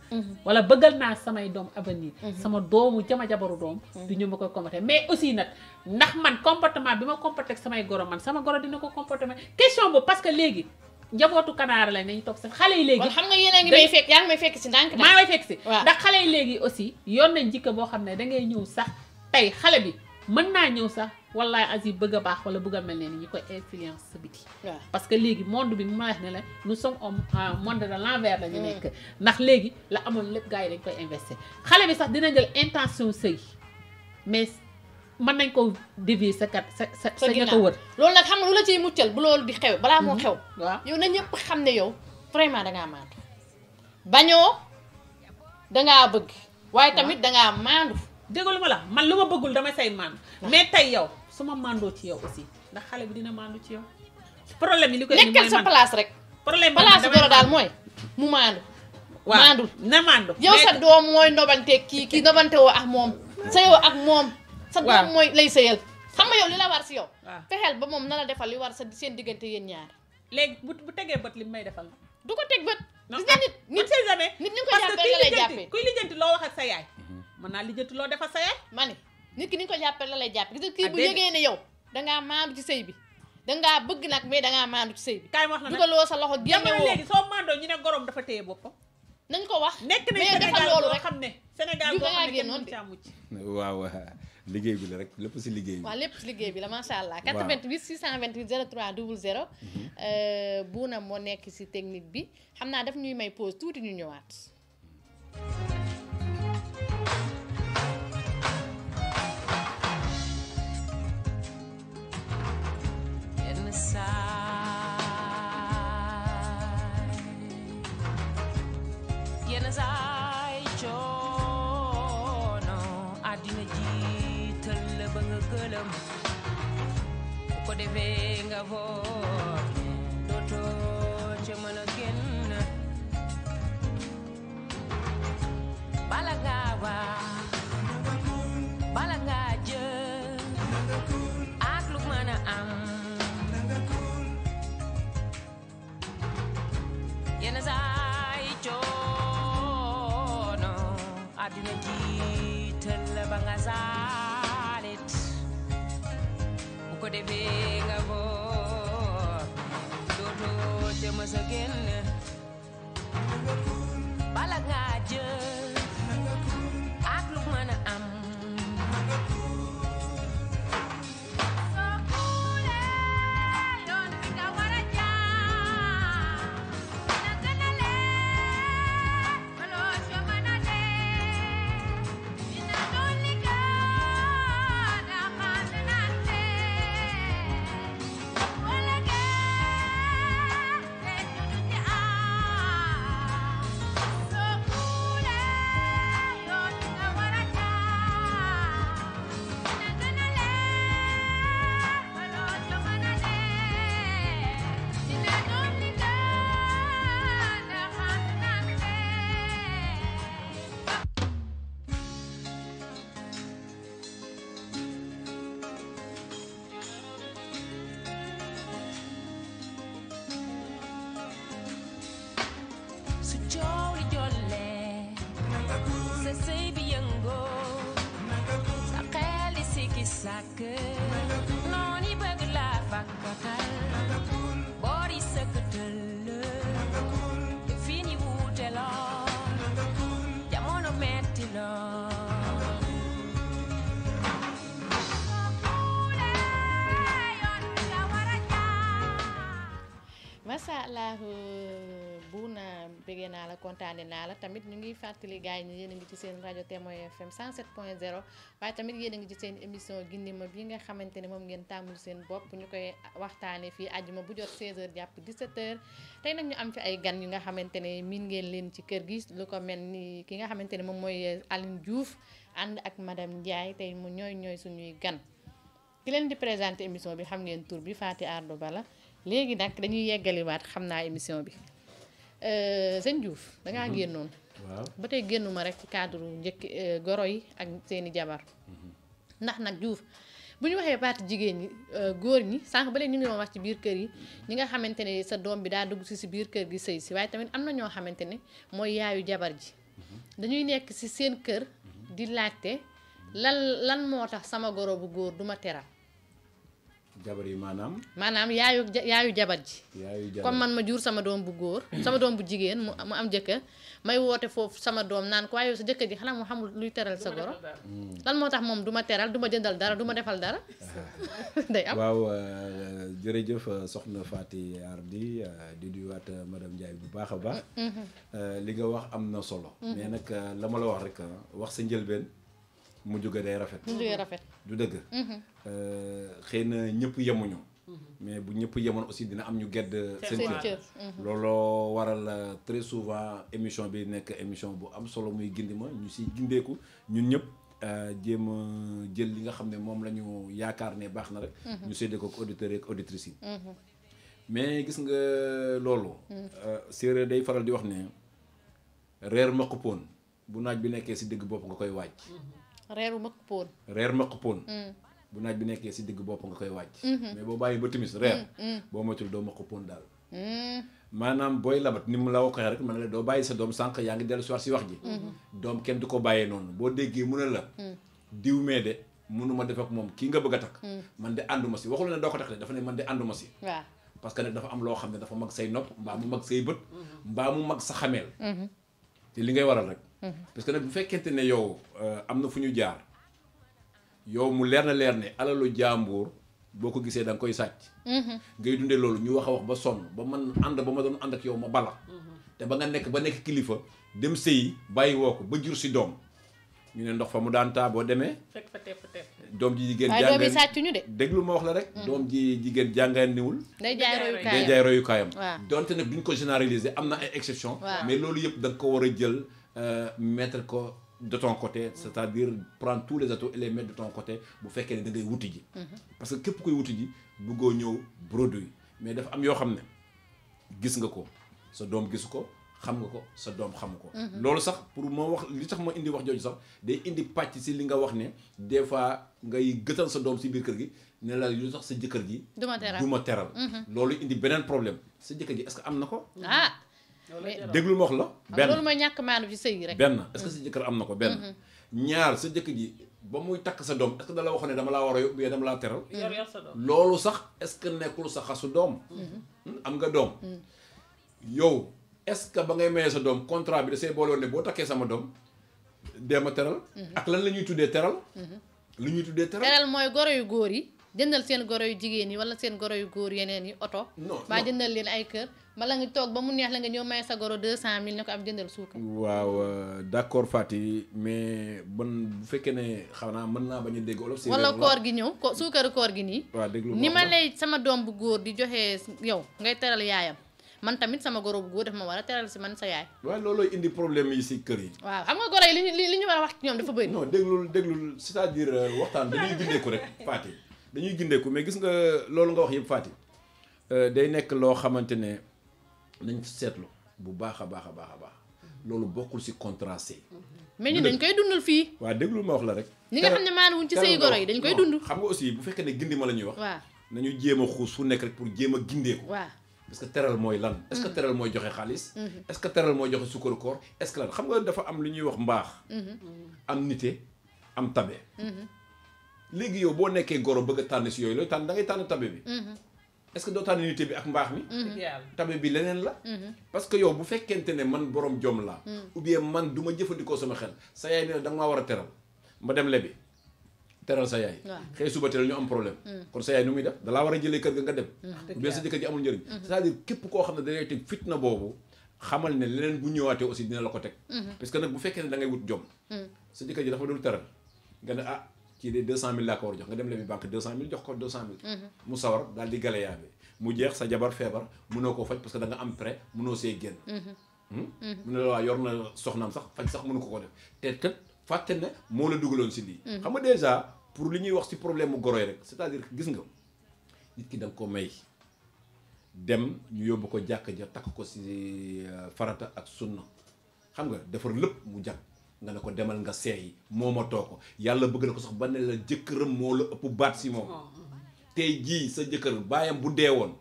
wala bëggal naa samay doom avenir sama doomu jabaru doom du ñu ma koy comporter mais aussi nag ndax man comportement bi ma comporté ak samay goro man sama goro dina ko comportement question boobu parce que léegi njabootu kanaara lañ nañu toog seen xale yi léegi xam nga yéen a ngi may fekk yaa ngi may fekk si ndànk maa may fekk si ndax xale yi léegi aussi yoon nañ jikko boo xam ne dangay ñëw sax tey xale bi mën naa ñëw sax wallaay asi bëgg a baax wala bëgg a mel ne ni ñu koy influence sa biti parce que léegi monde bi mu ma wax ne la nous sommes au monde de l'envers la ñu nekk ndax léegi la amoon lépp gars yi dañ koy investir xale bi sax dina jël intention sëy mais mën nañ ko dévier sa ña ko wër loolu nag xam nga lu la ciy muccal bu loolu di xew balaa moo xew waaw yow na ñëpp xam ne yow vraiment dangaa maandu bañoo dangaa bëgg waaye tamit dangaa maandu déglu ma la man lu ma bëggul damay say maandu mais tey yow su ma maandoo ci yow aussi ndax xale bi dina maandu ci yow problème yi li koy indi nekkal sa place rek problème place goro daal mooy mu maandu maandul na maandu yow sa doom mooy nobante kii nobante woo ak moom sa yow ak moom sa doom mooy lay sëyal xam nga yow li la war si yow fexeel ba moom na la defal li war sa seen diggante yéen ñaar léegi bu tegee bët li may defal du ko teg bët gis nga nit sait jamais nit ni ko jàppee la lay jàppee kuy lijjanti loo wax ak sa yaay mën naa lijjanti loo defal sa yaay ma ne nit ki ni ko jàppee la lay jàppee gis nga kii bu yëgee ne yow dangaa maandu ci sëy bi dangaa bëgg nag mais dangaa maandu ci sëy bi kaay ma wax la nag dugaloo sa loxo génne woo léegi soo maandoo ñu ne gorom dafa téye boppam nañ ko wax nekk nañ mais defal Sénégal loolu boo rek xam ne Sénégal boo xam ne kenn mënu caa mucc waaw liggéey bi la rek lépp si liggéey bi. waaw lépp si liggéey bi la macha allah. 88 628 03 00. Bouna moo nekk si technique bi xam naa daf ñuy may pause tuuti ñu ñëwaat. yenn saay coono àddina jiital la ba nga gëlëm bu ko defee nga foog dootoo ca mën a génn bala ngaa wax bala ngaa jël ak lu mën a am yenn saay coono àddina jiital la ba nga saalit bu ko defee nga foog dootoo ca mës a génn bala ngaa jël ak lu mën a am Noni bëgg laa fakkatal boori sëkkatal te fii ni wuute lool jamono metti lool Masha Allah Bouna bëggee naa la kontaane naa la tamit ñu ngi fàttali gars yi ni yéen a ngi ci seen rajo Témoin FM 107.0 waaye tamit yéen a ngi ci seen émission Gindima bi nga xamante ne moom ngeen tàmmul seen bopp ñu koy waxtaane fii àjjuma bu jot 16h jàpp 17h tey nag ñu am fi ay gan yu nga xamante ne miin ngeen leen ci kër gi lu ko mel ni ki nga xamante ne moom mooy Aline Diouf ànd ak madame Ndiaye tey mu ñooy suñuy gan ki leen di présenté émission bi xam ngeen tur bi Faty Ardo Ba la léegi nag dañuy yeggaliwaat xam naa émission bi sëñ Diouf dangaa génnoon waaw ba tey génnuma rek ci cadre njëkk goro yi ak seeni jabar ndax nag Diouf bu ñu waxee parti jigéen ñi góor ñi sànq ba léegi ñu ngi doon wax ci biir kër yi ñi nga xamante ne sa doom bi daa dugg si biir kër gi sëy si waaye tamit am na ñoo xamante ne mooy yaayu jabar ji dañuy nekk si seen kër di laajte lan moo tax sama goro bu góor duma teral jabar yi maanaam yaayu jabar ji yaayu jabar comme man ma jur sama doom bu góor sama doom bu jigéen mu am jëkkër may woote foofu sama doom naan ko waaye sa jëkkër ji xanaa mu xamul luy teral sa goro lan moo tax moom du ma teral du ma jëndal dara du ma defal dara day am waaw jërëjëf soxna Faty Ardi di nuyuwaat madame Ndiaye bu baax a baax li nga wax am na solo mais nag la ma la wax rek wax sa njëlbeen mu jóge day rafet du dëgg xëy na ñëpp yemuñu mais bu ñëpp yemoon aussi dina am ñu gedd seen cër looloo waral très souvent émission bi nekk émission bu am solo muy Gindima ñu si gindeeku ñun ñëpp jéem a jël li nga xam ne moom la ñu yaakaar ne baax na rek ñu séddee ko auditeurs ak auditrices yi mais gis nga loolu séeréer day faral di wax ne reer maq poon bu naaj bi nekkee si digg bopp nga koy waaj reer maq poon bu naaj bi nekkee si digg bopp nga koy wàcc mais boo bàyyi ba timis reer boo moytul doo maq poon daal maanaam booy labat ni mu la waxee rek man la doo bàyyi sa doom sànq yaa ngi dellu si waat si wax ji doom kenn du ko bàyyee noonu boo déggee mu ne la diw mee de mënuma def ak moom kii nga bëgg a takk man de ànduma si waxul ne doo ko takk de dafa ne man de ànduma si waaw parce que nag dafa am loo xam ne dafa mag say nopp mbaa mu mag say bët mbaa mu mag sa xameel te li ngay waral rek parce que nag bu fekkente ne yow am na fu ñu jaar yow mu leer na leer ne alalu jàmbur boo ko gisee da nga koy sàcc. ngay dundee loolu ñu wax a wax ba sonn ba man ànd ba ma doon ànd ak yow ma bala. te ba nga nekk kilifa dem sëyi bàyyi woo ko ba jur si doom ñu ne ndox fa mu daan taa boo demee. fekk fa tepp doom ji jigéen waaye doom yi sàccuñu de. déglu ma wax la rek. doom ji jigéen jànganiwul. day jaay day jaay royukaayam. waaw donte nag duñ ko généraliser am na ay exception mais loolu yëpp da nga ko war a jël mettre ko de ton côté c'est-à-dire prendre tous les atouts et les mettre de ton côté bu fekkee ne da ngay wuti ji. parce que képp koy wuti ji bëggoo ñëw produit mais dafa am yoo xam ne gis nga ko sa doom gisu ko xam nga ko sa doom xamu ko. loolu sax pour ma wax li tax ma indi wax jooju sax day indi pàcc si li nga wax ne des fois ngay gëtal sa doom si biir kër gi ne la lu tax sa jëkkër ji. du ma teral loolu indi beneen problème sa jëkkër ji est-ce que am na ko. déglu ma wax la. benn loolu mooy ñàkk maanu ci sëy rek. benn est-ce que sa jëkkër am na ko benn. ñaar sa jëkkër ji ba muy takk sa doom est-ce que da la waxoon ne dama laa war a yóbbu dama laa teral. yor sa doom loolu sax est-ce que nekkul sa xasu doom. am nga doom. yow est-ce que ba ngay mayee sa doom contrat bi da see boole woon ne boo takkee sama doom dee ma teral. ak lan la ñuy tuddee teral. lu ñuy tuddee teral. teral mooy goro yu góor yi jëndal seen goro yu jigéen yi wala seen goro yu góor yeneen yi oto. ba jëndal leen ay kër. bala nga toog ba mu neex la nga ñëw may sa goro 200000 ne ko am jëndal suukar. waaw d'accord Fati mais bon bu fekkee ne xam naa mën naa bañ a dégg olof. wala koor gi ñëw suukaru koor gi nii. waaw déglu ni ma lay sama doom bu góor di joxe yow ngay teral yaayam man tamit sama goro bu góor daf ma war a teral si man sa yaay. waaw loolooy indi problème yi si kër yi. waaw xam nga goro yi li ñu war a wax ci ñoom dafa bëri. non déglul c'est-à-dire waxtaan dañuy gindeeku rek Fati dañuy gindeeku mais gis nga loolu nga wax yëpp Fati day nekk loo xamante ne. nañ seetlu bu baax a baax loolu bokkul ci contrat sëy mais ñu dañ koy dundal fii. waaw déglu ma wax la rek. ñi nga xam ne maanaam wuñ ci sëy goro yi dañ koy dund. xam nga aussi bu fekkee ne gindi ma la ñuy wax. waaw nañu jéem a xuus fu nekk rek pour jéem a gindeeku. waaw parce que teral mooy lan. est-ce que teral mooy joxe xaalis. est-ce que teral mooy joxe sukkaru koor est-ce que lan xam nga dafa am lu ñuy wax mbaax. am nite am tabe. léegi yow boo nekkee goro bëgg a tànn ci yooyu looy tànn da ngay tànn tabe bi. est-ce que doo tànn unité bi ak mbaax mi. tabe bi leneen la. parce que yow bu fekkente ne man borom jom laa. ou bien man du ma jëfandikoo sama xel sa yaay ne da nga maa war a teral ma dem lebi teral sa yaay. xëy suba teel ñu am problème. kon sa yaay nu muy def dalaa war a jëlee kër ga nga dem. ou bien sa jëkkër ji amul njëriñ. c'est-à-dire képp koo xam ne da ngay teg fitna boobu xamal ne leneen bu ñëwaatee aussi dina la ko teg. parce que nag bu fekkee ne da ngay wut jom. sa jëkkër ji dafa dul teral nga ne ah. kii de 200000 laa ko war a jox nga dem lebi banque 200000 jox ko 200000. mu sawar daal di galayaabe mu jeex sa jabar feebar mënoo koo faj parce que da nga am prêt mënoo see génn. mu ne la waa yor na soxnaam sax faj sax mënu ko def te kat fàtte ne moo la dugaloon si lii. xam nga déjà pour li ñuy wax si problème mu goro yi rek c'est-à-dire gis nga nit ki da nga ko may dem ñu yóbbu ko jàkk ja takk ko si farata ak sunna xam nga defar lépp mu jàkk. nga ne ko demal nga seey moomatoo ko yàlla bëgg na ko sax ba ne la jëkkëram moo la ëpp baat si moom tey jii sa jëkkër baayam bu dee woon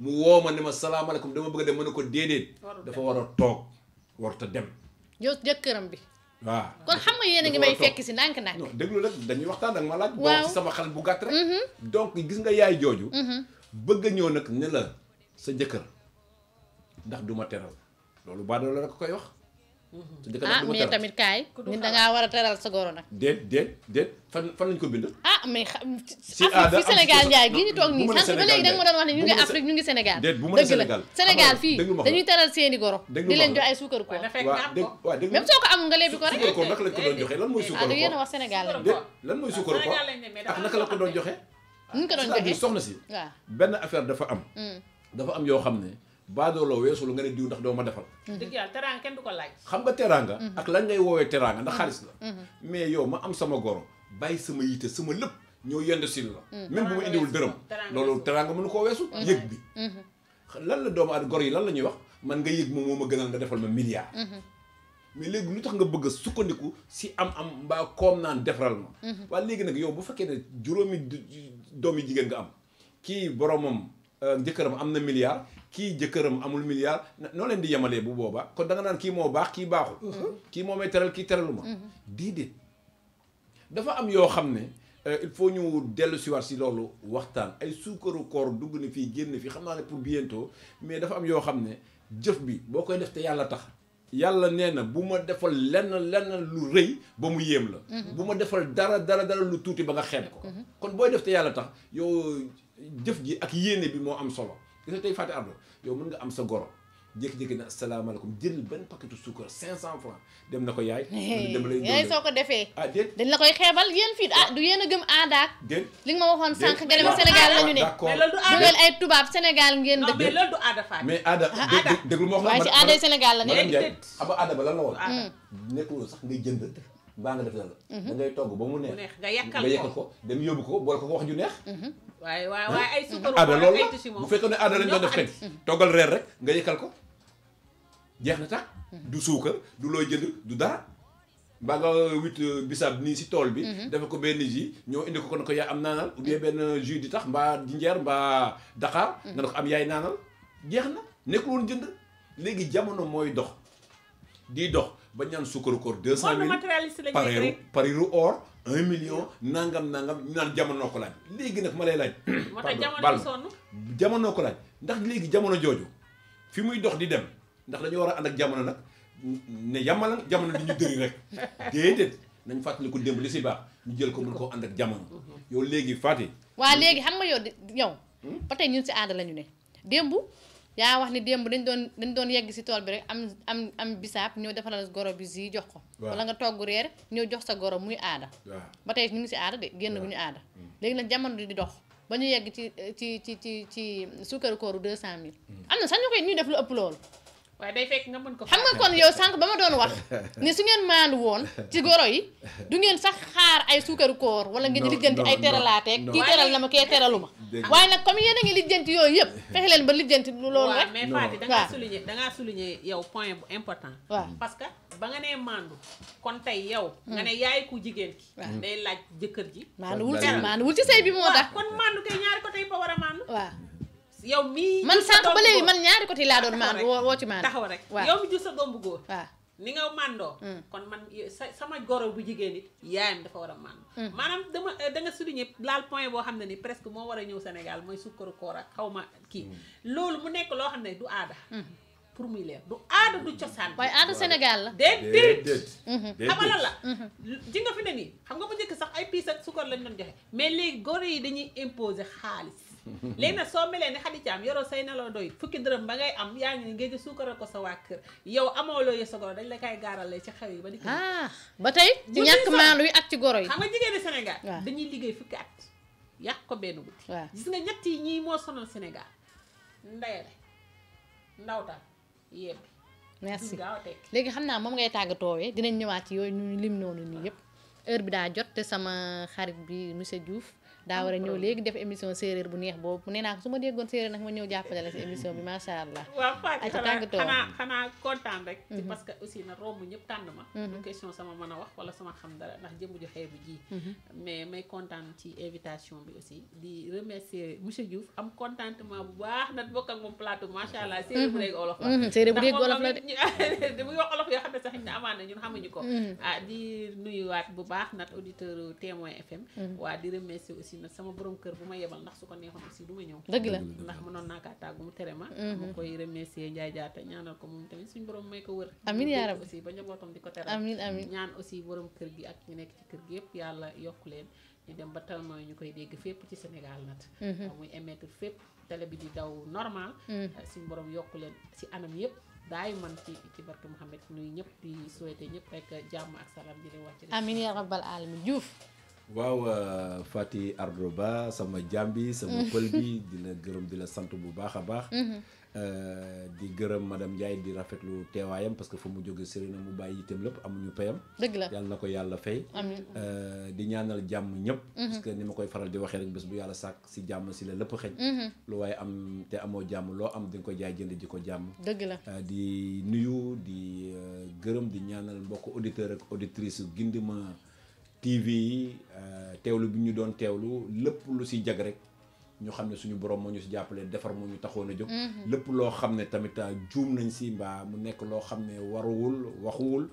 mu woo ma ne ma salaamaaleykum dama bëgg a dem ma ne ko déedéet dafa war a toog warut a dem yow jëkkëram bi waaw kon xam nga yéen a ngi may fekk si ndànk-ndànk non déglu rek dañuy waxtaan ak ma laaj boo si sama xel bu gàtt rek donc gis nga yaay jooju bëgg a ñëw nag ne la sa jëkkër ndax du ma teral loolu baadoo la rek koy wax mais tamit kaay nit dangaa war a teral sa goro nag déet fan lañ ko bind mais fi Sénégal njaay gii ñu toog nii sànq ba léegi da nga ma doon wax ne ñu ngi Afrique ñu ngi Sénégal déet bu ma dëgg la Sénégal fii dañuy teral seeni goro di leen jox ay suukaru koor même soo ko amul nga lebi ko rek suukaru koor naka lañ ko doon joxee lan mooy suukaru koor da ngeen a wax Sénégal la lan mooy suukaru koor ak naka la ko doon joxee ñu ko doon joxee soxna si waaw benn affaire dafa am yoo xam ne baadooloo weesu lu nga ne diw ndax doo ma defal. dëgg yàlla teraanga kenn du ko laaj. xam nga teraanga. ak lañ ngay woowee teraanga ndax xaalis la. mais yow ma am sama goro bàyyi sama yite sama lépp ñëw yend sil la. même bu ma indiwul dërëm. loolu teraanga mënu koo weesu. yëg bi. lan la doomu aadama goro yi lan la ñuy wax man nga yëg moom moo ma gënal nga defal ma milliard. mais léegi lu tax nga bëgg a sukkandiku si am mbaa koom naan defaral ma. waaye léegi nag yow bu fekkee ne juróomi doom yi jigéen nga am kii boromam jëkkëram am na milliard. kii jëkkëram amul milliard noo leen di yemalee bu boobaa kon da nga naan kii moo baax kii baaxul. kii moo may teral kii teraluma. déedéet dafa am yoo xam ne il faut ñu dellu si waat si loolu waxtaan ay suukaru koor dugg na fii génn fii xam naa ne pour bientôt mais dafa am yoo xam ne jëf bi boo koy def te yàlla tax yàlla nee na bu ma defal lenn lu rëy ba mu yéem la. bu ma defal dara lu tuuti ba nga xeeb ko. kon booy def te yàlla tax yow jëf ji ak yéene bi moo am solo gis nga tey Faty Ardo yow mën nga am sa goro jékki-jékki na asalaamaaleykum jël benn paquetu suukar 500 francs dem na ko yaay. yaay soo ko defee. déet dañ la koy xeebal yéen fii du yéen a gëm aadaak. déet li nga ma waxoon sànq nga dem Sénégal la ñu ne. d'accord mais loolu du du aada ngeen ay tubaab Sénégal ngeen dëkk. mais loolu du aada Faty. mais aada déglu ma wax la waaye ci aaday Sénégal la madame ne. Ndiaye xam nga aada ba lan la woon. aada nekkul sax ngay jënd mbaa nga def la da ngay togg ba mu neex. nga yàkkal nga yàkkal ko dem yóbbu ko boole ko wax ju neex. waaye ay suukaru aada koor loolu ay la tissu moom bu fekkoon ne aada lañ doon def tey toggal reer rek nga yëkkal ko jeex na tax du suukar du looy jënd du dara mbaa nga wit bisaab nii si tool bi dafa ko benn jus ñoo indi ko kon ko yaay am naanal ou bien benn jus di tax mbaa jinjeer mbaa daqaar nga ne ko am yaay naanal jeex na nekkul woon jënd léegi jamono mooy dox di dox ba ñaan suukaru koor 200 000 pariru or 1 million nangam ñu naan jamono ko laaj léegi nag ma lay laaj moo tax jamono sonn jamono ko laaj ndax léegi jamono jooju fi muy dox di dem ndax dañoo war a ànd ak jamono nag ne yàmmala jamono di ñu dëri rek déedéet nañ fàttali ko démb li si baax ñu jël ko mën koo ànd ak jamono yow léegi Faty waa léegi xam nga yow ba tey ñun si aada la ñu ne démb yaa wax ni démb dañ doon yegg si tool bi rek am bisaab ñëw defalal goro bi si jox ko wala nga togg reer ñëw jox sa goro muy aada ba tey ñu ngi si aada de génn gu ñu aada léegi nag jamono di dox ba ñu yegg ci suukaru kooru 200 000 am na sax ñu koy ñuy def lu ëpp loolu waaye day fekk nga mën ko xam nga kon yow sànq ba ma doon wax ni su ngeen maandu woon ci goro yi du ngeen sax xaar ay suukaru koor wala ngeen lijjanti ay teralaateeg kii teral na ma kee teralu ma waaye nag comme yéen a ngi lijjanti yooyu yëpp fexe leen ba lijjanti loolu rek mais Faty dangaa souligner yow point bu important waaw parce que ba nga nee maandu kon tey yow nga ne yaay ku jigéen ki day laaj jëkkër ji maanduwul ci sëy bi moo tax kon maandu kay ñaari côté yi ba war a maandu waaw yow mii man sànq ba léegi man ñaari côté laa doon maandu woo ci maandu taxaw rek waaw yow mi jur sa doom bu góor waaw ni nga màndoo kon man sama goro bu jigéen it yaayam dafa war a mànd maanaam da nga souligner laal point boo xam ne ni presque moo war a ñëw Sénégal mooy sukkaru koor ak xaw ma kii loolu mu nekk loo xam ne du aada pour muy leer du aada du cosaan waaye aada Sénégal la déedéet xamala la ji nga fi ne nii xam nga bu njëkk sax ay piis ak sukkar lañ doon joxe mais léegi goro yi dañuy imposer xaalis léegi nag soo melee ni Xadi Caam yoroo say nelaw doy fukki dërëm ba ngay am yaa ngi ne ngay suukaral ko sa waa kër yow amoo loo sa goro dañ la koy gaarale ci xew yi ba di ko ba tey ci ñàkk maandu yi ak ci goro yi xam nga jigéeni Sénégal dañuy liggéey fukki at yàq ko benn guddi gis nga ñett yi ñii moo sonal Sénégal ndeyale ndawtal yebbi merci léegi xam naa moom ngay tàggatoowee dinañ ñëwaat ci yooyu ñu lim noonu nii yëpp heure bi daa jot te sama xarit bi monsieur Diouf daa war a ñëw léegi def émission séeréer bu neex boobu nee naa ko su ma déggoon séeréer nag ma ñëw jàppale la si émission bi macha allah. waaw Faty xanaa kontaan rek. parce que aussi na romb ñëpp tànn ma. du question sama mën a wax wala sama xam dara ndax jëmm ju xeebu ji. mais may kontaan ci invitation bi aussi di remercier monsieur Diouf am contentement bu baax nag bokk ak moom plateau macha allah séeréer bu dégg olof la. séeréer bu dégg olof la de muy wax olof yoo xam ne sax ñu amaan na ñun xamuñu ko. di nuyuwaat bu baax nag auditeur Témoin FM. waa di remercier aussi nag sama borom kër bu ma yebal ndax su ko neexoon aussi du ma ñëw dëgg la ndax mënoon naa kaa tàggu mu tere ma ma koy remercier Njaay Jaata ñaanal ko moom tamit suñu borom may ko wër amiin yaa rabbi aussi ba njabootam di ko teral amiin amiin ñaan aussi borom kër gi ak ñu nekk ci kër gi yëpp yàlla yokk leen ñu dem ba tal mooy ñu koy dégg fépp ci Sénégal nat muy émettre fépp télé bi di daw normal suñu borom yokk leen ci anam yëpp daay man ci barke Mouhamed nuyu ñëpp di souhaiter ñëpp rek jàmm ak salaam di leen wax ci amiin yaa rabbal alamin Diouf waaw Faty Ardo Ba sama jàmbi sama pël bi di la gërëm di la sant bu baax a baax di gërëm madame Ndiaye di rafetlu teewaayam parce que fa mu jóge sëriñ na mu bàyyi itam lépp amuñu payam dëgg la yàlla na ko yàlla fay amiin di ñaanal jàmm ñëpp parce que ni ma koy faral di waxee rek bés bu yàlla sàkk si jàmm si la lépp xeñ lu waaye am te amoo jàmm loo am di nga ko jaay jënd ji ko jàmm dëgg la di nuyu di gërëm di ñaanal mbokk auditeur ak auditrice Gindima TV yi teewlu bi ñu doon teewlu lépp lu si jag rek ñu xam ne suñu borom moo ñu si jàppale defar moo ñu taxoon a jóg lépp loo xam ne tamit juum nañ si mbaa mu nekk loo xam ne waruwul waxuwul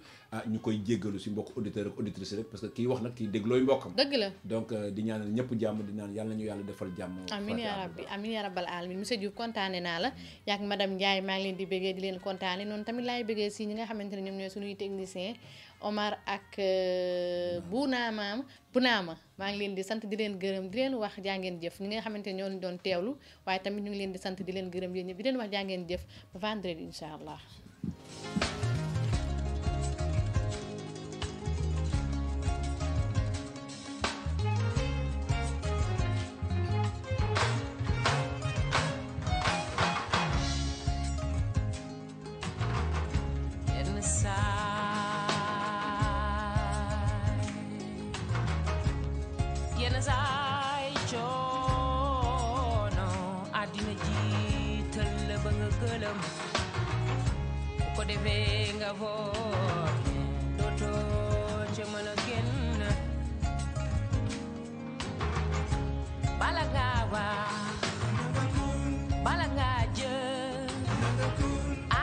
ñu koy jéggalu si mbokk auditeur ak auditrice rek parce que kii wax nag kii déglooy mbokkam. dëgg la donc di ñaanal ñëpp jàmm di naan yàlla nañu yàlla defal jàmm. amiin yaa rabbi amiin yaa rabbal alamin monsieur Diouf kontaane naa la yaak madame Ndiaye maa ngi leen di bëggee di leen kontaane noonu tamit laay bëggee si ñi nga xamante ne ñoom ñooy suñuy technicien Omar ak Bunaama maa ngi leen di sant di leen gërëm di leen wax jaa ngeen jëf ñi nga xamante ne ñoo leen doon teewlu waaye tamit ñu ngi leen di sant di leen gërëm yéen ñëpp di leen wax jaa ngeen jëf ba vendredi incha allah. yenn saay coono àddina jiital la ba nga gëlëm bu ko defee nga foog dootoo ca mën a génn bala ngaa wax bala ngaa jël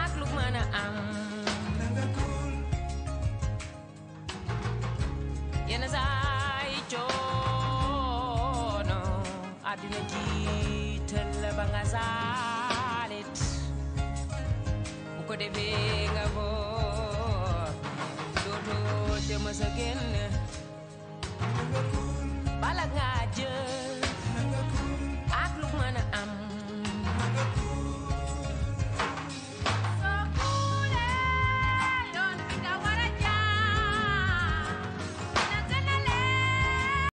ak lu mën a am yenn saay coono àddina jiital la ba nga saalit bu ko defee nga foog dootoo ca mës a génn bala ngaa jël